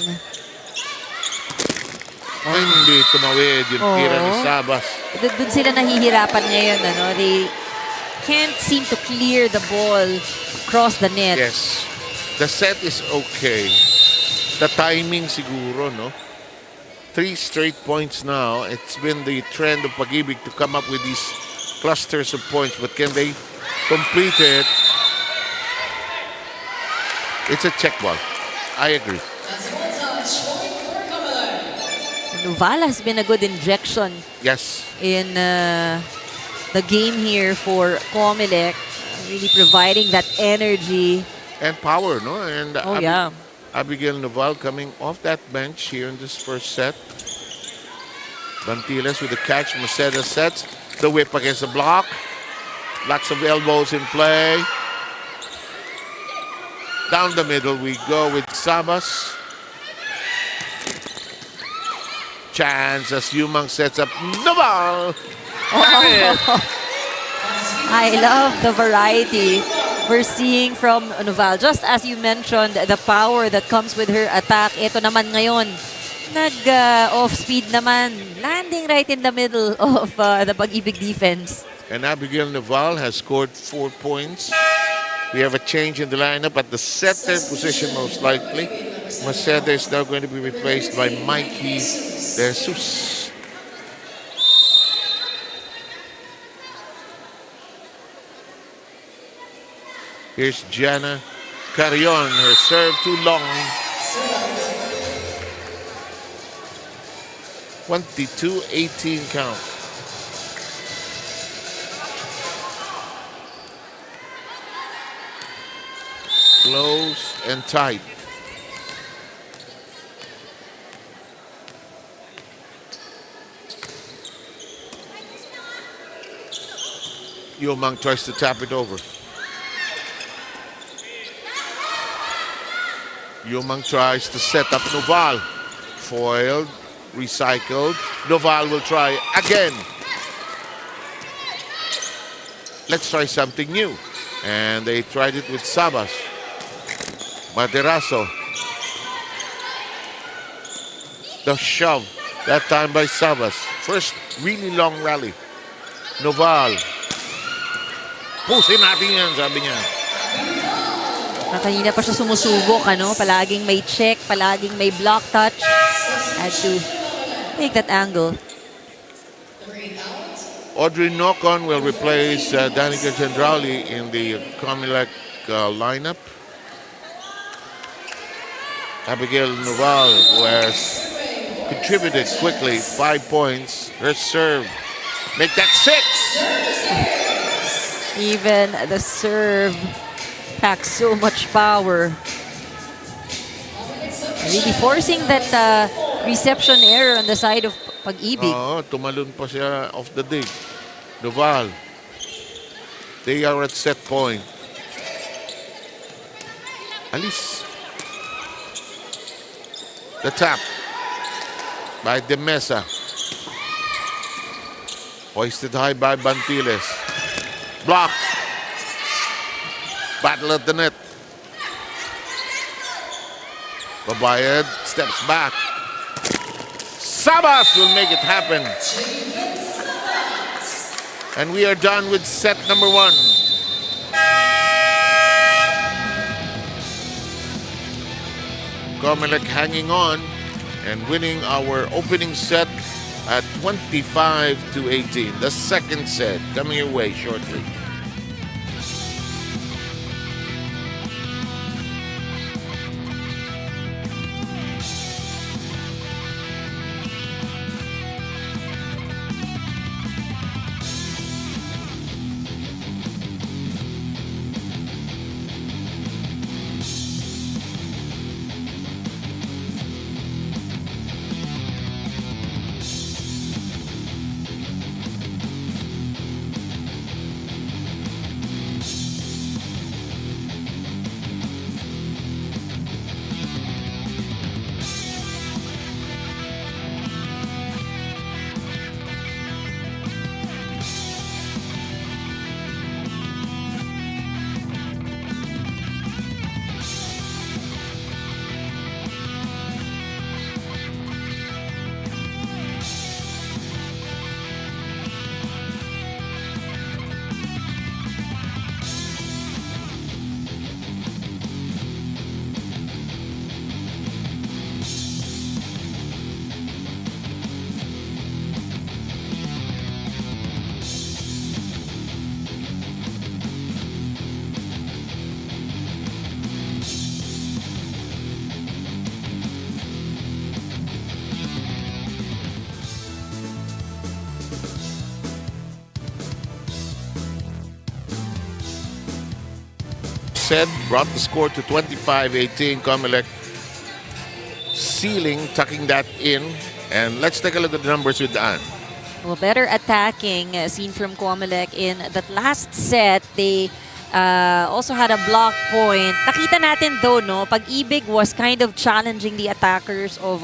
Ay, hindi tumawid yung tira ni Sabas. Doon sila nahihirapan ngayon. Ano? They can't seem to clear the ball across the net. Yes. The set is okay. The timing siguro, no? 3 straight points now. It's been the trend of Pag-IBIG to come up with these clusters of points. But can they complete it? It's a check ball. I agree. Nuval has been a good injection. Yes. In the game here for COMELEC, really providing that energy and power, no? And yeah. Abigail Nuval coming off that bench here in this first set. Bantiles with the catch. Maceda sets the whip against the block. Lots of elbows in play. Down the middle we go with Sabas. Chance as Yumang sets up Nuval. I love the variety we're seeing from Nuval. Just as you mentioned, the power that comes with her attack. Ito naman ngayon, nag-off-speed naman. Landing right in the middle of the Pag-IBIG defense. And Abigail Nuval has scored 4 points We have a change in the lineup at the setter position, most likely. Maceda is now going to be replaced by Mikey De Jesus. Here's Gianna Carrion. Her serve too long. 22-18 count. Close and tight. Yomang tries to tap it over. Yomang tries to set up Noval. Foiled, recycled. Noval will try again. Let's try something new. And they tried it with Sabas. Maderazo. The shove. That time by Sabas. First really long rally. Noval. Pusin natin yan, sabi niya. Kanina pa siya sumusubok, ano? Palaging may check, palaging may block touch. Had to take that angle. Audrey Nocon will replace Danica Gendrali in the COMELEC lineup. Abigail Noval, who has contributed quickly, 5 points. Her serve. Make that 6! Even the serve packs so much power. Really forcing that reception error on the side of Pag-IBIG. Oo, tumalon pa siya off the dig. Noval. They are at set point. Alice. The tap by De Mesa. Hoisted high by Bantiles. Blocked. Battle at the net. Babayad steps back. Sabas will make it happen. And we are done with set number 1. COMELEC hanging on and winning our opening set at 25-18. The second set coming your way shortly. Said brought the score to 25-18. COMELEC sealing, tucking that in. And let's take a look at the numbers with Ann. Well, better attacking seen from COMELEC in that last set. They also had a block point. Nakita natin though, no, Pag-IBIG was kind of challenging the attackers of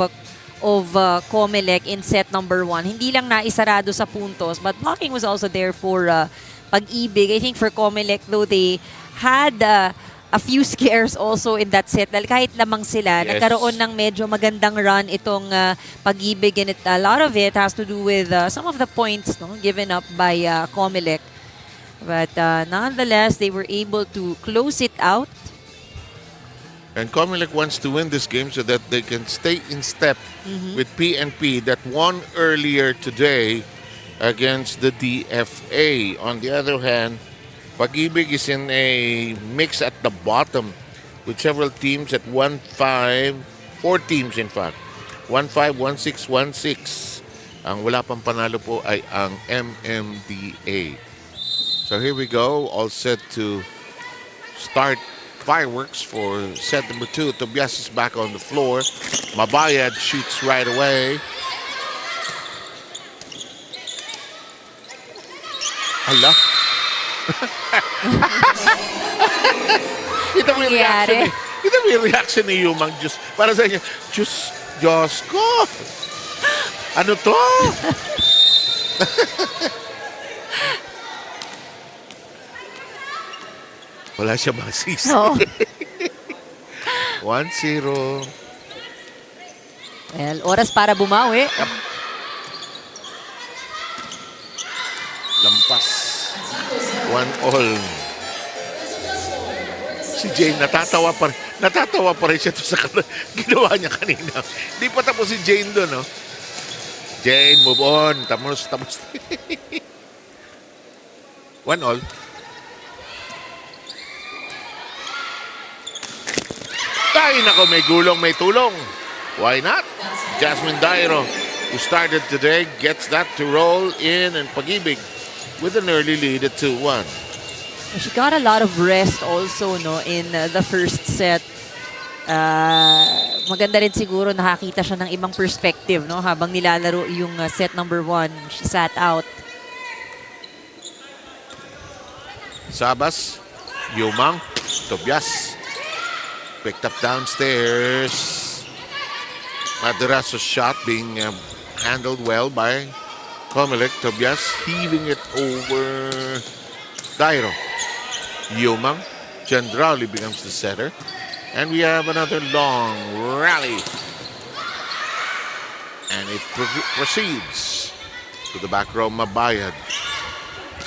COMELEC in set number 1. Hindi lang naisarado sa puntos, but blocking was also there for Pag-IBIG. I think for COMELEC though, they had a few scares also in that set. Dahil kahit lamang sila, Yes. nagkaroon ng medyo magandang run itong Pag-IBIG, and a lot of it has to do with some of the points, no, given up by COMELEC. But nonetheless, they were able to close it out. And COMELEC wants to win this game so that they can stay in step with PNP that won earlier today against the DFA. On the other hand, Pag-IBIG is in a mix at the bottom with several teams at 1-5, 4 teams in fact. 1-5, 1-6, 1-6. Ang wala pang panalo po ay ang MMDA. So here we go, all set to start fireworks for set number 2. Tobias is back on the floor. Mabayad shoots right away. Hala. Ito mo yung reaction ni, ito mo yung reaction ni Yumang. Diyos, para sa inyo, Diyos ko. Ano to? Wala siya masis. No. 1-0. Well, oras para bumawi. Lampas. 1-all. Si Jane, natatawa pa rin siya to sa ginawa niya kanina. Hindi pa tapos si Jane doon, no? Jane, move on. Tapos. 1-all. Ay, nako, may gulong, may tulong. Why not? Jasmine Dairo, who started today, gets that to roll in and Pag-IBIG with an early lead at 2-1. She got a lot of rest also, no, in the first set. Maganda rin siguro nakakita siya ng ibang perspective, no, habang nilalaro yung set number 1. She sat out. Sabas, Yumang, Tobias. Picked up downstairs. Maderaso's shot being handled well by COMELEC. Tobias heaving it over Dairo. Yumang. Chandrauli becomes the setter. And we have another long rally. And it proceeds to the back row. Mabayad.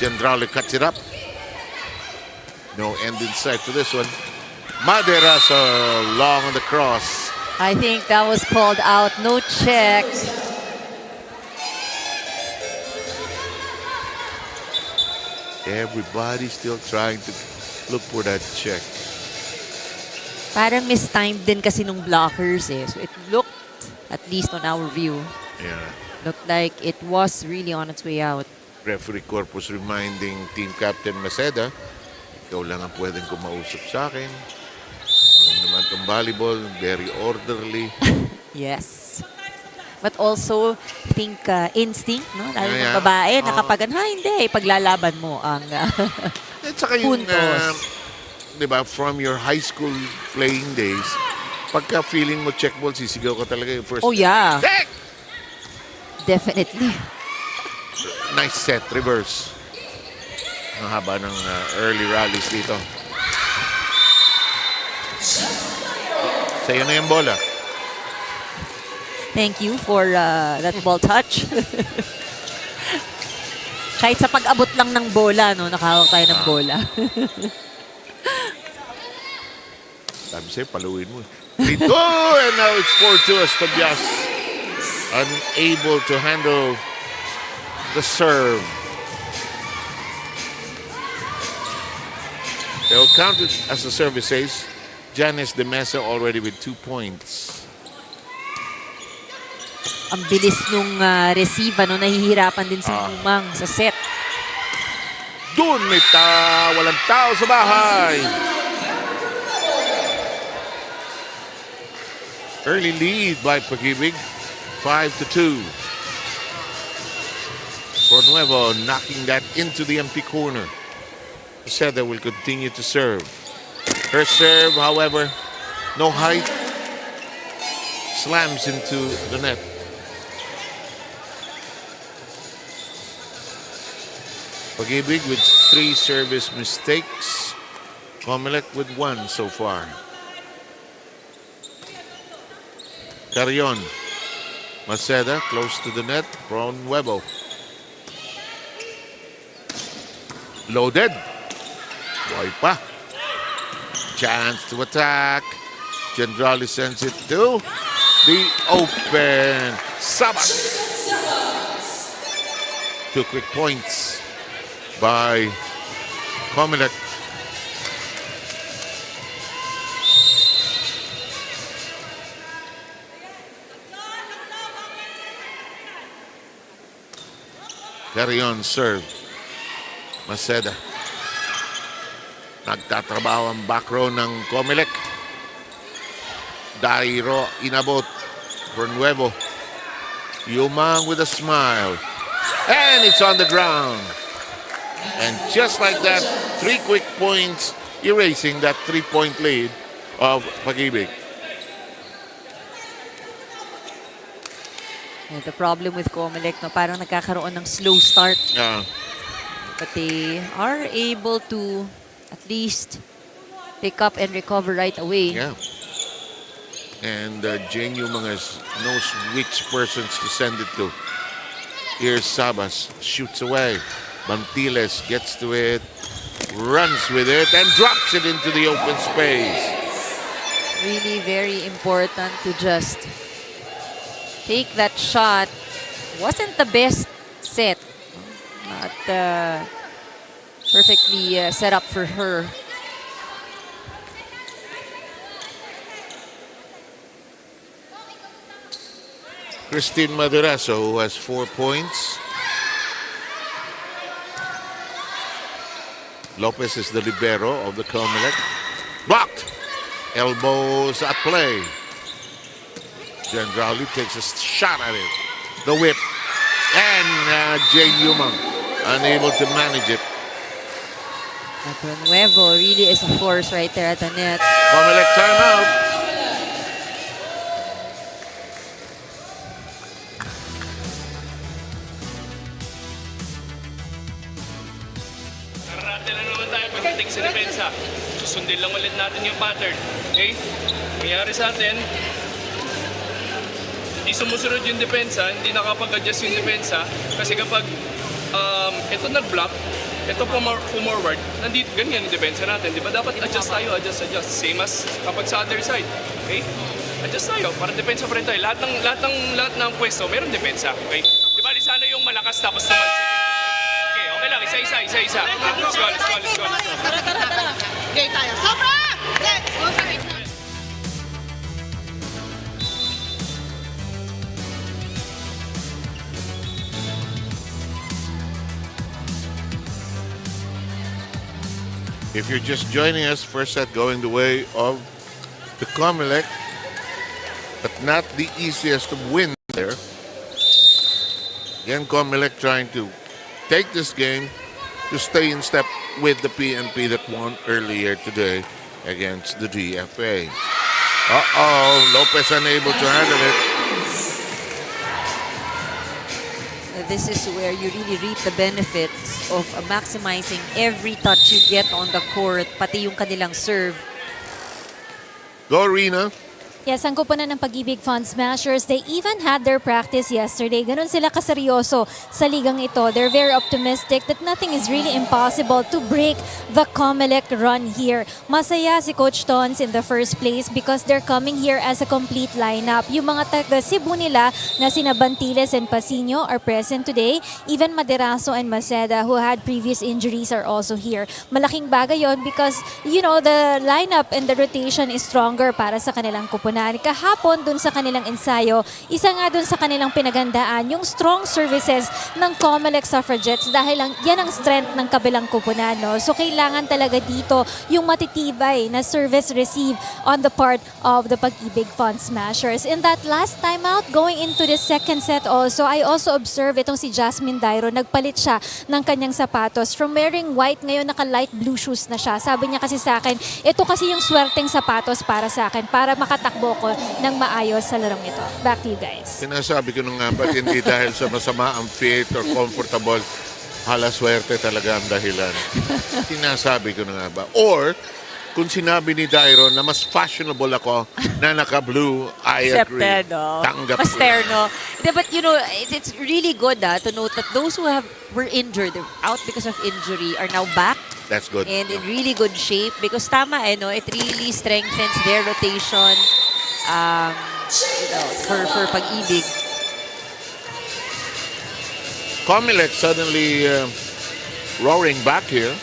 Chandrauli cuts it up. No end in sight for this one. Maderaso long on the cross. I think that was called out. No check. Everybody's still trying to look for that check. Parang mistimed din kasi nung blockers eh. So it looked, at least on our view, Yeah. looked like it was really on its way out. Referee Corpus reminding Team Captain Maceda, ikaw lang ang pwedeng kumausap sa akin. Alam naman itong volleyball, very orderly. Yes. But also, I think instinct, no? Lalo Yeah, ng babae, na kapag, hindi, paglalaban mo ang At saka yung, puntos. di ba, from your high school playing days, pagka feeling mo check ball, sisigaw ka talaga yung first. Oh, yeah. Check! Definitely. Nice set, reverse. Ang haba ng early rallies dito. Sa'yo na yung bola. Thank you for that ball touch. Kahit sa pag-abot lang ng bola, no, nakahawak tayo ng bola. Sabi sa'yo, paluin mo. 3-2, and now it's 4-2 as Tobias unable to handle the serve. They'll count it as the service says. Janice De Mesa already with 2 points. Ang bilis nung receive, no, nahihirapan din si Yumang sa set. Doon may walang tao sa bahay. Early lead by Pag-IBIG, 5-2. Nuevo knocking that into the empty corner. Seda will continue to serve. Her serve, however, no height, slams into the net. Pag-IBIG with 3 service mistakes. COMELEC with 1 so far. Carrion. Maceda close to the net. Nuevo. Loaded. Boy pa. Chance to attack. Gendrali sends it to the open Sabas. 2 quick points by COMELEC. Carry on serve. Maceda. Nagtatrabaho ang back row ng COMELEC. Dairo inabot for Nuevo. Yumang with a smile. And it's on the ground. And just like that, 3 quick points erasing that 3-point lead of Pag-IBIG. And the problem with COMELEC, no, parang nagkakaroon ng slow start. Yeah. But they are able to at least pick up and recover right away. Yeah. And Jane Yumangas knows which persons to send it to. Here's Sabas, shoots away. Bantiles gets to it, runs with it, and drops it into the open space. Really very important to just take that shot. Wasn't the best set. Not perfectly set up for her. Christine Madurazo, who has 4 points. Lopez is the libero of the COMELEC. Blocked. Elbows at play. Gendrali takes a shot at it. The whip. And Jane Yumang unable to manage it. Nuevo really is a force right there at the net. COMELEC timeout. Karate na naman tayo pagdating sa depensa. Susundin lang ulit natin yung pattern. Okay? Nangyari sa atin, hindi sumusunod yung depensa, hindi nakapag-adjust yung depensa. Kasi kapag ito nag-block, ito forward, nandito, ganyan yung depensa natin. Di ba? Dapat adjust tayo, adjust. Same as kapag sa other side. Okay? Adjust tayo, para depensa pa rin tayo. Lahat ng pwesto, meron depensa. Okay? Di ba? Sana yung malakas tapos naman. Okay, okay lang. Isa-isa. Let's go. Tara. Okay tayo. Sobra! Okay. If you're just joining us, first set going the way of the COMELEC, but not the easiest of win there. Again, COMELEC trying to take this game to stay in step with the PNP that won earlier today against the DFA. Lopez unable to handle it. This is where you really reap the benefits of maximizing every touch you get on the court, pati yung kanilang serve. Go, Rina. Yes, ang kupunan ng Pag-IBIG Fund Smashers, they even had their practice yesterday. Ganun sila kaseryoso sa ligang ito. They're very optimistic that nothing is really impossible to break the COMELEC run here. Masaya si Coach Tons in the first place because they're coming here as a complete lineup. Yung mga taga Cebu nila na sina Bantiles and Pasino are present today. Even Maderazo and Maceda, who had previous injuries, are also here. Malaking bagay yon because, you know, the lineup and the rotation is stronger para sa kanilang kupunan. Kahapon dun sa kanilang ensayo, isa nga dun sa kanilang pinagandaan yung strong services ng COMELEC suffragettes dahil yan ang strength ng kabilang kupunan. No? So kailangan talaga dito yung matitibay na service receive on the part of the Pag-IBIG Fund Smashers. In that last time out, going into the second set also, I also observed itong si Jasmine Dairo, nagpalit siya ng kanyang sapatos. From wearing white, ngayon naka-light blue shoes na siya. Sabi niya kasi sa akin, ito kasi yung swerteng sapatos para sa akin, para makatakbo ko ng maayos sa larong ito. Back to you guys. Sinasabi ko nung nga, ba't hindi dahil sa masama ang fit or comfortable, hala swerte talaga ang dahilan. Sinasabi ko na nga ba? Or, Kung sinabi ni Dairo na mas fashionable ako na naka-blue, I agree. Accepted, oh. Tanggap Mas ko. terno. But you know, it's really good to note that those who were injured, out because of injury, are now back That's good. and in really good shape because tama it really strengthens their rotation for Pag-IBIG. COMELEC suddenly roaring back here.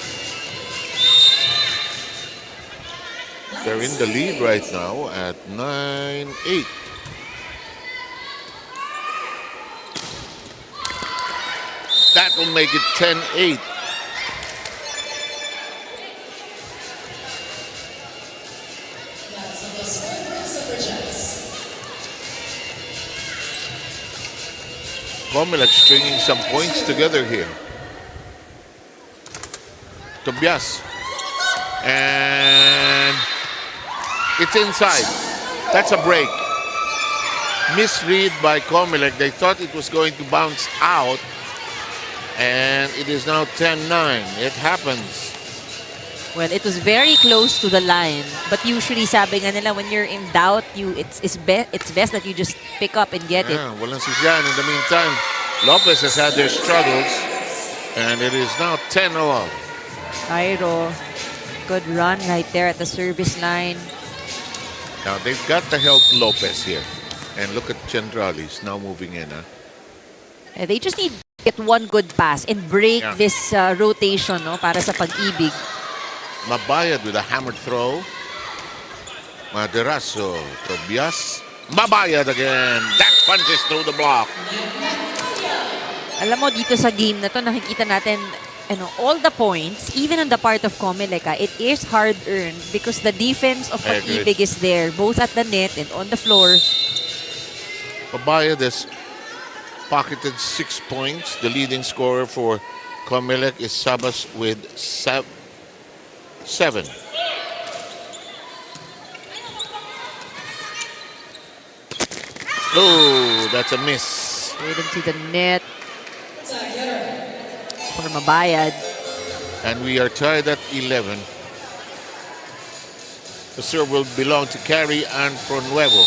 They're in the lead right now at 9-8. That will make it 10-8. COMELEC stringing some points together here. Tobias. And it's inside. That's a break. Misread by COMELEC. They thought it was going to bounce out. And it is now 10-9. It happens. Well, it was very close to the line. But usually, sabi nga nila, when you're in doubt, it's best that you just pick up and get it. Yeah, walang sisyan. In the meantime, Lopez has had their struggles. And it is now 10-all. Cairo, good run right there at the service line. Now, they've got to help Lopez here. And look at Chandralis now moving in. They just need to get one good pass and break Yeah. this rotation para sa Pag-IBIG. Mabayad with a hammered throw. Maderaso, Tobias. Mabayad again. That punches through the block. Alam mo, dito sa game na to, nakikita natin all the points, even on the part of COMELEC, it is hard-earned because the defense of I agree. Pag-IBIG is there, both at the net and on the floor. Mabayad has pocketed 6 points. The leading scorer for COMELEC is Sabas with 7. Oh, that's a miss. Straight into the net for Mabayad. And we are tied at 11. The serve will belong to Carey and Pronuevo.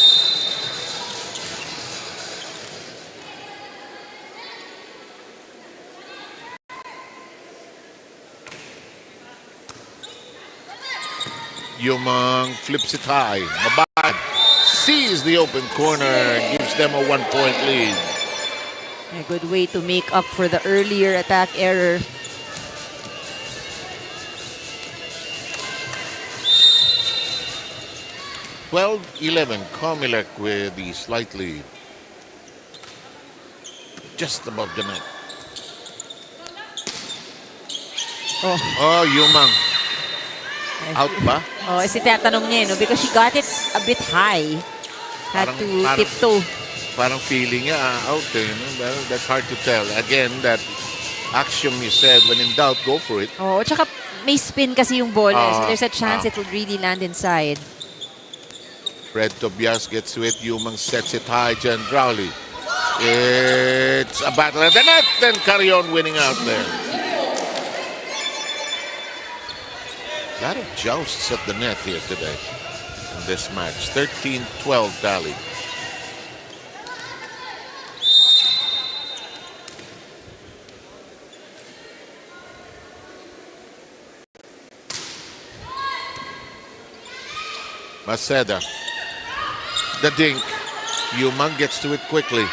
Yumang flips it high. Mabad sees the open corner and gives them a 1-point lead. A good way to make up for the earlier attack error. Well, 11. COMELEC with the slight lead. Just above the net. Oh, Yumang. Out ba? Oh, kasi tinatanong niya, because she got it a bit high. Had to tiptoe. Parang feeling niya out eh. Well, that's hard to tell. Again, that axiom you said, when in doubt, go for it. Oh, tsaka may spin kasi yung bola. So there's a chance it will really land inside. Fred Tobias gets to it. Yumang sets it high. Chandrauli. It's a battle at the net. Then carry on winning out there. A lot of jousts at the net here today in this match. 13-12 tally. Maceda. The dink. Yumang gets to it quickly.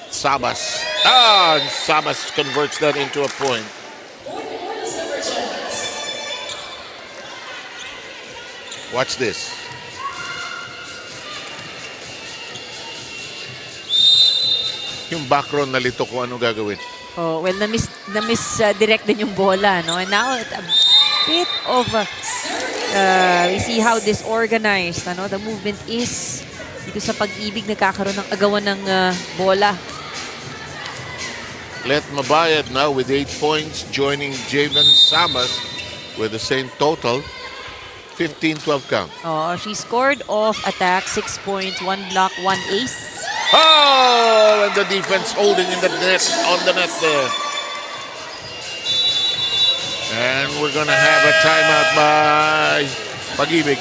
Sabas. And Sabas converts that into a point. Watch this. Yung background nalito kung ano gagawin. Oh, well, na-miss direct din yung bola, no? And now it's a bit of we see how disorganized, the movement is. Dito sa Pag-IBIG nagkakaroon ng agawan ng bola. Let Mabayad now with 8 points, joining Javen Sabas with the same total. 15-12 count. Oh, she scored off attack, 6 points, 1 block, 1 ace. Oh, and the defense holding in the net, on the net there. And we're gonna have a timeout by Pag-IBIG.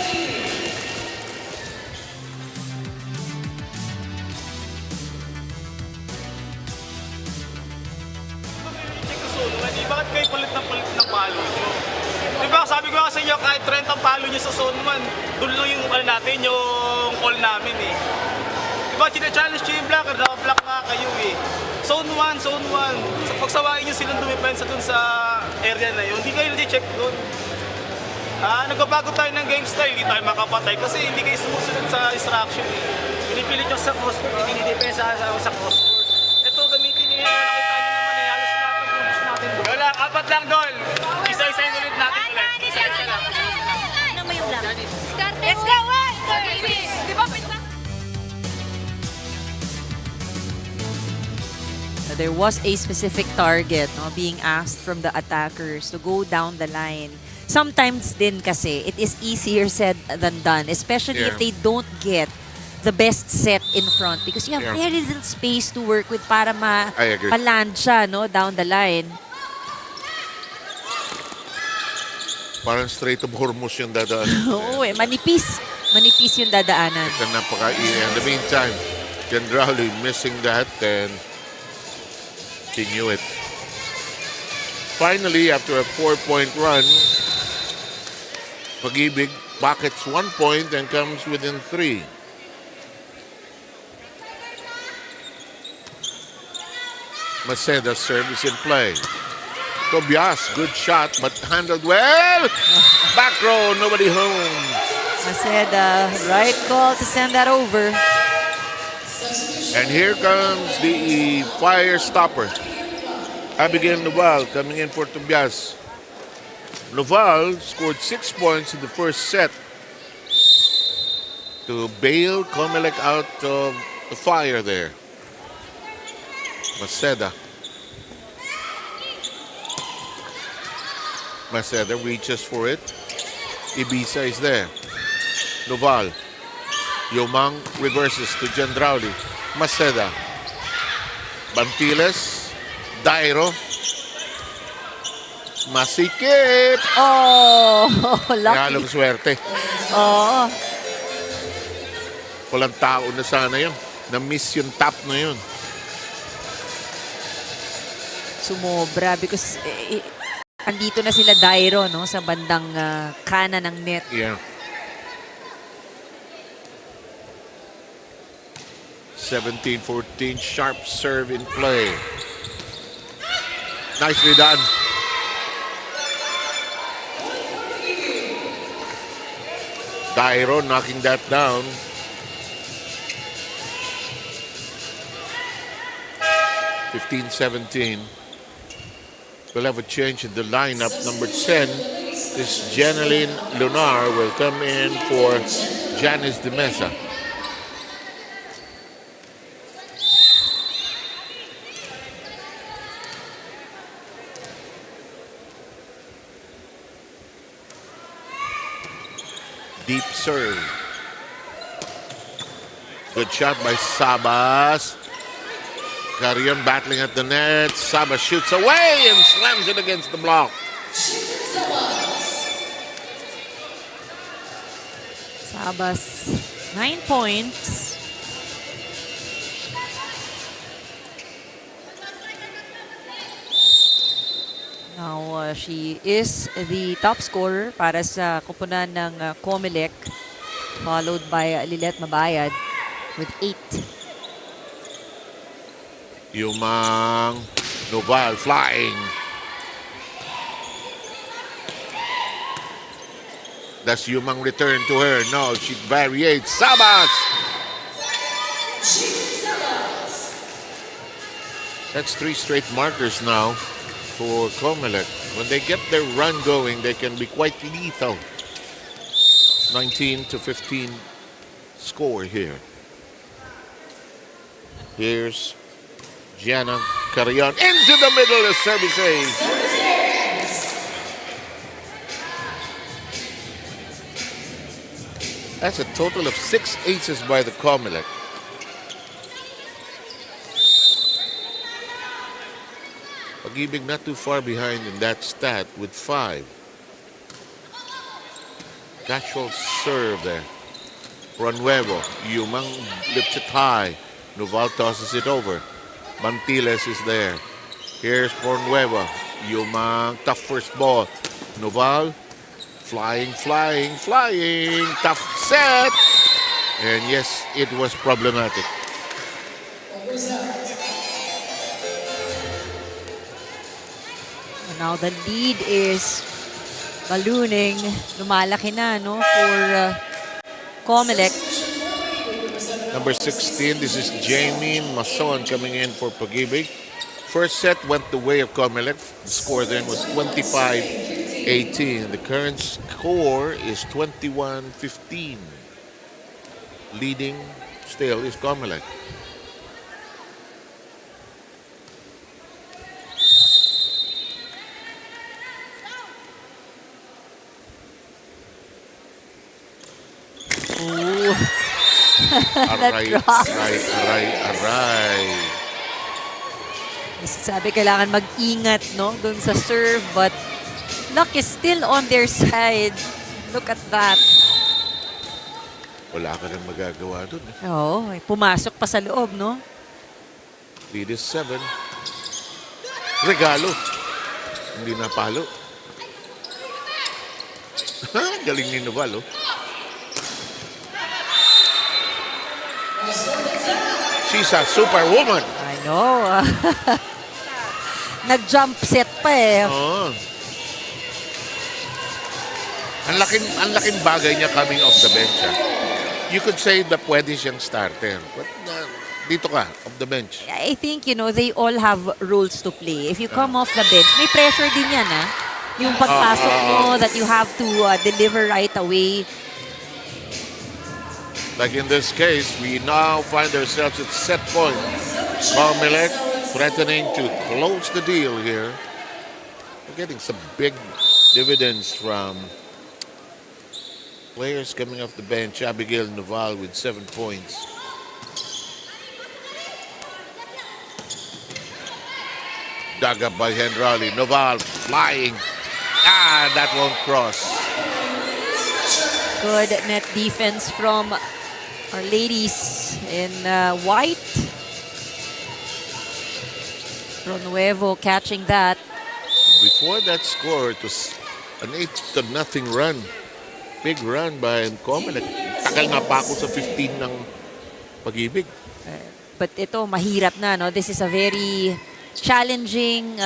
Bakit kayo palit ng palo nyo? Diba, sabi ko nga sa inyo, kahit 30 ang palo nyo sa zone 1, doon lang yung natin, yung call namin eh. Diba, china-challenge nyo yung blocker, naka-block nga kayo eh. Zone 1. So, pagsawain nyo silang dumipensa dun sa area na yun, hindi kayo nati-check dun. Nagbabago tayo ng game style, hindi tayo makapatay kasi hindi kayo sumusunod sa instruction eh. Pinipilit nyo sa crosscourt, dinidepensa sa crosscourt. Ito, gamitin nyo yan, nakita nyo naman eh, halos lahat ng groups natin doon. Wala, 4 lang doon. Isa-isayin ulit natin ulit. Isa-isa lang. Ano mo yung lang? Let's go, one! Di ba, There was a specific target being asked from the attackers to go down the line. Sometimes din kasi, it is easier said than done, especially if they don't get the best set in front because you have very little space to work with para ma-land siya down the line. Parang straight of Hormuz yung dadaan. Oo manipis. Manipis yung dadaanan. Ito napaka-in the meantime, Gendrali missing that and he knew it. Finally, after a 4-point run, Pag-IBIG pockets 1 point and comes within 3. Maceda's service in play. Tobias, good shot, but handled well. Back row, nobody home. Maceda, right call to send that over. And here comes the fire stopper. Abigail Noval coming in for Tobias. Noval scored 6 points in the first set to bail COMELEC out of the fire there. Maceda. Maceda reaches for it. Ibiza is there. Noval. Yomang reverses to Gendrauli. Maceda. Bantiles. Dairo. Masikip. Oh, lucky. Halong swerte. Oh. Walang tao na sana yun. Na-miss yung tap na yun. Sumobra because andito na sila Dairo sa bandang kanan ng net. Yeah. 17-14, sharp serve in play. Nicely done. Dairo knocking that down. (15-17). We'll have a change in the lineup. Number 10 is Janeline Lunar will come in for Janice de Mesa. Deep serve. Good shot by Sabas. Carrion battling at the net. Sabas shoots away and slams it against the block. Sabas, 9 points. Now, she is the top scorer para sa koponan ng COMELEC, followed by Lilet Mabayad with 8. Yumang Noval flying. Does Yumang return to her? No, she variates. Sabas! That's 3 straight markers now for COMELEC. When they get their run going, they can be quite lethal. 19-15 score here. Here's Gianna Carrion into the middle of service ace. That's a total of 6 aces by the COMELEC. Pag-IBIG not too far behind in that stat with 5. Casual serve there. Pronuevo. Yumang lifts it high. Noval tosses it over. Mantiles is there. Here's Pronuevo. Yumang tough first ball. Noval flying, flying, flying. Tough set. And yes, it was problematic. Now the lead is ballooning. Lumalaki na, no, for COMELEC. Number 16, this is Jamie Mason coming in for Pag-IBIG. First set went the way of COMELEC. The score then was 25-18. The current score is 21-15. Leading still is COMELEC. Ooh. Aray, aray, aray, aray. Sabi, kailangan mag-ingat, no, dun sa serve, but luck is still on their side. Look at that. Wala ka nang magagawa dun. Oo, pumasok pa sa loob, no? Lead is 7. Regalo. Hindi napalo. Galing ni Noval, oh. She's a superwoman. I know. Nag-jump set pa eh. Oh. Ang laking bagay niya coming off the bench. You could say na pwede siyang starter. But dito ka, off the bench. I think, you know, they all have roles to play. If you come off the bench, may pressure din yan, ha? Yung pagpasok mo that you have to deliver right away. Like in this case, we now find ourselves at set point. COMELEC threatening to close the deal here. We're getting some big dividends from players coming off the bench. Abigail Noval with 7 points. Dug up by Hendrali. Noval flying. That won't cross. Good net defense from our ladies in white. Pronuevo catching that. Before that score, it was an 8-0 run. Big run by COMELEC. Tagal na pa ako sa 15 ng Pag-IBIG. But ito, mahirap na, no? This is a very challenging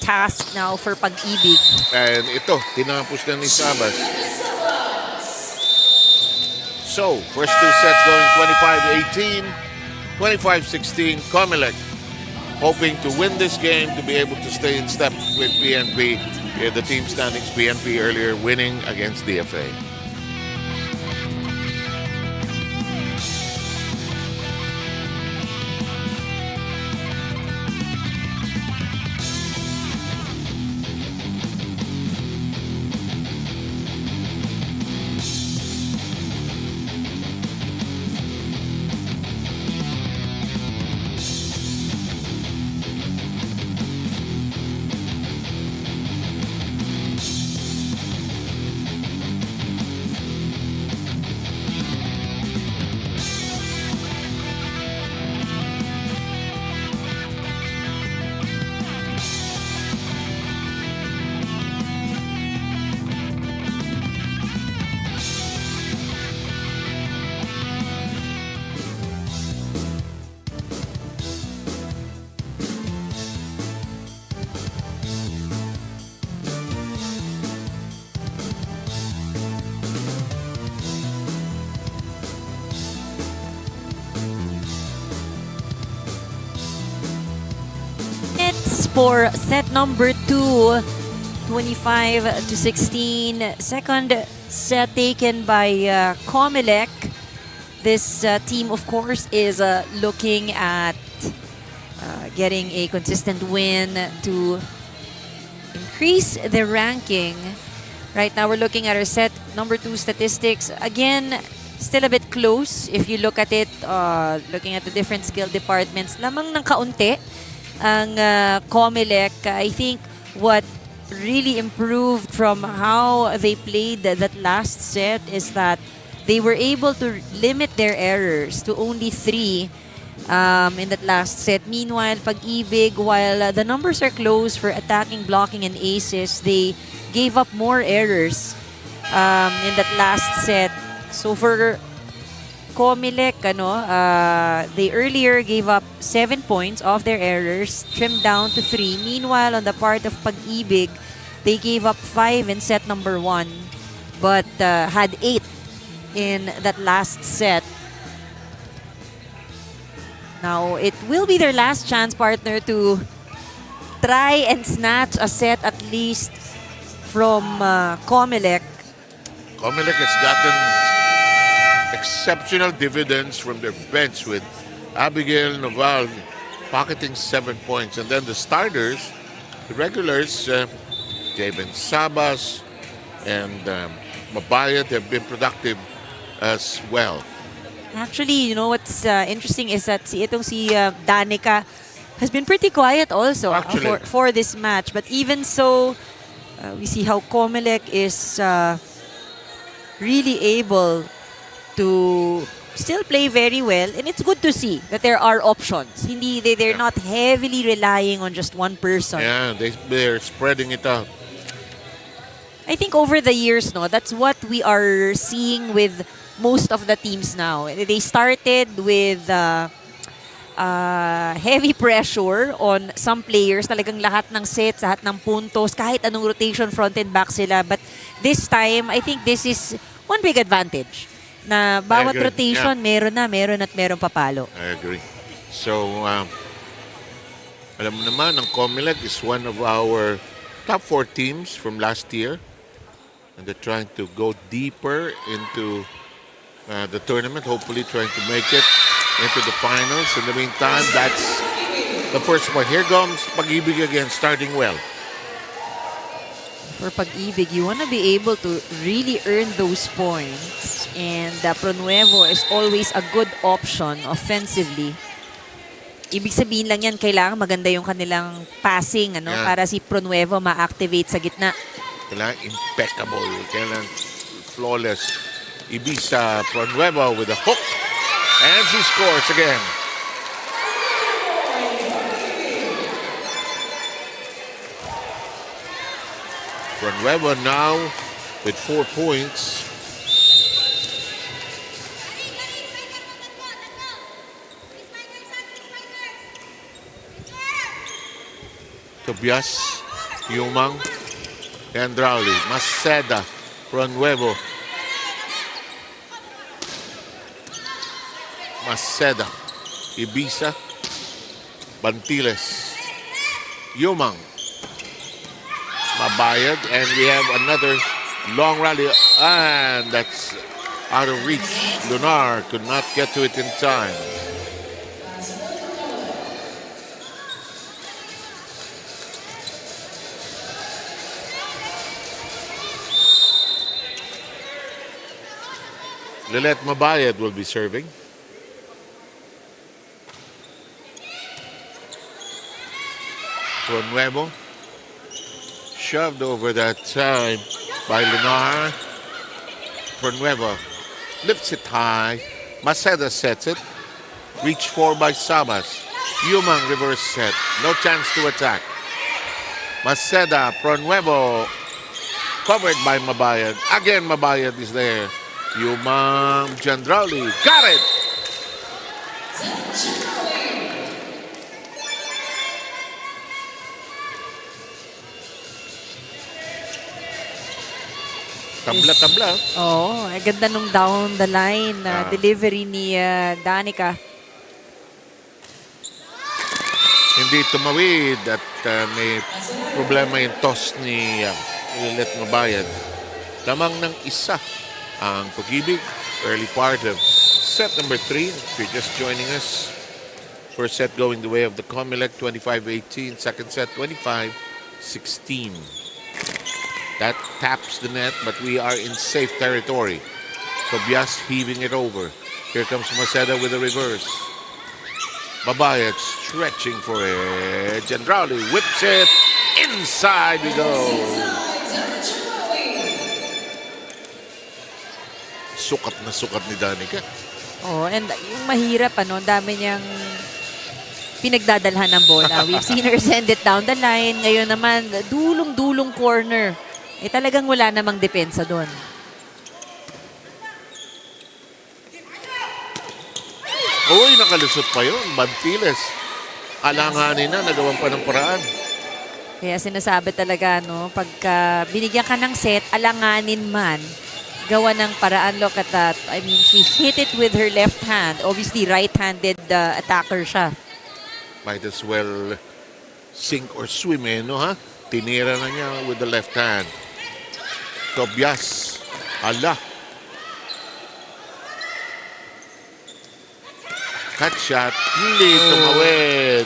task now for Pag-IBIG. And ito, tinapos na ni Sabas. So, first 2 sets going 25-18, 25-16, COMELEC hoping to win this game to be able to stay in step with PNP. Here the team standings, PNP earlier winning against DFA. For set number 2, 25-16. Second set taken by COMELEC. This team, of course, is looking at getting a consistent win to increase their ranking. Right now, we're looking at our set number 2 statistics. Again, still a bit close if you look at it, looking at the different skill departments. Lamang ng kaunti ang COMELEC. I think what really improved from how they played that last set is that they were able to limit their errors to only 3 in that last set. Meanwhile, Pag-IBIG, while the numbers are close for attacking, blocking, and aces, they gave up more errors in that last set. So for COMELEC, they earlier gave up 7 points of their errors, trimmed down to 3. Meanwhile, on the part of Pag-IBIG, they gave up 5 in set number 1, but had 8 in that last set. Now, it will be their last chance, partner, to try and snatch a set at least from COMELEC. COMELEC has gotten exceptional dividends from their bench with Abigail Noval pocketing 7 points. And then the starters, the regulars, Javen Sabas and Mabayat have been productive as well. Actually, you know what's interesting is that si Danica has been pretty quiet also for this match. But even so, we see how COMELEC is really able to still play very well, and it's good to see that there are options. They're not heavily relying on just one person. Yeah, they're spreading it out. I think over the years, that's what we are seeing with most of the teams now. They started with heavy pressure on some players. Talagang lahat ng sets, lahat ng puntos, kahit anong rotation front and back sila. But this time, I think this is one big advantage. Na bawat rotation, meron papalo. I agree. So, alam mo naman, ang COMELEC is one of our top 4 teams from last year. And they're trying to go deeper into the tournament, hopefully trying to make it into the finals. In the meantime, that's the first point. Here comes Pag-IBIG again, starting well. For Pag-IBIG, you want to be able to really earn those points. And Pronuevo is always a good option offensively. Ibig sabihin lang yan, kailangan maganda yung kanilang passing para si Pronuevo ma-activate sa gitna. Kailangan impeccable, kailangan flawless. Ibisa Pronuevo with a hook. And she scores again. Pronuevo now with 4 points. Tobias, Yumang, Andrauli, Maceda, Pronuevo. Maceda, Ibisa, Bantiles, Yumang, Mabayad, and we have another long rally, and that's out of reach. Lunar could not get to it in time. Lilette Mabayad will be serving. Pronuevo shoved over that time by Lunar. Pronuevo lifts it high. Maceda sets it. Reach 4 by Sabas. Yumang reverse set. No chance to attack. Maceda, Pronuevo covered by Mabayad. Again, Mabayad is there. Yumang, Jandrauli. Got it! Tabla-tabla. Oh, ay ganda nung down the line delivery ni Danica. Hindi tumawid at may problema yung toss ni Lilette Mabayad. Lamang ng isa ang Pag-IBIG. Early part of set number 3. If you're just joining us, first set going the way of the COMELEC, 25-18. Second set, 25-16. That taps the net, but we are in safe territory. Tobias heaving it over. Here comes Maceda with a reverse. Babayat stretching for it. Gendrali whips it. Inside we go. Sukat na sukat ni Danica. Oh, and yung mahirap, ang dami niyang pinagdadalhan ng bola. We've seen her send it down the line. Ngayon naman, dulong-dulong corner. Talagang wala namang depensa doon. Uy, nakalusot pa yun. Bantiles. Alanganin na, nagawan pa ng paraan. Kaya sinasabi talaga, pagka binigyan ka ng set, alanganin man, gawa ng paraan. Look at that. I mean, she hit it with her left hand. Obviously, right-handed attacker siya. Might as well sink or swim ha? Tinira na niya with the left hand. Tobias. Ala. Cut shot. Hindi tumawid.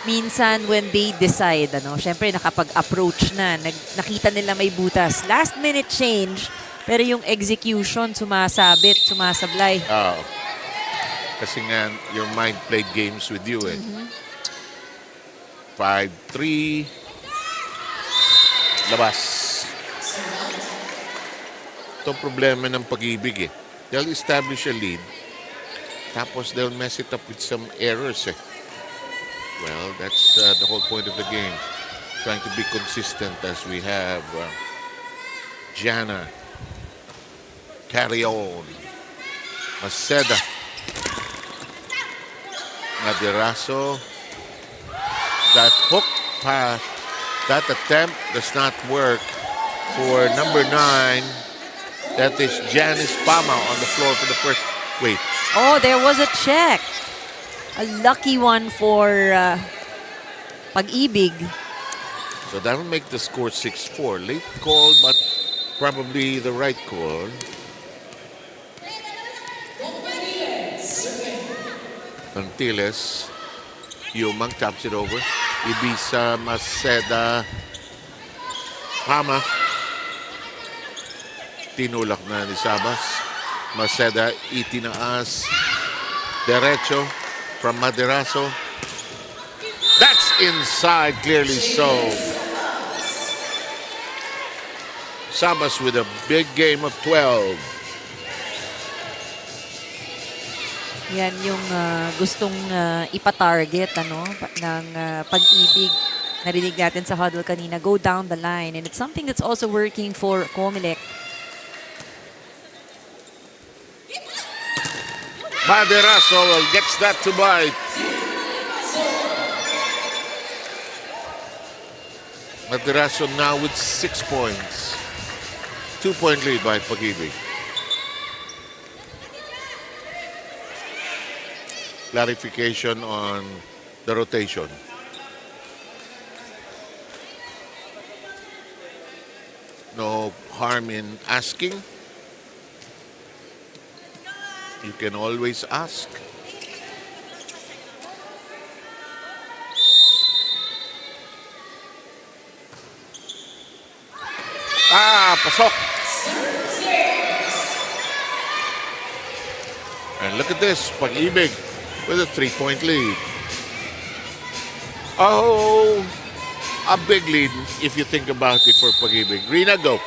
Minsan when they decide, syempre nakapag-approach na, nakita nila may butas. Last minute change, pero yung execution sumasabit, sumasablay. Kasi nga, your mind played games with you 5-3. Labas. Ito problema ng Pag-IBIG They'll establish a lead. Tapos they'll mess it up with some errors Well, that's the whole point of the game. Trying to be consistent as we have Jana. Carry on. Maceda. Maderaso. That hook pass, that attempt does not work for number 9. That is Janice Pama on the floor for the first. Wait. Oh, there was a check. A lucky one for Pag-IBIG. So that will make the score 6-4. Late call, but probably the right call. Antilles. Yumang taps it over. Ibisa, Maceda, Pama. Tinulak na ni Sabas. Maceda, itinaas. Derecho from Maderaso. That's inside, clearly so. Sabas with a big game of 12. Yan yung gustong ipatarget ng Pag-IBIG. Narinig natin sa huddle kanina, go down the line. And it's something that's also working for COMELEC. Maderaso gets that to bite. Maderaso now with 6 points. 2-point lead by Pag-IBIG. Clarification on the rotation. No harm in asking. You can always ask. Pasok. And look at this, Pag-IBIG with a 3-point lead. Oh, a big lead if you think about it for Pag-IBIG. Rina, go.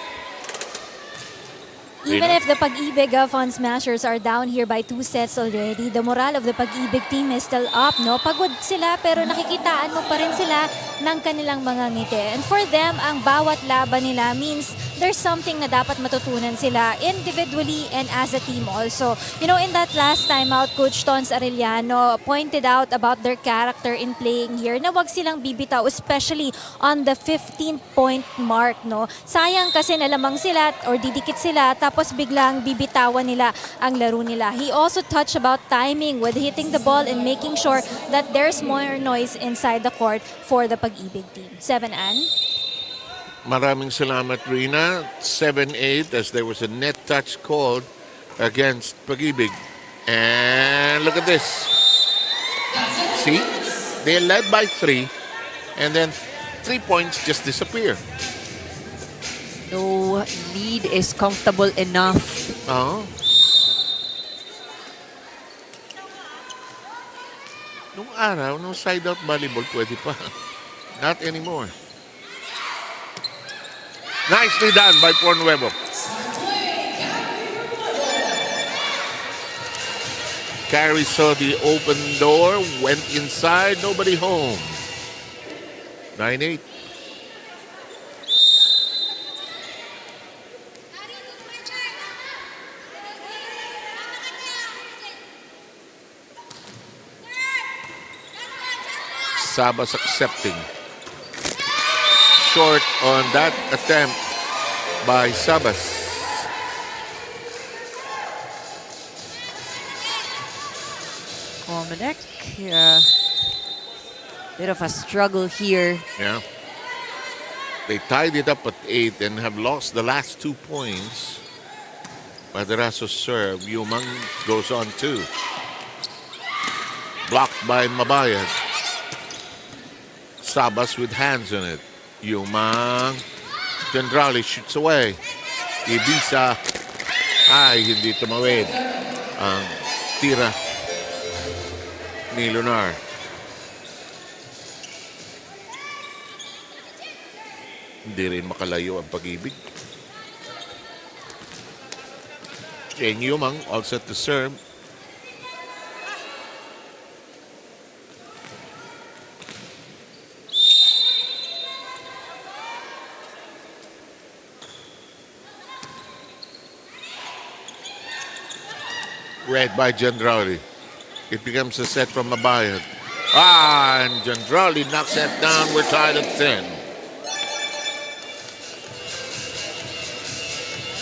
Even if the Pag-IBIG Fun Smashers are down here by 2 sets already, the morale of the Pag-IBIG team is still up, Pagod sila pero nakikitaan mo pa rin sila ng kanilang mga ngiti. And for them, ang bawat laban nila means there's something na dapat matutunan sila individually and as a team also. In that last time out, Coach Tons Arellano pointed out about their character in playing here na wag silang bibitaw, especially on the 15-point mark, Sayang kasi nalamang sila or didikit sila tapos biglang bibitawan nila ang laro nila. He also touched about timing with hitting the ball and making sure that there's more noise inside the court for the Pag-IBIG team. 7-Ann? Maraming salamat, Rina. 7-8 as there was a net touch called against Pag-IBIG. And look at this. See? They led by 3 and then 3 points just disappear. No lead is comfortable enough. Nung araw, nung side-out volleyball, pwede pa. Not anymore. Nicely done by Pornuevo. Carey saw the open door, went inside, nobody home. 9-8. Sabas accepting. Short on that attempt by Sabas. COMELEC, bit of a struggle here. Yeah. They tied it up at 8 and have lost the last 2 points. Maderaso's serve. Yumang goes on 2. Blocked by Mabayad. Sabas with hands on it. Yumang. Gendrali shoots away. Ibisa. Ay, hindi tumawid. Ang tira ni Lunar. Hindi rin makalayo ang Pag-IBIG. Jane Yumang all set to serve. Read by Gendrali. It becomes a set from Mabayad. And Gendrali knocks that down. We're tied at 10.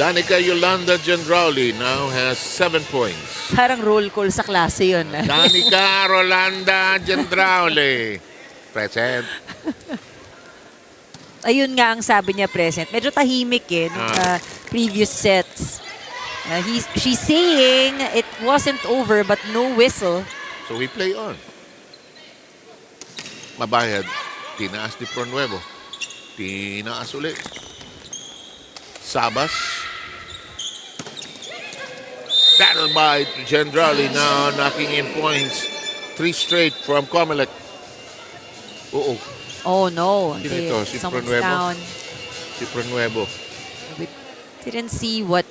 Danica Yolanda Gendrali now has 7 points. Parang roll call sa klase yun. Danica Rolanda Gendrali. Present. Ayun nga ang sabi niya, present. Medyo tahimik nung previous sets. She's saying it wasn't over but no whistle. So we play on. Mabayad. Tinaas ni Pornuevo. Tinaas ulit. Sabas. Battle by Gendrali now knocking in points. 3 straight from COMELEC. Oh no. Sino ito? Si Someone's Pornuevo? down. Si Pornuevo. We didn't see what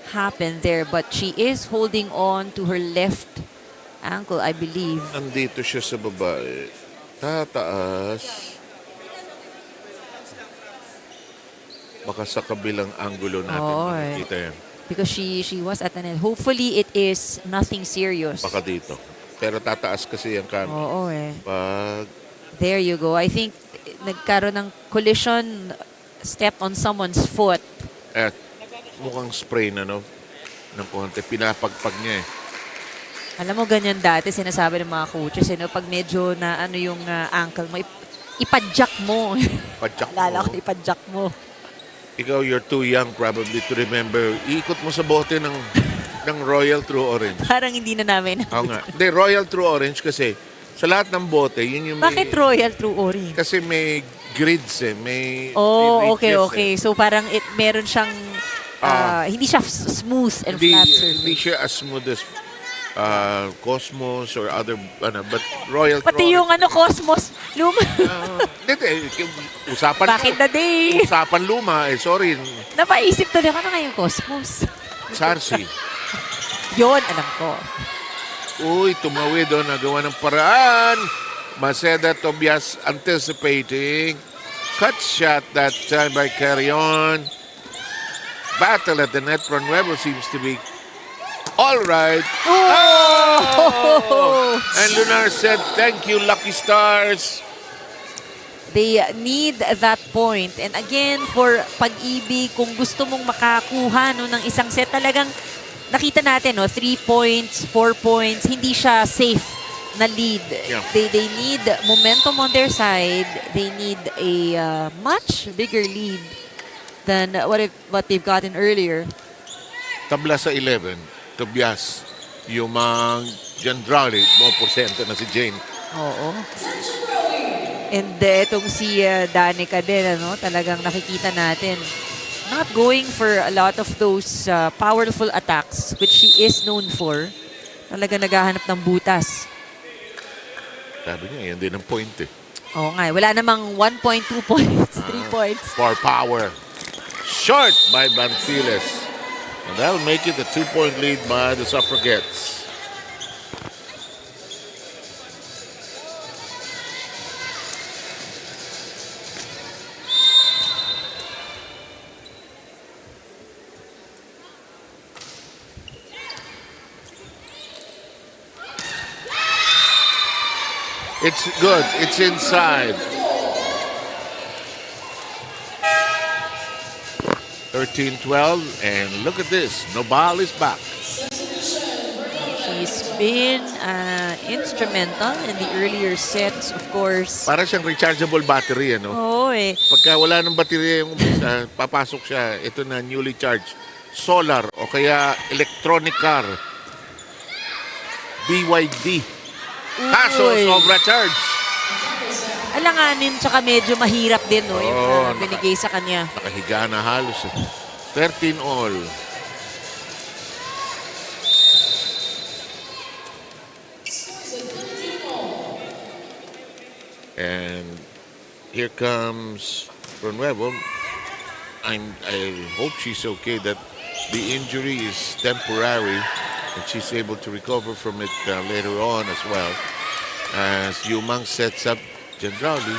happened there, but she is holding on to her left ankle, I believe. Andito siya sa babae. Tataas. Baka sa kabilang angulo natin makikita yan. Because she was at an end. Hopefully, it is nothing serious. Baka dito. Pero tataas kasi yung camera. Oo Pag there you go. I think nagkaroon ng collision, step on someone's foot. at mukhang spray na, no? Ng konti. Pinapagpag niya eh. Alam mo, ganyan dati, sinasabi ng mga coaches, pag medyo na ano yung ankle mo, ipadjak mo. Padjak mo. Lala ko, ipadjak mo. Ikaw, you're too young probably to remember. Ikot mo sa bote ng Royal True Orange. Parang hindi na namin. Oo nga. Hindi, Royal True Orange kasi sa lahat ng bote, yun yung may... Bakit Royal True Orange? Kasi may grids eh. May okay, ridges, okay. So parang meron siyang... hindi siya smooth and flat surface. Hindi siya as smooth as Cosmos or other, but Royal Pati True yung Cosmos, luma. Usapan Bakit na day? Usapan luma eh, sorry. Napaisip tuloy ako na nga yung Cosmos. Sarsi. Yun, alam ko. Uy, tumawid nagawa ng paraan. Maceda Tobias anticipating. Cut shot that time by Carrion. Battle at the net. Pronuevo seems to be all right. Oh! And Lunar said, thank you, Lucky Stars. They need that point. And again, for Pag-IBIG, kung gusto mong makakuha ng isang set, talagang nakita natin, 3 points, 4 points, hindi siya safe na lead. Yeah. They need momentum on their side. They need a much bigger lead than what they've gotten earlier. Tabla sa 11. Tobias, Yumang, Gendrali, mo porsyento na si Jane. Oo. And itong si Danica din, talagang nakikita natin. Not going for a lot of those powerful attacks, which she is known for. Talaga naghahanap ng butas. Sabi niya, yan din ang point eh. Oo nga, wala namang 1.2 points, 3 points. For power. Short by Bantiles. And that'll make it a 2-point lead by the Suffragettes. It's good. It's inside. 13-12, and look at this. Nobal is back. She's been instrumental in the earlier sets, of course. Para siyang rechargeable battery, ano? Oo eh. Pagka wala ng baterya yung umpisa, papasok siya. Ito na, newly charged. Solar o kaya electronic car. BYD. Kaso, Uy. sobra charge. Alanganin, tsaka medyo mahirap din, no? Yung Oo, binigay sa kanya. Nakahiga na halos. 13 all. And here comes Pronuevo. I hope she's okay, that the injury is temporary and she's able to recover from it later on as well. As Yumang sets up Gendrauli.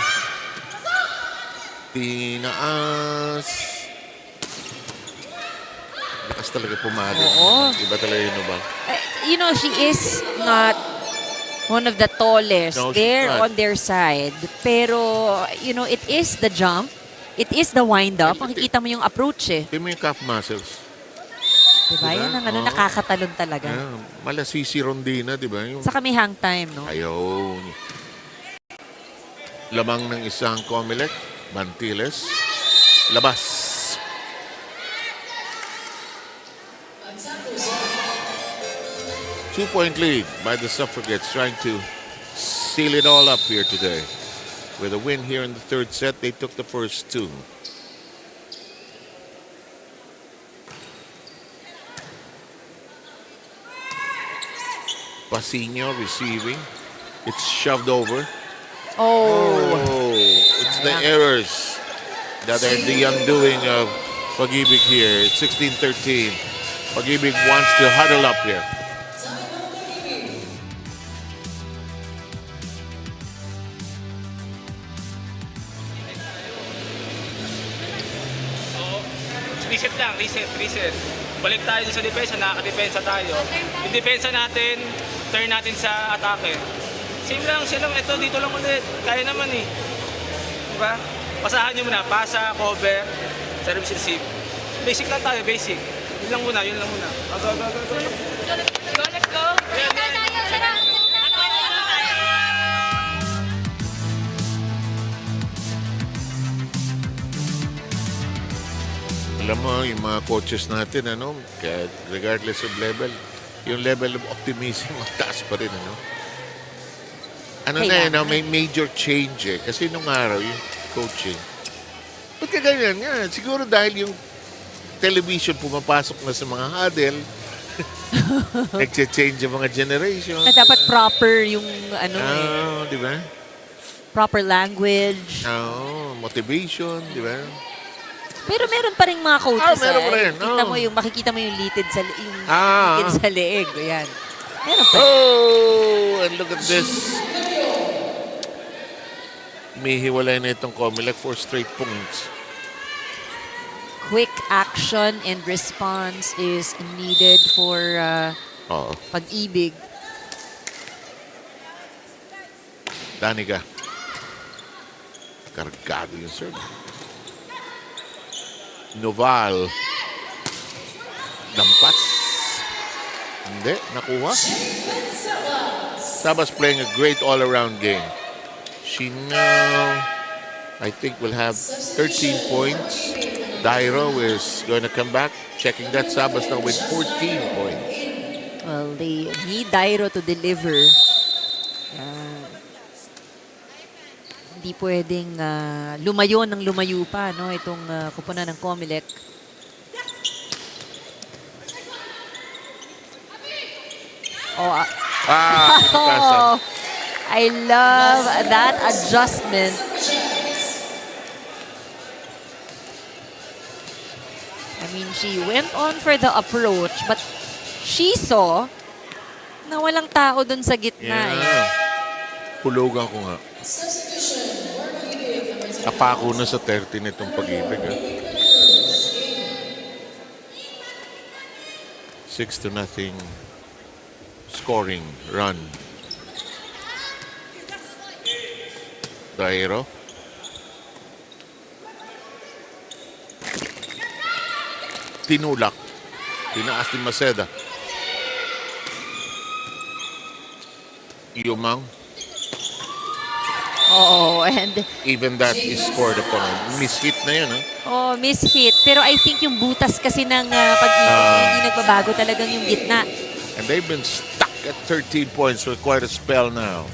Tinaas. Lakas talaga pumalo. Oo. Iba talaga yun ba? You know, she is not one of the tallest No, she's there not. on their side. Pero, you know, it is the jump. It is the wind-up. Makikita mo yung approach eh. Tingnan mo yung calf muscles. Diba? Diba? Yan ang ano, Oo. nakakatalon talaga. Yeah, malasisi Rondina, di ba? Yung Saka may hang time, no? ayaw. Lamang ng isang COMELEC. Bantiles. Labas. Two-point lead by the Suffragettes, trying to seal it all up here today. With a win here in the third set, they took the first two. Pasino receiving. It's shoved over. Oh. It's the errors that are the undoing of Pag-IBIG here. It's 16-13. Pag-IBIG wants to huddle up here. Reset lang, reset. Balik tayo sa depensa, nakaka-depensa tayo. Yung depensa natin, turn natin sa atake. Same lang, ito, dito lang ulit. Kaya naman eh. Diba? Pasahan nyo muna, pasa, cover, service receive. Basic lang tayo, basic. Yun lang muna. Go. Let's go. Alam mo, yung mga coaches natin, ano, kahit regardless of level, yung level of optimism, mataas pa rin, ano. Ano na Kaya yun, may major change eh. Kasi nung araw, yung coaching, ba't ka ganyan nga? Siguro dahil yung television pumapasok na sa mga huddle, nagche-change yung mga generation. Na dapat proper yung ano Di ba? proper language. Motivation, di ba? Pero meron pa rin mga coaches. meron pa rin. Kita mo yung, makikita mo yung litid sa, litid sa leeg. Yan. Meron pa. Oh, and look at this. Mihiwalay na itong COMELEC for straight points. Quick action and response is needed for Oo. Pag-IBIG. Danica. Kargado yung serve. Noval. Dampas. Hindi. Nakuha. Sabas playing a great all-around game. She now, I think, will have 13 points. Dairo is going to come back. Checking that. Sabas now with 14 points. Well, they need Dairo to deliver. Hindi pwedeng lumayo ng lumayo pa, no, itong kupunan ng COMELEC. Pinakasan. I love that adjustment. I mean, she went on for the approach, but she saw na walang tao dun sa gitna. Hulugan ko nga. Napako na sa 30 nitong Pag-IBIG. 6-0 scoring run. Dairo. Tinulak. Tinaas ni Maceda. Yumang. Oo, and Even that is scored upon. Miss-hit na yun, ha? oh, miss hit. Pero I think yung butas kasi ng Pag-IBIG hindi nagbabago, talagang yung gitna. And they've been stuck at 13 points for quite a spell now.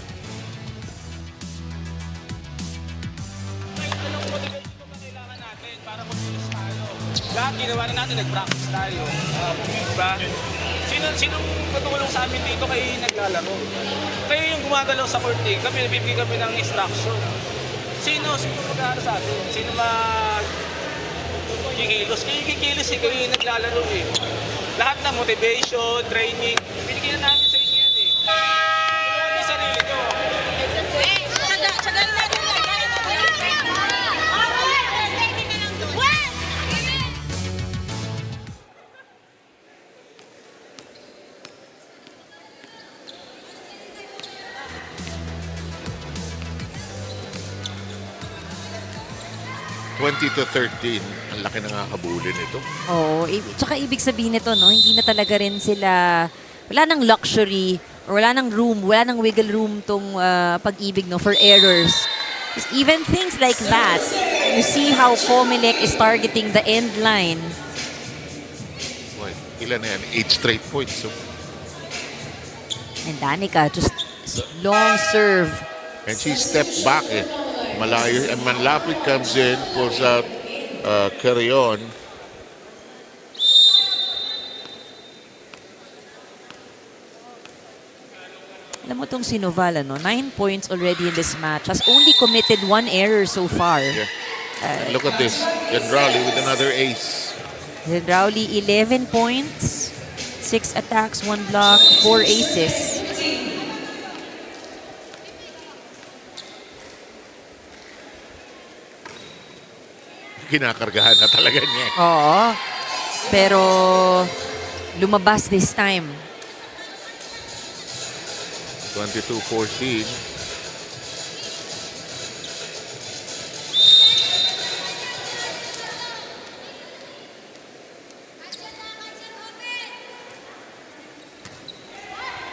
Lahat ginawa na natin, nag-practice tayo. Diba? Sinong patulong sa amin dito kayo yung naglalaro? Kayo yung gumagalaw sa court eh. Kami, nabibigyan kami ng instruction. Sino mag-aaral sa atin? Sino kikilos? Kayo yung kikilos eh, kayo yung naglalaro eh. Lahat ng motivation, training, binigyan namin sa inyo yan eh. Tulungan niyo sarili niyo. Tsagaan natin lang. 20-13. Ang laki na nga habulin ito. Oo, tsaka ibig sabihin nito, no, hindi na talaga rin sila, wala nang luxury, or wala nang room, wala nang wiggle room tong Pag-IBIG, no, for errors. Even things like that, you see how COMELEC is targeting the end line. Boy, ilan na yan? 8 straight points. So. And Danica, just long serve. And she stepped back eh. Malayo. And Manlapit comes in, pulls out Carrion. Alam mo tong si Noval, no? 9 points already in this match. Has only committed 1 error so far. Yeah. Look at this. Gendrali with another ace. Rowley, 11 points, 6 attacks, 1 block, 4 aces. Kinakargahan na talaga niya. Oo. Pero lumabas this time. 22-14.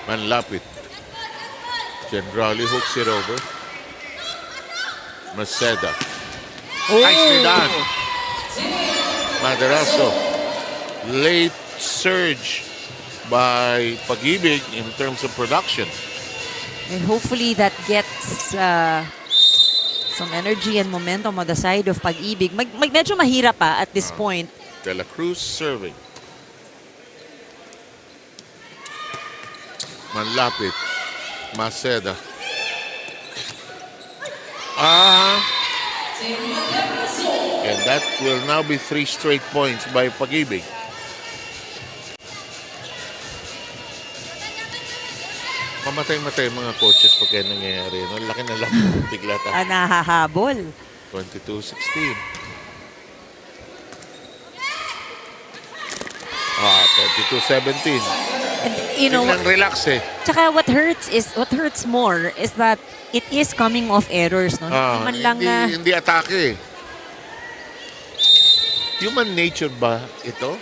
Manlapit. Gendrali hooks it over. Maceda. Nicely done. Maderazo. Late surge by Pag-IBIG in terms of production. And hopefully that gets some energy and momentum on the side of Pag-IBIG. Medyo mahirap pa at this point. De La Cruz serving. Manlapit. Maceda. And that will now be 3 straight points by Pag-IBIG. Mamatay-matay mga coaches pag kaya nangyayari. No? Laki na lang. Bigla tayo. Nahahabol. 22-16. 22-17. And, you know, Biglang relax eh. tsaka what hurts more is that it is coming off errors, no? Hindi man lang Hindi atake eh. Human nature ba ito?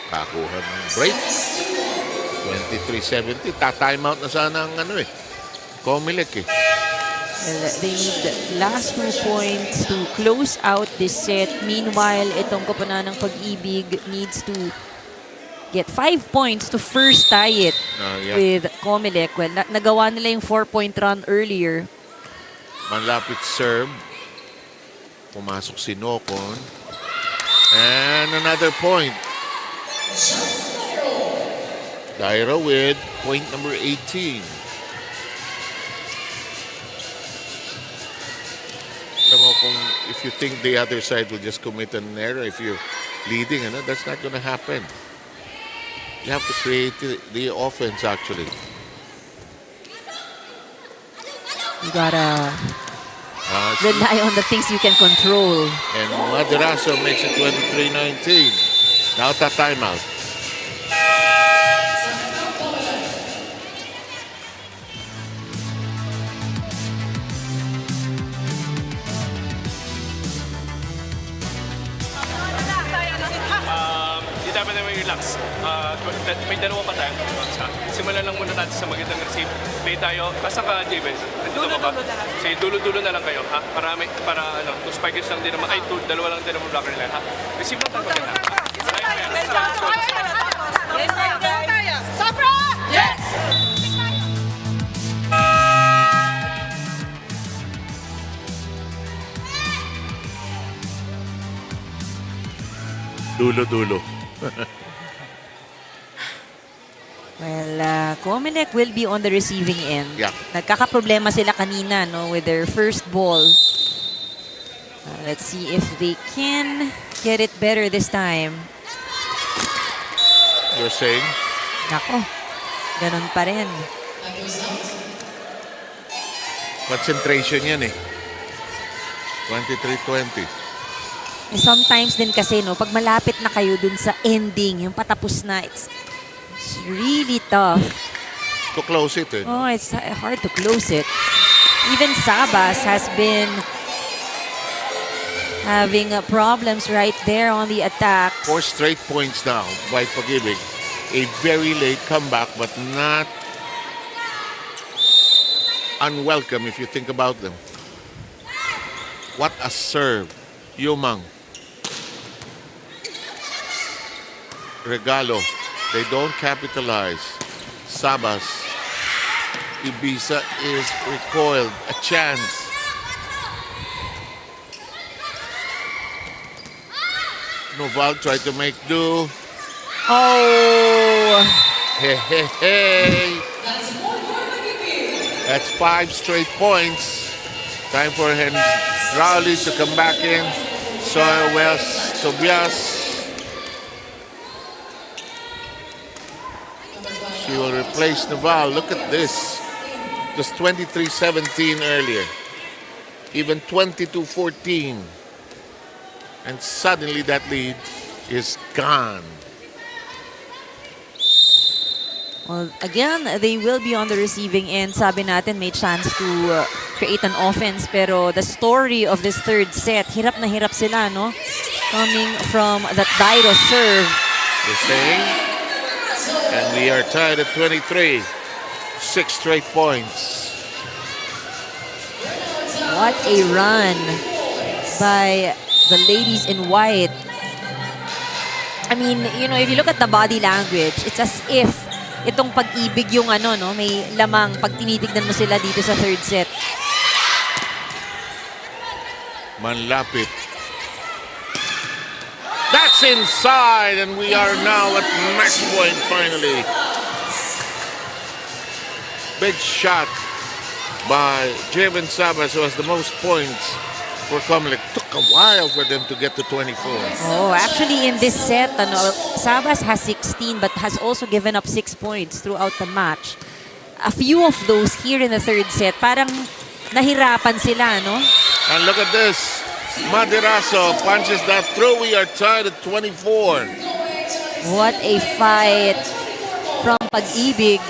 Kakuha ng break. 23-70. Ta-time out na sana ang COMELEC eh. they need last 2 points to close out this set. Meanwhile, itong koponan ng Pag-IBIG needs to get 5 points to first tie it with COMELEC. Well, nagawa nila yung 4-point run earlier. Manlapit serve. Pumasok si Nocon. And another point. Daira with point number 18. Alam mo, kung if you think the other side will just commit an error, if you're leading, that's not going to happen. You have to create the offense, actually. You gotta rely on the things you can control. And Maderaso makes it 23-19. Now that timeout. Di dapat naman relax. May dalawa pa tayo. Simulan lang muna natin sa magandang receive. Play tayo. Basta ka, Javen. Dulo-dulo na lang. Sige, dulo-dulo na lang kayo. Ha? Para two spikers lang din naman. Ay, dalawa lang din naman blocker nila. Ha? Receive lang tayo maganda. Sobra! Yes! Dulo-dulo. Well, COMELEC will be on the receiving end. Yeah. Nagkakaproblema sila kanina, no, with their first ball. Let's see if they can get it better this time. You're saying? Nako, ganun pa rin. Concentration yan eh. 23-20. Sometimes din kasi, no, pag malapit na kayo dun sa ending, yung patapos na, it's really tough. To close it eh. Oh, it's hard to close it. Even Sabas has been having problems right there on the attack. 4 straight points now by Pag-IBIG. A very late comeback, but not unwelcome if you think about them. What a serve. Yumang. Regalo. They don't capitalize. Sabas. Ibiza is recoiled. A chance. Noval tried to make do. Oh! Hey, hey, hey. That's 5 straight points. Time for Rowley to come back in. Soil West, Tobias. She will replace Naval. Look at this. Just 23-17 earlier. Even 22-14. And suddenly that lead is gone. Well, again, they will be on the receiving end. Sabi natin may chance to create an offense. Pero the story of this third set, hirap na hirap sila, no? Coming from that Dairo serve. The same. And we are tied at 23. 6 straight points. What a run by the ladies in white. I mean, you know, if you look at the body language, it's as if itong Pag-IBIG yung ano, no, may lamang pag tinitignan mo sila dito sa third set. Manlapit. That's inside, and we are now at match point finally. Big shot by Javen Sabas, who has the most points for COMELEC. Took a while for them to get to 24. Oh, actually in this set, ano, Sabas has 16 but has also given up 6 points throughout the match. A few of those here in the third set, parang nahirapan sila, no? And look at this. Maderaso punches that through. We are tied at 24. What a fight from Pag-IBIG.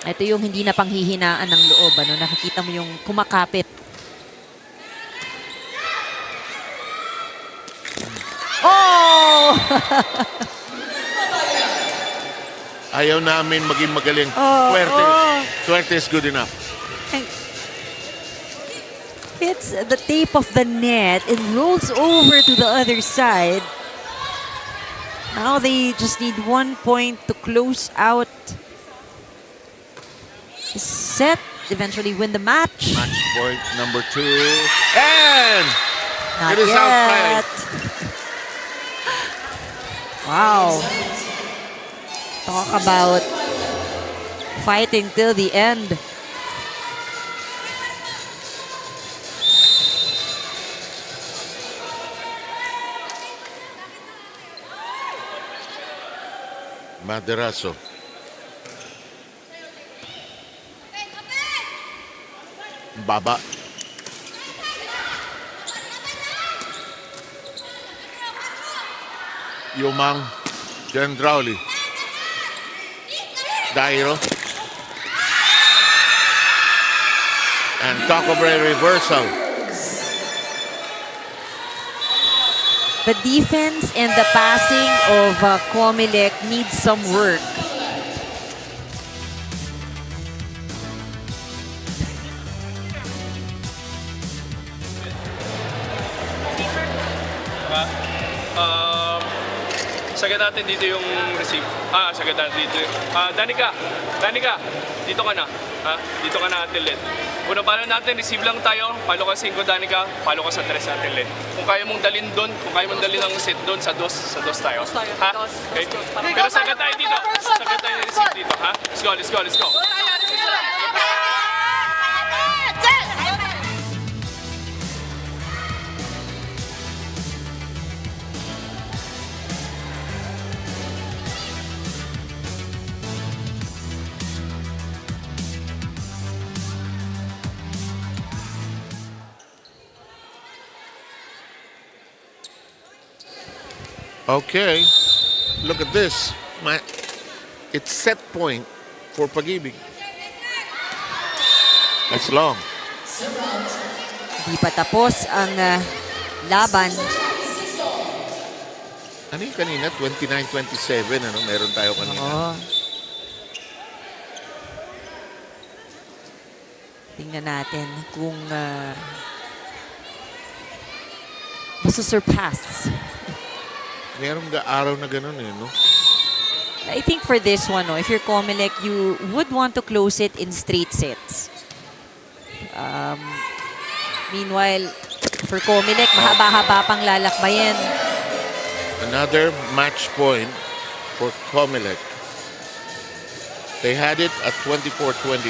Ito yung hindi na panghihinaan ng loob. Ano? Nakikita mo yung kumakapit. Oh! Ayaw namin maging magaling. Swerte is good enough. Hits the tape of the net and rolls over to the other side. Now they just need 1 point to close out the set, eventually win the match. Match point number 2. And Not it is yet. outside. Wow. Talk about fighting till the end. Maderaso. Baba. Yumang. Gendrauli. Dairo. And Tacobre reversal. The defense and the passing of COMELEC needs some work. Sagad natin dito yung receive. Sagad natin dito. Danica, dito ka na. Dito ka na natin, Len. Una pala natin, receive lang tayo. Palo ka 5, Danica. Palo ka sa 3 natin, Len. Kung kaya mong dalhin doon, kung kaya mong dalhin ang set doon, sa dos tayo. Ha? Okay? Pero sagad tayo dito. Sagad tayo receive dito, ha? Let's go. Okay. Look at this. It's set point for Pag-IBIG. That's long. Di pa tapos ang laban. Ano yung kanina? 29-27. Ano? Meron tayo kanina. Oo. Tingnan natin kung masusurpass. Merong araw na ganun eh, no? I think for this one, no, if you're COMELEC, you would want to close it in straight sets. Meanwhile, for COMELEC, mahaba-haba pang lalakbayan. Another match point for COMELEC. They had it at 24-23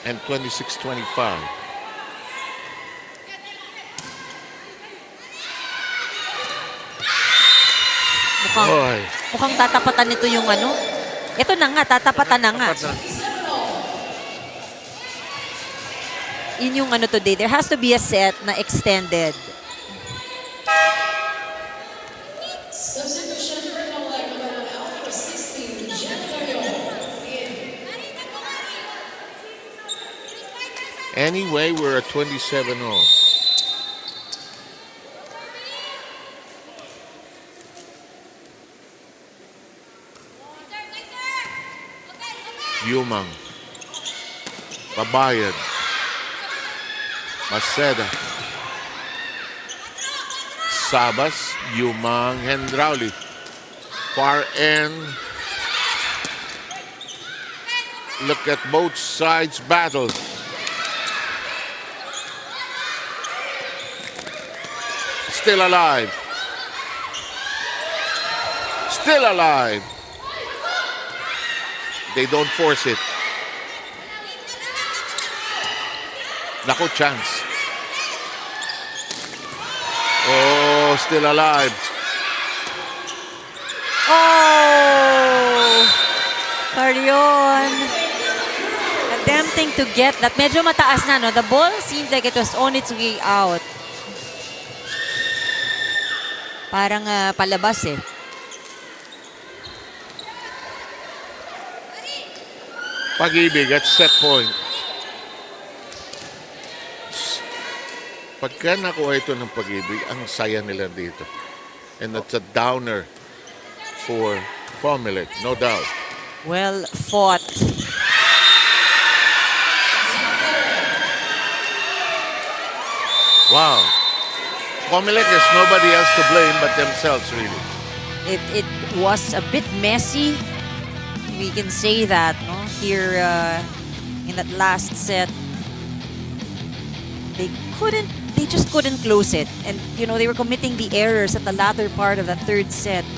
and 26-25. Mukhang tatapatan nito yung ano. Ito na nga, tatapatan na nga. Yun yung ano today. There has to be a set na extended. Anyway, we're at 27-0. Yumang. Babayad. Maceda. Sabas. Yumang. Hendrauli. Far end. Look at both sides battle. Still alive. Still alive. They don't force it. Naku, chance. Oh, still alive. Oh! Carrion. Attempting to get that. Medyo mataas na, no? The ball seemed like it was on its way out. Parang palabas eh. Pag-IBIG at set point. Pagka nakuha ito ng Pag-IBIG, ang saya nila dito. And that's a downer for COMELEC, no doubt. Well fought. Wow. COMELEC has nobody else to blame but themselves, really. It was a bit messy. We can say that, no? Here in that last set, they just couldn't close it. And, you know, they were committing the errors at the latter part of the third set.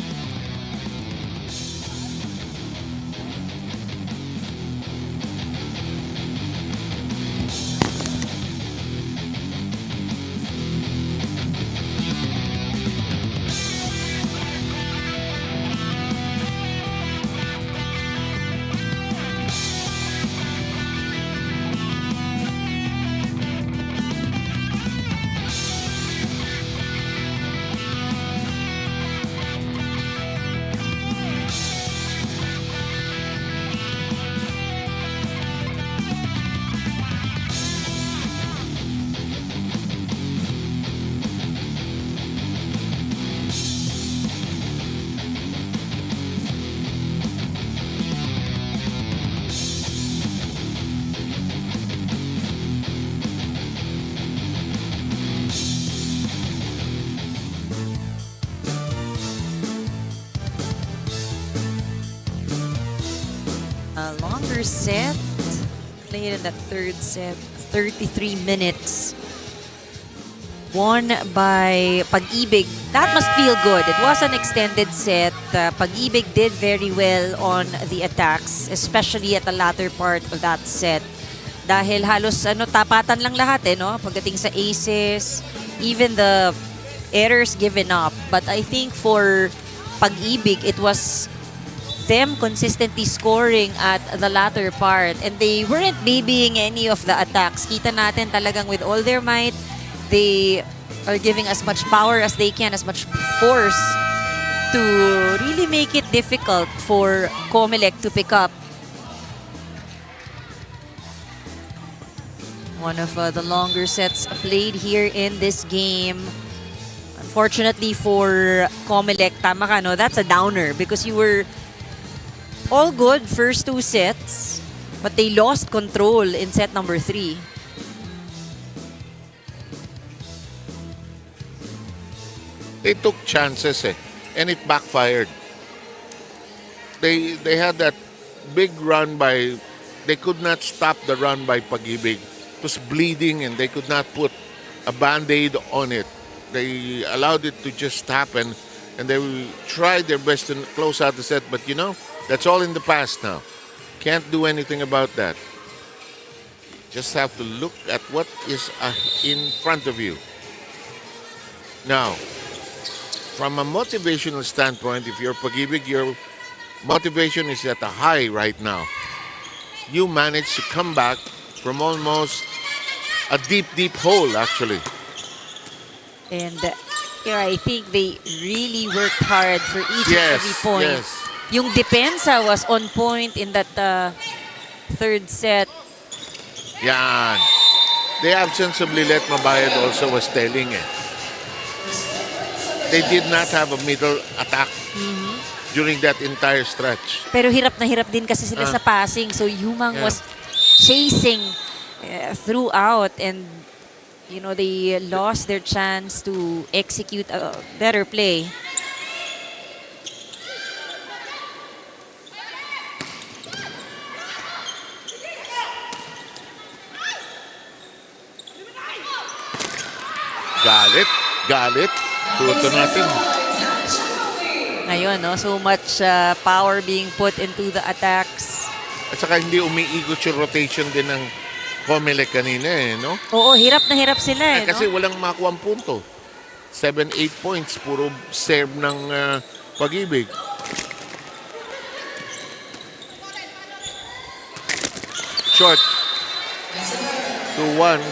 longer set. Played in the third set. 33 minutes. Won by Pag-IBIG. That must feel good. It was an extended set. Pag-IBIG did very well on the attacks, especially at the latter part of that set. Dahil halos tapatan lang lahat no? Pagdating sa aces, even the errors given up. But I think for Pag-IBIG, it was them consistently scoring at the latter part. And they weren't babying any of the attacks. Kita natin talagang with all their might, they are giving as much power as they can, as much force to really make it difficult for COMELEC to pick up. One of the longer sets played here in this game. Unfortunately for COMELEC, tama ka, no? That's a downer because you were all good first 2 sets, but they lost control in set number 3. They took chances and it backfired. They had that big run by, they could not stop the run by Pag-IBIG. It was bleeding and they could not put a band-aid on it. They allowed it to just happen and they tried their best to close out the set, but that's all in the past now. Can't do anything about that. Just have to look at what is in front of you. Now, from a motivational standpoint, if you're Pag-IBIG, your motivation is at a high right now. You managed to come back from almost a deep, deep hole, actually. And I think they really worked hard for each and every point. Yes. Yung depensa was on point in that third set. Yan. The absence of Lilet Mabayad also was telling They did not have a middle attack during that entire stretch. Pero hirap na hirap din kasi sila sa passing. So Yumang was chasing throughout and they lost their chance to execute a better play. Galit. Tuto natin. Ngayon, so much power being put into the attacks. At saka hindi umiikot yung rotation din ng COMELEC kanina no? Oo, hirap na hirap sila Kasi walang makuha ang punto. 7-8 points, puro serve ng Pag-IBIG. Short. 2-1.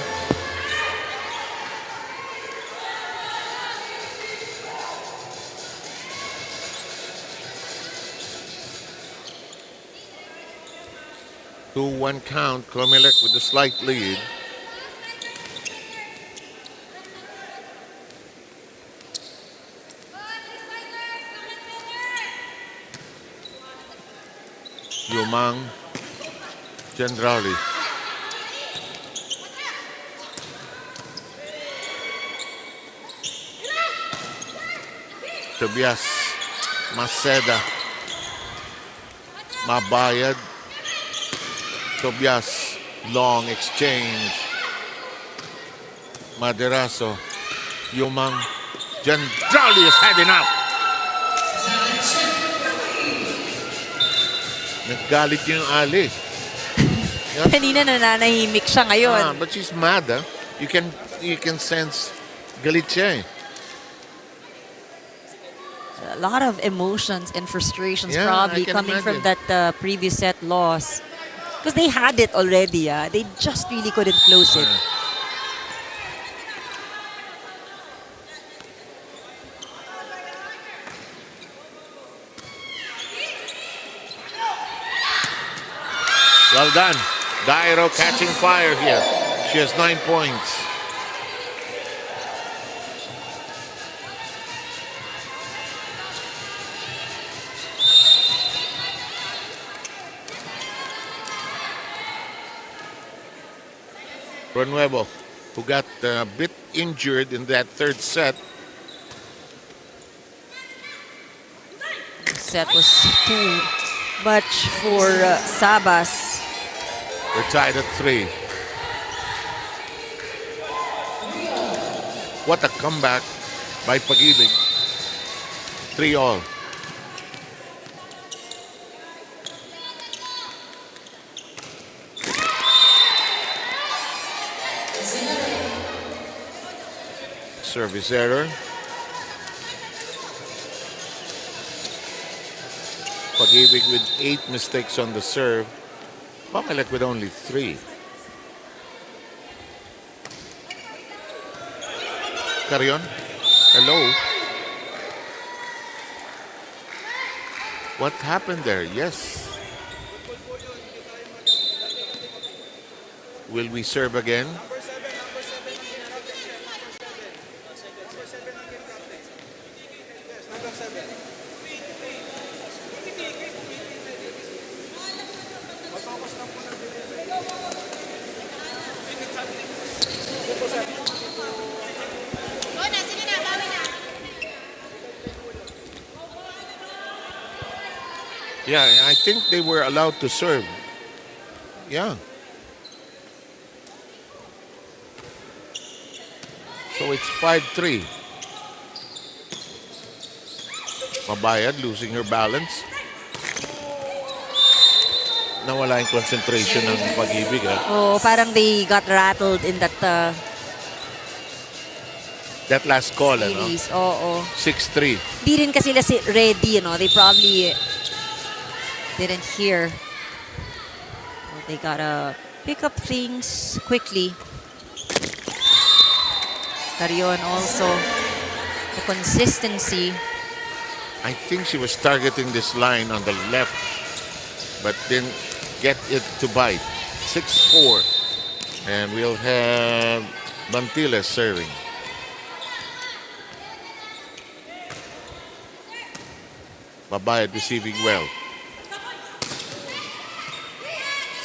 Two-one count, COMELEC with a slight lead. Yumang, Generali. Tobias, Maceda, Mabayad. Tobias, long exchange. Maderaso, Yumang, Generali is heading up. Naggalit yung Ali. Kanina nananahimik siya ngayon. But she's mad. You can sense galit siya A lot of emotions and frustrations Yeah, probably I can coming from imagine. that previous set loss. Because they had it already. They just really couldn't close it. Well done. Dairo catching fire here. She has 9 points. Renuevo, who got a bit injured in that third set. The set was too much for Sabas. We're tied at 3. What a comeback by Pag-IBIG. 3-all. Service error. Pag-IBIG with 8 mistakes on the serve. COMELEC with only 3. Carrion. Hello. What happened there? Yes. Will we serve again? Yeah, I think they were allowed to serve. Yeah. So it's 5-3. Mabayad losing her balance. Nawala yung concentration ng Pag-IBIG. Oh, parang they got rattled in that That last call, ano? series. Oo. 6-3. Di rin kasi sila ready, They probably didn't hear. So they gotta pick up things quickly. Carrion also. The consistency. I think she was targeting this line on the left, but didn't get it to bite. 6-4. And we'll have Bantiles serving. Babayad receiving well.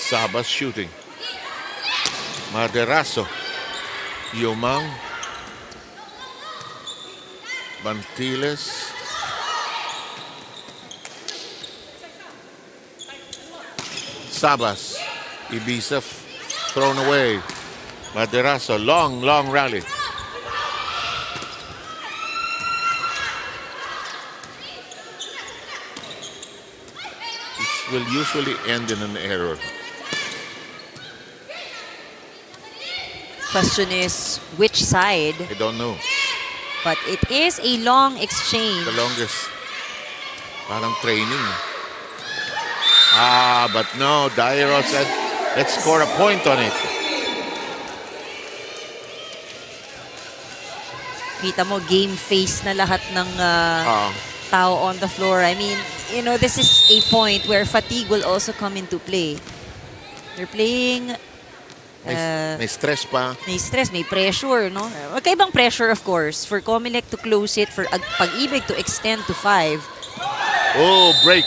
Sabas shooting. Maderaso. Yumang. Bantiles. Sabas. Ibiza thrown away. Maderaso. Long rally. This will usually end in an error. Question is, which side? I don't know. But it is a long exchange. The longest. Parang training. But no. Dairo said, let's score a point on it. Kita mo, game face na lahat ng tao on the floor. I mean, this is a point where fatigue will also come into play. They're playing... May stress pa. May stress, may pressure, no? Magkaibang pressure, of course, for COMELEC to close it, for Pag-IBIG to extend to 5. Oh, break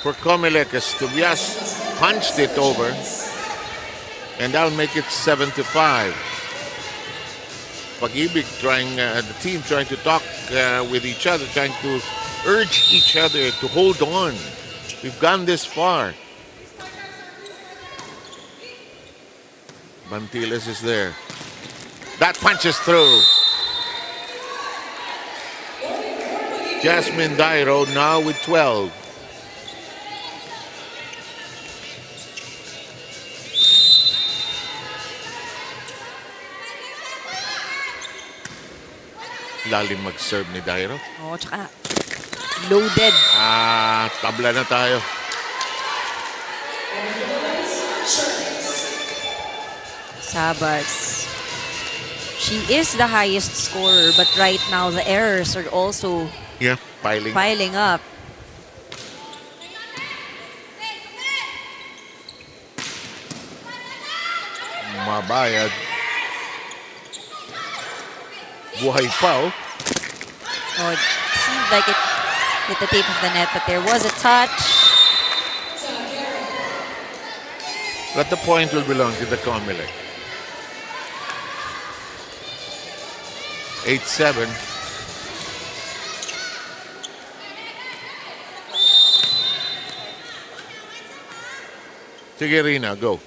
for COMELEC as Tobias punched it over. And that'll make it 7-5. Pag-IBIG trying, the team trying to talk with each other, trying to urge each other to hold on. We've gone this far. Bantiles is there. That punches through. Jasmine Dairo now with 12. Lalim mag-serve ni Dairo. Oh, tsaka loaded. Tabla na tayo. Sabas. She is the highest scorer, but right now the errors are also piling up. Mabayad. Buhay pa, oh. Oh, it seemed like it hit the tape of the net, but there was a touch. But the point will belong to the COMELEC. 8-7. Sige, Rina, go.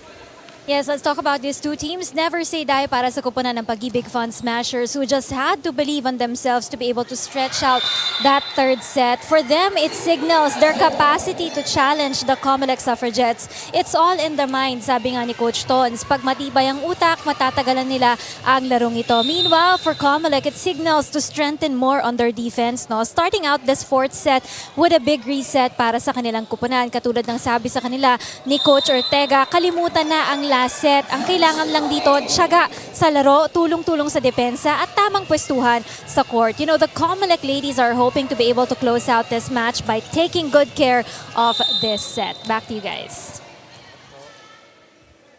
Yes, let's talk about these two teams. Never say die para sa kupunan ng Pag-IBIG Fund Smashers who just had to believe on themselves to be able to stretch out that third set. For them, it signals their capacity to challenge the COMELEC Suffragettes. It's all in their mind, sabi nga ni Coach Tons. Pag matibay ang utak, matatagalan nila ang larong ito. Meanwhile, for COMELEC, it signals to strengthen more on their defense. No? Starting out this fourth set with a big reset para sa kanilang kupunan. Katulad ng sabi sa kanila ni Coach Ortega, kalimutan na ang last set. Ang kailangan lang dito, tiyaga sa laro, tulong-tulong sa depensa at tamang pwestuhan sa court. You know, the COMELEC ladies are hoping to be able to close out this match by taking good care of this set. Back to you guys.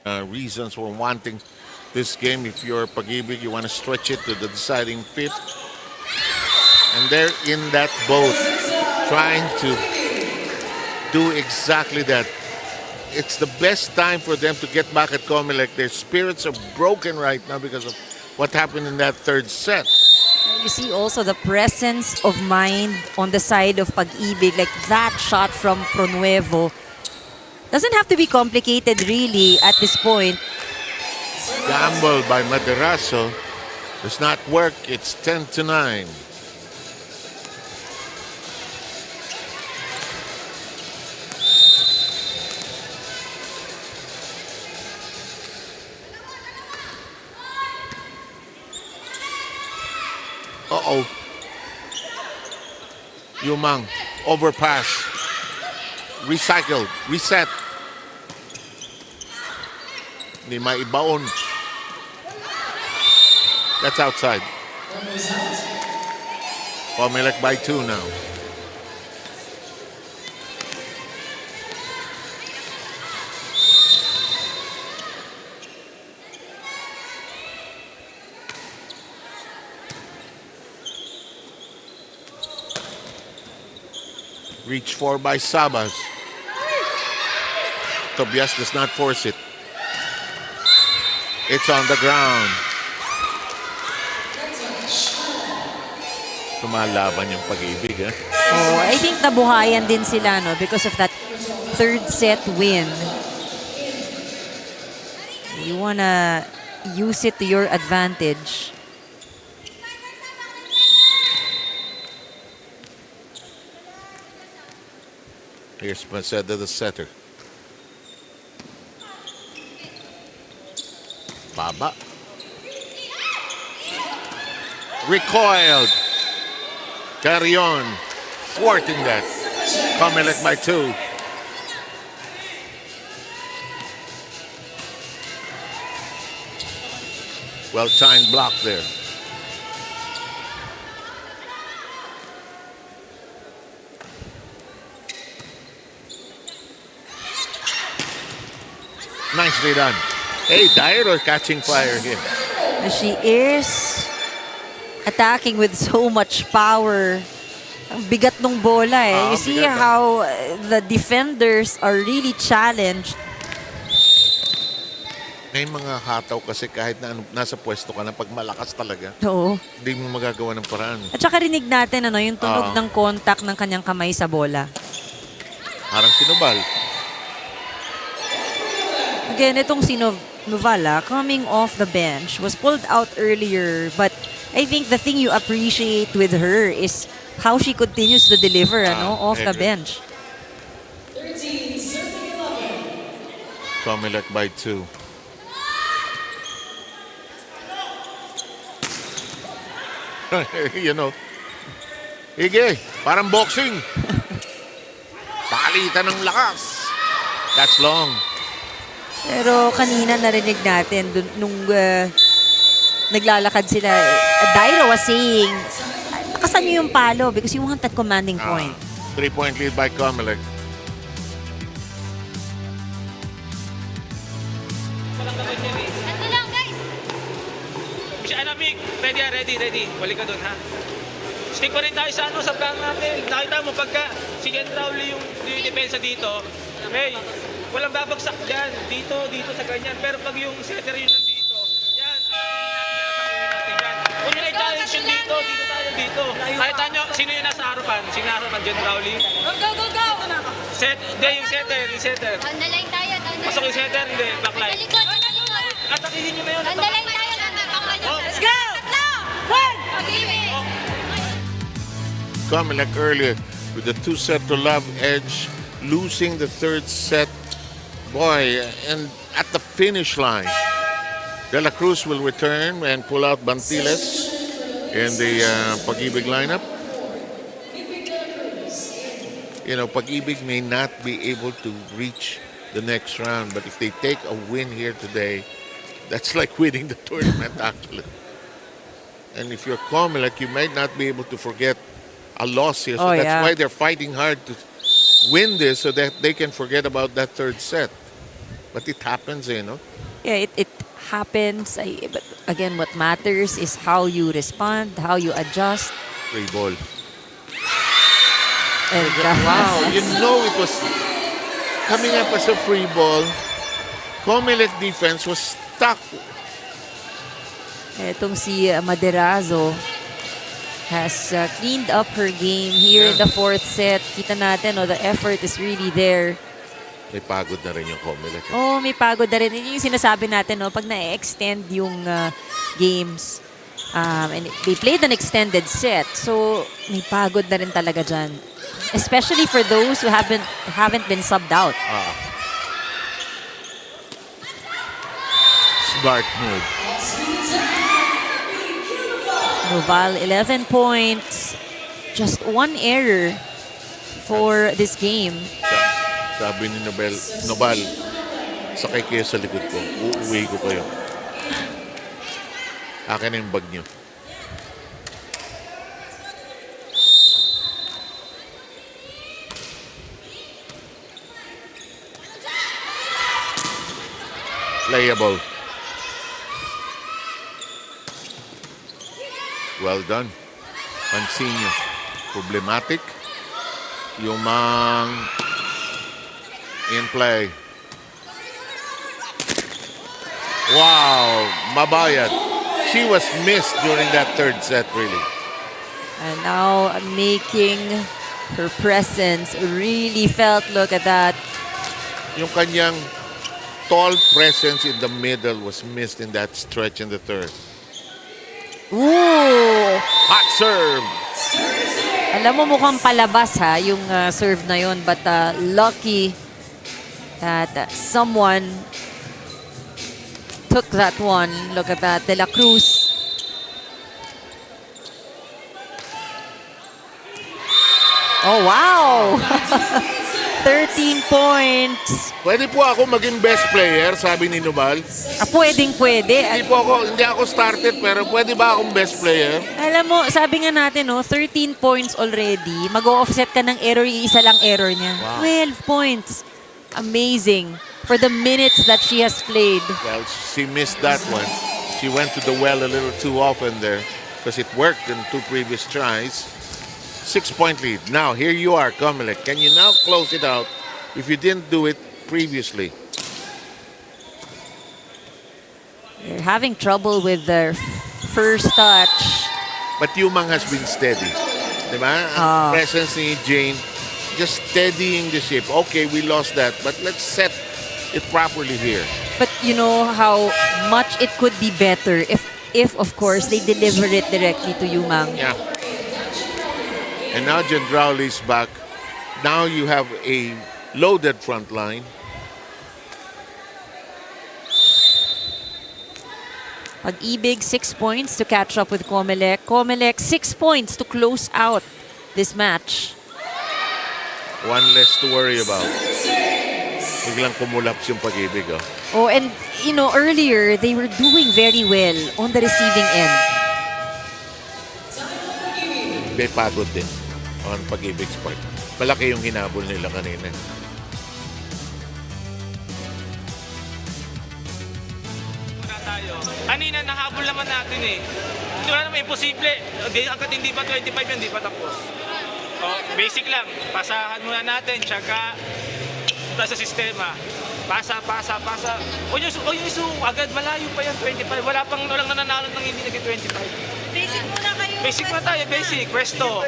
Reasons for wanting this game. If you're Pag-IBIG, you want to stretch it to the deciding fifth. And they're in that boat, trying to do exactly that. It's the best time for them to get back at COMELEC. Their spirits are broken right now because of what happened in that third set. You see also the presence of mind on the side of Pag-IBIG, like that shot from Pronuevo. Doesn't have to be complicated really at this point. Gamble by Maderazo does not work. It's 10-9. Uh-oh. Yumang, overpass. Recycled, reset. Hindi maibaon. That's outside. COMELEC by 2 now. Reach for by Sabas. Tobias does not force it. It's on the ground. Tumalaban yung Pag-IBIG, eh? Oh, I think nabuhayan din sila, no, because of that third set win. You wanna use it to your advantage. Here's Maceda, the setter. Baba. Recoiled. Carry on. Thwarting that. COMELEC by 2. Well-timed block there. Nicely done. Hey, Dairo catching fire here. She is attacking with so much power. Ang bigat ng bola eh. You see bigat, how the defenders are really challenged. May mga hataw kasi kahit na nasa pwesto ka na pag malakas talaga, Oo. hindi mo magagawa ng paraan. At saka rinig natin ano, yung tunog ng contact ng kanyang kamay sa bola. Parang sinubal. Again, itong si Novala coming off the bench was pulled out earlier, but I think the thing you appreciate with her is how she continues to deliver off the bench. 13-11. COMELEC by 2. You know, Hige, parang boxing. Palitan ng lakas. That's long. Pero kanina narinig natin nung naglalakad sila, Dairo was saying, nakasan niyo yung palo because you want that commanding point. 3-point lead by COMELEC. Ito lang, guys. Anamik, ready. Balik ka doon, ha? Stick pa rin tayo sa plan natin. Nakita mo, pagka si Ken Rowley yung depensa dito, may walang babagsak dyan. Dito sa ganyan. Pero pag yung setter yun nandito, yan, natin yan. Kung yun ay challenge yun dito. Nakita nyo, sino yung nasa harapan? Sino nasa harapan? Ken Rowley? Go! Hindi, yung setter. On the line tayo. Pasok yung setter, hindi, backline. Sa likod. Sarili nyo na yun. Andalay tayo. Let's go! Tatlo! One! Pag-ibig! COMELEC earlier with the 2-set to love edge, losing the third set. Boy, and at the finish line, De La Cruz will return and pull out Bantiles in the Pag-IBIG lineup. You know, Pag-IBIG may not be able to reach the next round, but if they take a win here today, that's like winning the tournament, actually. And if you're COMELEC, you might not be able to forget a loss here. So Oh, that's yeah. why they're fighting hard to win this so that they can forget about that third set. But it happens, you know. Yeah, it happens. But again, what matters is how you respond, how you adjust. Free ball. And, Wow, you know it was coming up as a free ball. COMELEC defense was stuck. Etong si Maderazo has cleaned up her game here in the fourth set. Kita natin, the effort is really there. May pagod na rin yung COMELEC. Oh, may pagod na rin. Yun yung sinasabi natin, pag na-extend yung games. And they played an extended set. So, may pagod na rin talaga dyan. Especially for those who haven't been subbed out. Smart move. Noval, 11 points. Just one error for this game. Sabi ni Nobal, sakay kayo sa likod ko. Uuwi ko kayo. Akin na yung bag nyo. Playable. Well done. Pansin nyo. Problematic. Yung in play. Wow, mabayad. She was missed during that third set, really. And now making her presence really felt. Look at that. Yung kanyang tall presence in the middle was missed in that stretch in the third. Ooh! Hot serve. Alam mo mukhang palabas yung serve na yun. But lucky that someone took that one. Look at that. De La Cruz. Oh, wow! 13 points. Pwede po ako maging best player, sabi ni Nubal. Pwede. Hindi ako started, pero pwede ba akong best player? Alam mo, sabi nga natin, 13 points already. Mag-o-offset ka ng error, isa lang error niya. Wow. 12 points. Amazing. For the minutes that she has played. Well, she missed that one. She went to the well a little too often there because it worked in 2 previous tries. 6-point lead. Now, here you are, COMELEC. Can you now close it out if you didn't do it previously? They're having trouble with their first touch. But Yumang has been steady. Diba? Ang presence ni Jane, just steadying the ship. Okay, we lost that, but let's set it properly here. But you know how much it could be better if of course, they deliver it directly to Yumang. Yeah. And now Jendrauli is back. Now you have a loaded front line. Pag-IBIG, 6 points to catch up with COMELEC. COMELEC, 6 points to close out this match. One less to worry about. Biglang kumulaps yung Pag-IBIG. Oh, and earlier they were doing very well on the receiving end. May pagod din on Pag-IBIG's part. Malaki yung hinabol nila kanina. Kanina nahabol naman natin eh. Hindi naman imposible. Hanggat hindi pa 25 yan, hindi pa tapos. Basic lang. Pasahan muna natin, tsaka punta sa sistema. Pasa. O yung isu, agad malayo pa yan, 25. Walang nananalo ng hindi naging 25. Basic muna kayo. Basic na tayo, basic. Pwesto.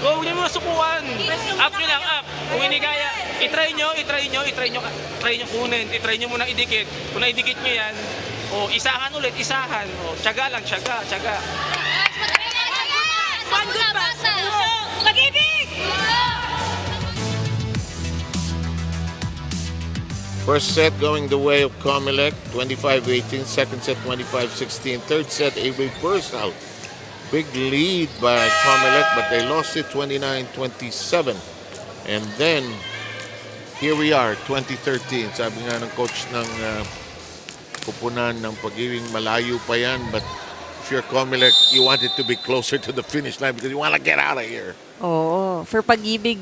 Go! Huwag niyo muna subukan. Up nyo lang, up. Kung hindi kaya, itry nyo kunin. Itry nyo muna idikit. Kung naidikit nyo yan, isahan ulit, isahan. Tiyaga lang, tiyaga. Pag-IBIG! First set going the way of COMELEC, 25-18. Second set, 25-16. Third set, a reversal. Big lead by COMELEC, but they lost it 29-27. And then, here we are, 2013. Sabi nga ng coach ng kupunan ng Pag-IBIG, malayo pa yan. But if you're COMELEC, you want it to be closer to the finish line because you want to get out of here. Oo. For Pag-IBIG,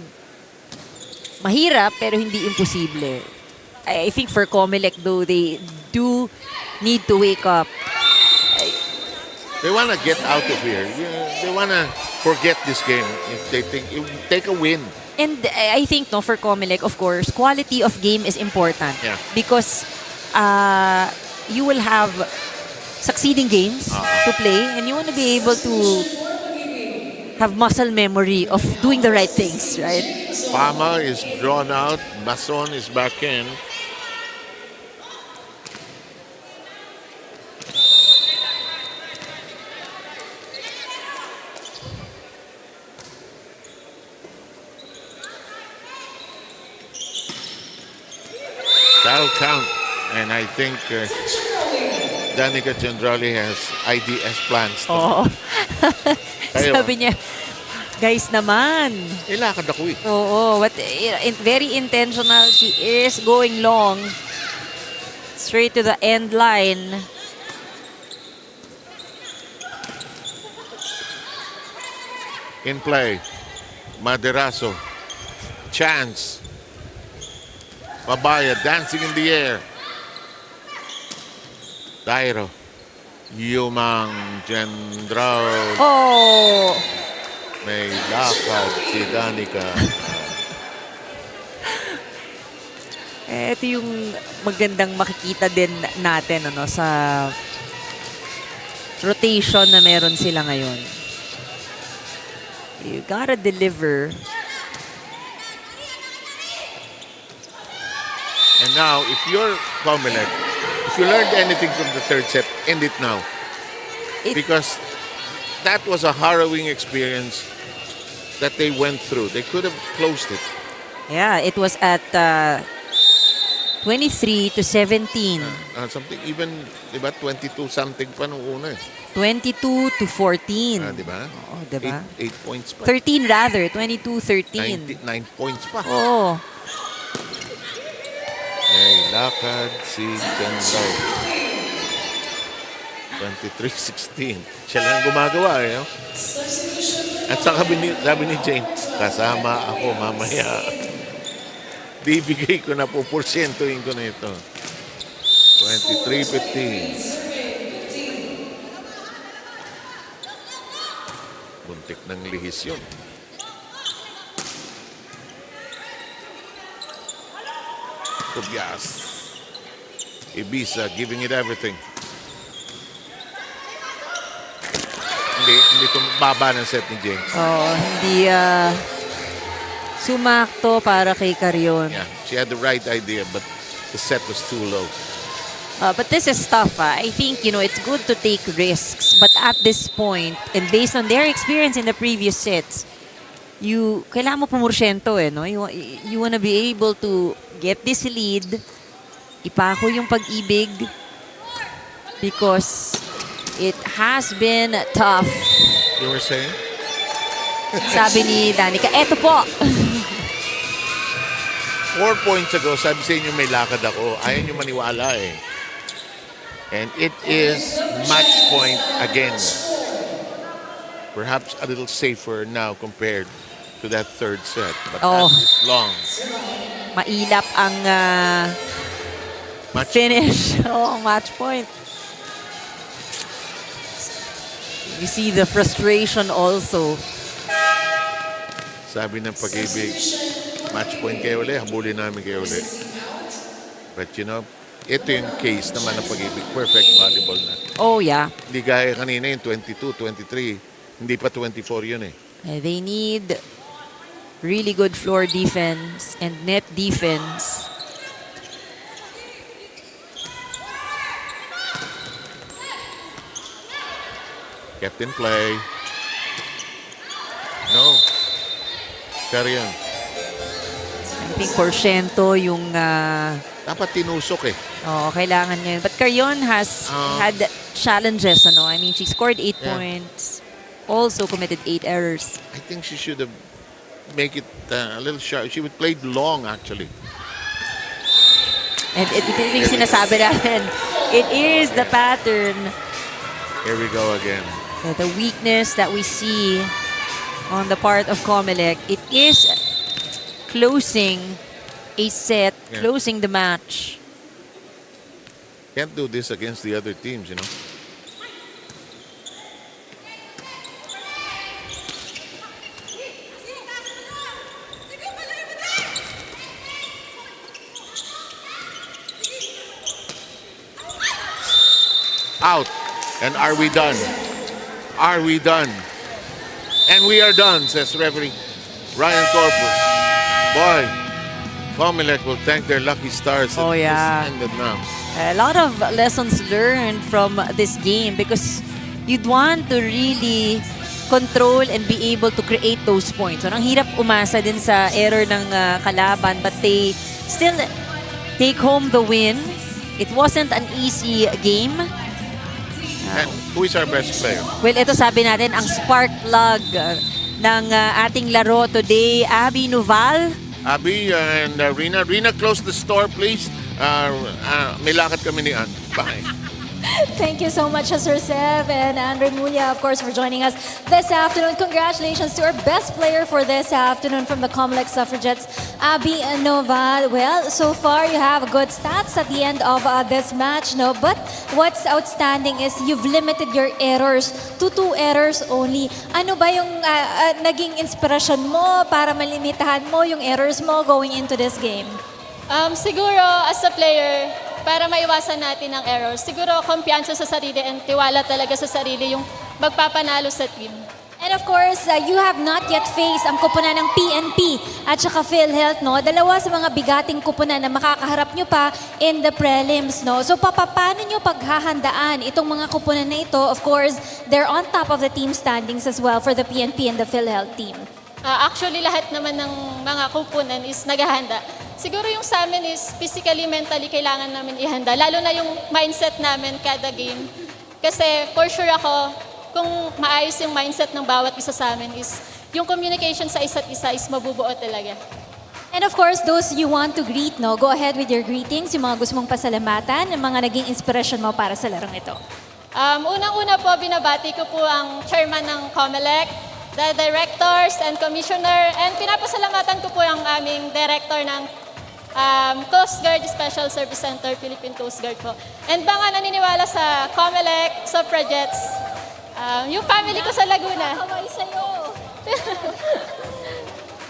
mahirap pero hindi imposible. I think for COMELEC though, they do need to wake up. They want to get out of here. They want to forget this game if they think take a win. And I think no, for COMELEC, of course, quality of game is important. Yeah. Because you will have succeeding games to play and you want to be able to have muscle memory of doing the right things, right? Pama is drawn out. Mason is back in. That'll count. And I think Danica Chandrali has IDS plans. Oo. Kayo, Sabi niya, guys naman. ilakad ako eh. Oo, but very intentional. She is going long. Straight to the end line. In play, Maderaso. Chance. Babaya dancing in the air. Dairo. Yumang Jendrao. Oh! May lakad si Danica. Ito yung magandang makikita din natin sa rotation na meron sila ngayon. You gotta deliver. And now, if you're COMELEC, if you learned anything from the third set, end it now. Because that was a harrowing experience that they went through. They could have closed it. Yeah, it was at 23-17. Something even, di ba, 22 something pa nung una. 22-14. Di ba? Oo, di ba? 8 points pa. 13 rather, 22-13. 9 points pa. Oo. May lakad si Jendrao. 23-16. Siya lang gumagawa eh. No? At sabi ni Jane, kasama ako mamaya. Bibigay ko na po, porsentuhin ko na ito. 23-15. Buntik ng lihis yun. Tobias. Ibiza giving it everything. Hindi baba ng set ni James. Oo, hindi sumakto para kay Carion. Yeah, she had the right idea but the set was too low. But this is tough. I think, it's good to take risks. But at this point, and based on their experience in the previous sets, kailangan mo pumorsyento no? You wanna be able to get this lead, ipako yung Pag-IBIG because it has been tough. You were saying? Sabi ni Danica, eto po. 4 points ago, sabi sa inyo may lakad ako. Ayaw nyo maniwala eh. And it is match point again. Perhaps a little safer now compared to that third set. But that is long. Mailap ang finish. Match point. You see the frustration also. Sabi ng Pag-IBIG, match point kayo ulit, habulin namin kayo ulit. But ito yung case naman ng Pag-IBIG. Perfect volleyball na. Oh, yeah. Hindi gaya kanina yung 22, 23. Hindi pa 24 yun eh. They need Really good floor defense and net defense. Kept in play. No. Carry on. I think porsyento yung Dapat tinusok eh. kailangan ngayon. But Carion has had challenges. I mean, she scored 8 Yeah. points. Also committed 8 errors. I think she should have make it a little sharp. She would played long actually. And ito yung sinasabi natin. It is the pattern. Here we go again. The weakness that we see on the part of COMELEC. It is closing a set, Yeah. closing the match. Can't do this against the other teams, you know. Out. And are we done? Are we done? And we are done, says referee Ryan Corpus. Boy, COMELEC will thank their lucky stars that Oh, yeah. this ended now. A lot of lessons learned from this game because you'd want to really control and be able to create those points. So, ang hirap umasa din sa error ng kalaban, but they still take home the win. It wasn't an easy game. And who is our best player? Well, ito sabi natin, ang spark plug ng ating laro today, Abby Noval. Abby and Rina. Rina, close the store, please. May lakad kami ni Ann. Bye. Thank you so much, Sir Sev and Andre Mulia, of course, for joining us this afternoon. Congratulations to our best player for this afternoon from the COMELEC Suffragettes, Abby Noval. Well, so far you have good stats at the end of this match, no? But what's outstanding is you've limited your errors to 2 errors only. Ano ba yung naging inspirasyon mo para malimitahan mo yung errors mo going into this game? Siguro, as a player, para maiwasan natin ang errors, siguro kumpiyansa sa sarili and tiwala talaga sa sarili yung magpapanalo sa team. And of course, you have not yet faced ang kupunan ng PNP at saka PhilHealth, no? Dalawa sa mga bigating kupunan na makakaharap nyo pa in the prelims, no? So, paano nyo paghahandaan itong mga kupunan na ito? Of course, they're on top of the team standings as well for the PNP and the PhilHealth team. Actually, lahat naman ng mga kupunan is naghahanda. Siguro yung sa amin is physically, mentally, kailangan namin ihanda. Lalo na yung mindset namin kada game. Kasi for sure ako, kung maayos yung mindset ng bawat isa sa amin is yung communication sa isa't isa is mabubuo talaga. And of course, those you want to greet, no? Go ahead with your greetings, yung mga gusto mong pasalamatan, yung mga naging inspiration mo para sa larong ito. Unang-una po, binabati ko po ang chairman ng COMELEC, the directors and commissioner, and pinapasalamatan ko po ang aming director ng Coast Guard Special Service Center, Philippine Coast Guard po. And baka naniniwala sa COMELEC, Suffragettes, yung family ko sa Laguna. Kaway sa'yo!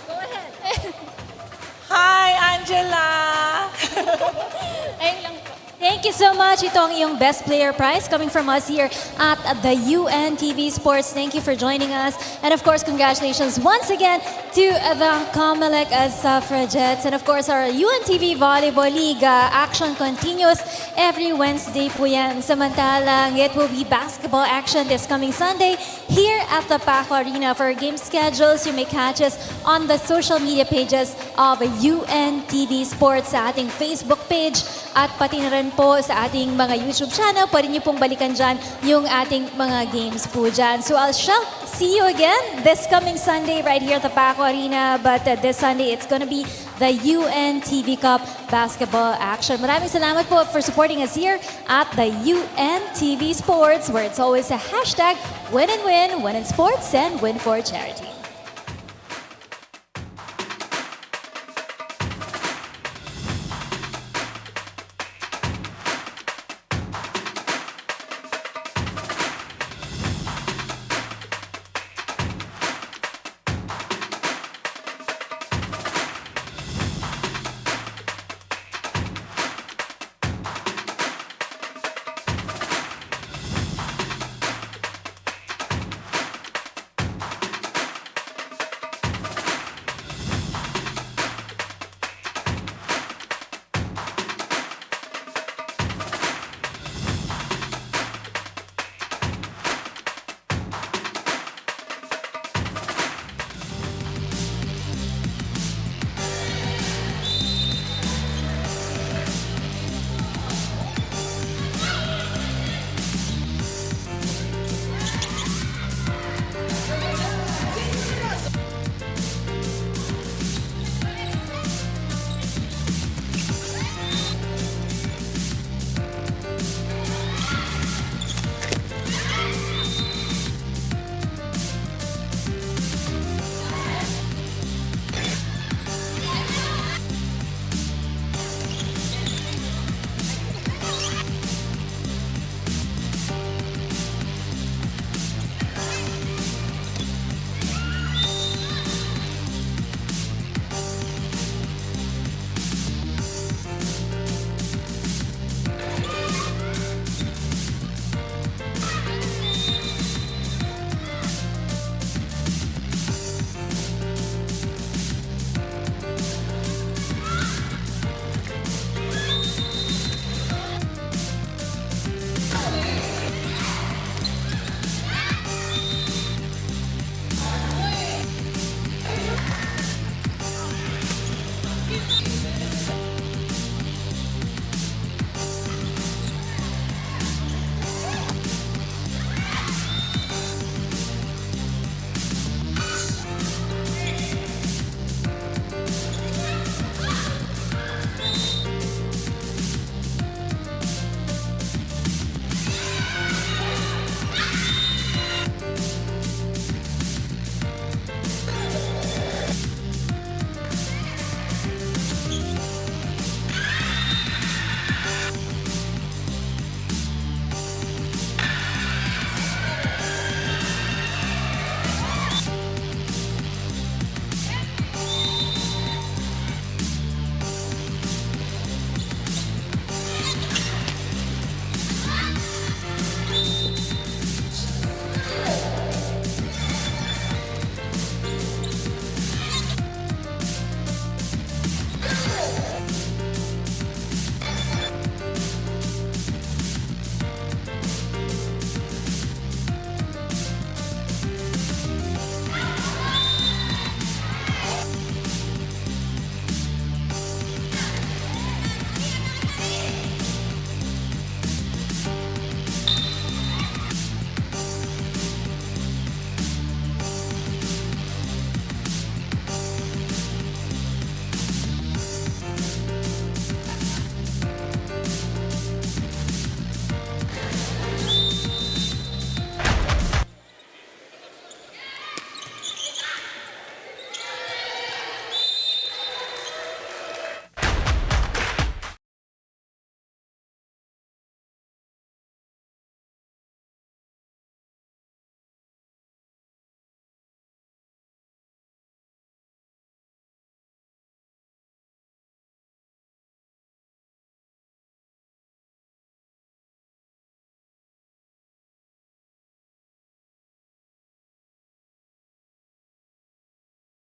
Go ahead! Hi, Angela! Ayun lang po. Thank you so much. Ito ang iyong best player prize coming from us here at the UNTV Sports. Thank you for joining us. And of course, congratulations once again to the COMELEC Suffragettes. And of course, our UNTV Volleyball League action continues every Wednesday po yan. Samantalang, it will be basketball action this coming Sunday here at the Paco Arena. For game schedules, you may catch us on the social media pages of UNTV Sports sa ating Facebook page at pati na rin po sa ating mga YouTube channel. Pwede niyo pong balikan dyan yung ating mga games po dyan. So I shall see you again this coming Sunday right here at the Paco Arena. But this Sunday, it's gonna be the UNTV Cup basketball action. Maraming salamat po for supporting us here at the UNTV Sports, where it's always a hashtag win and win, win in sports, and win for charity.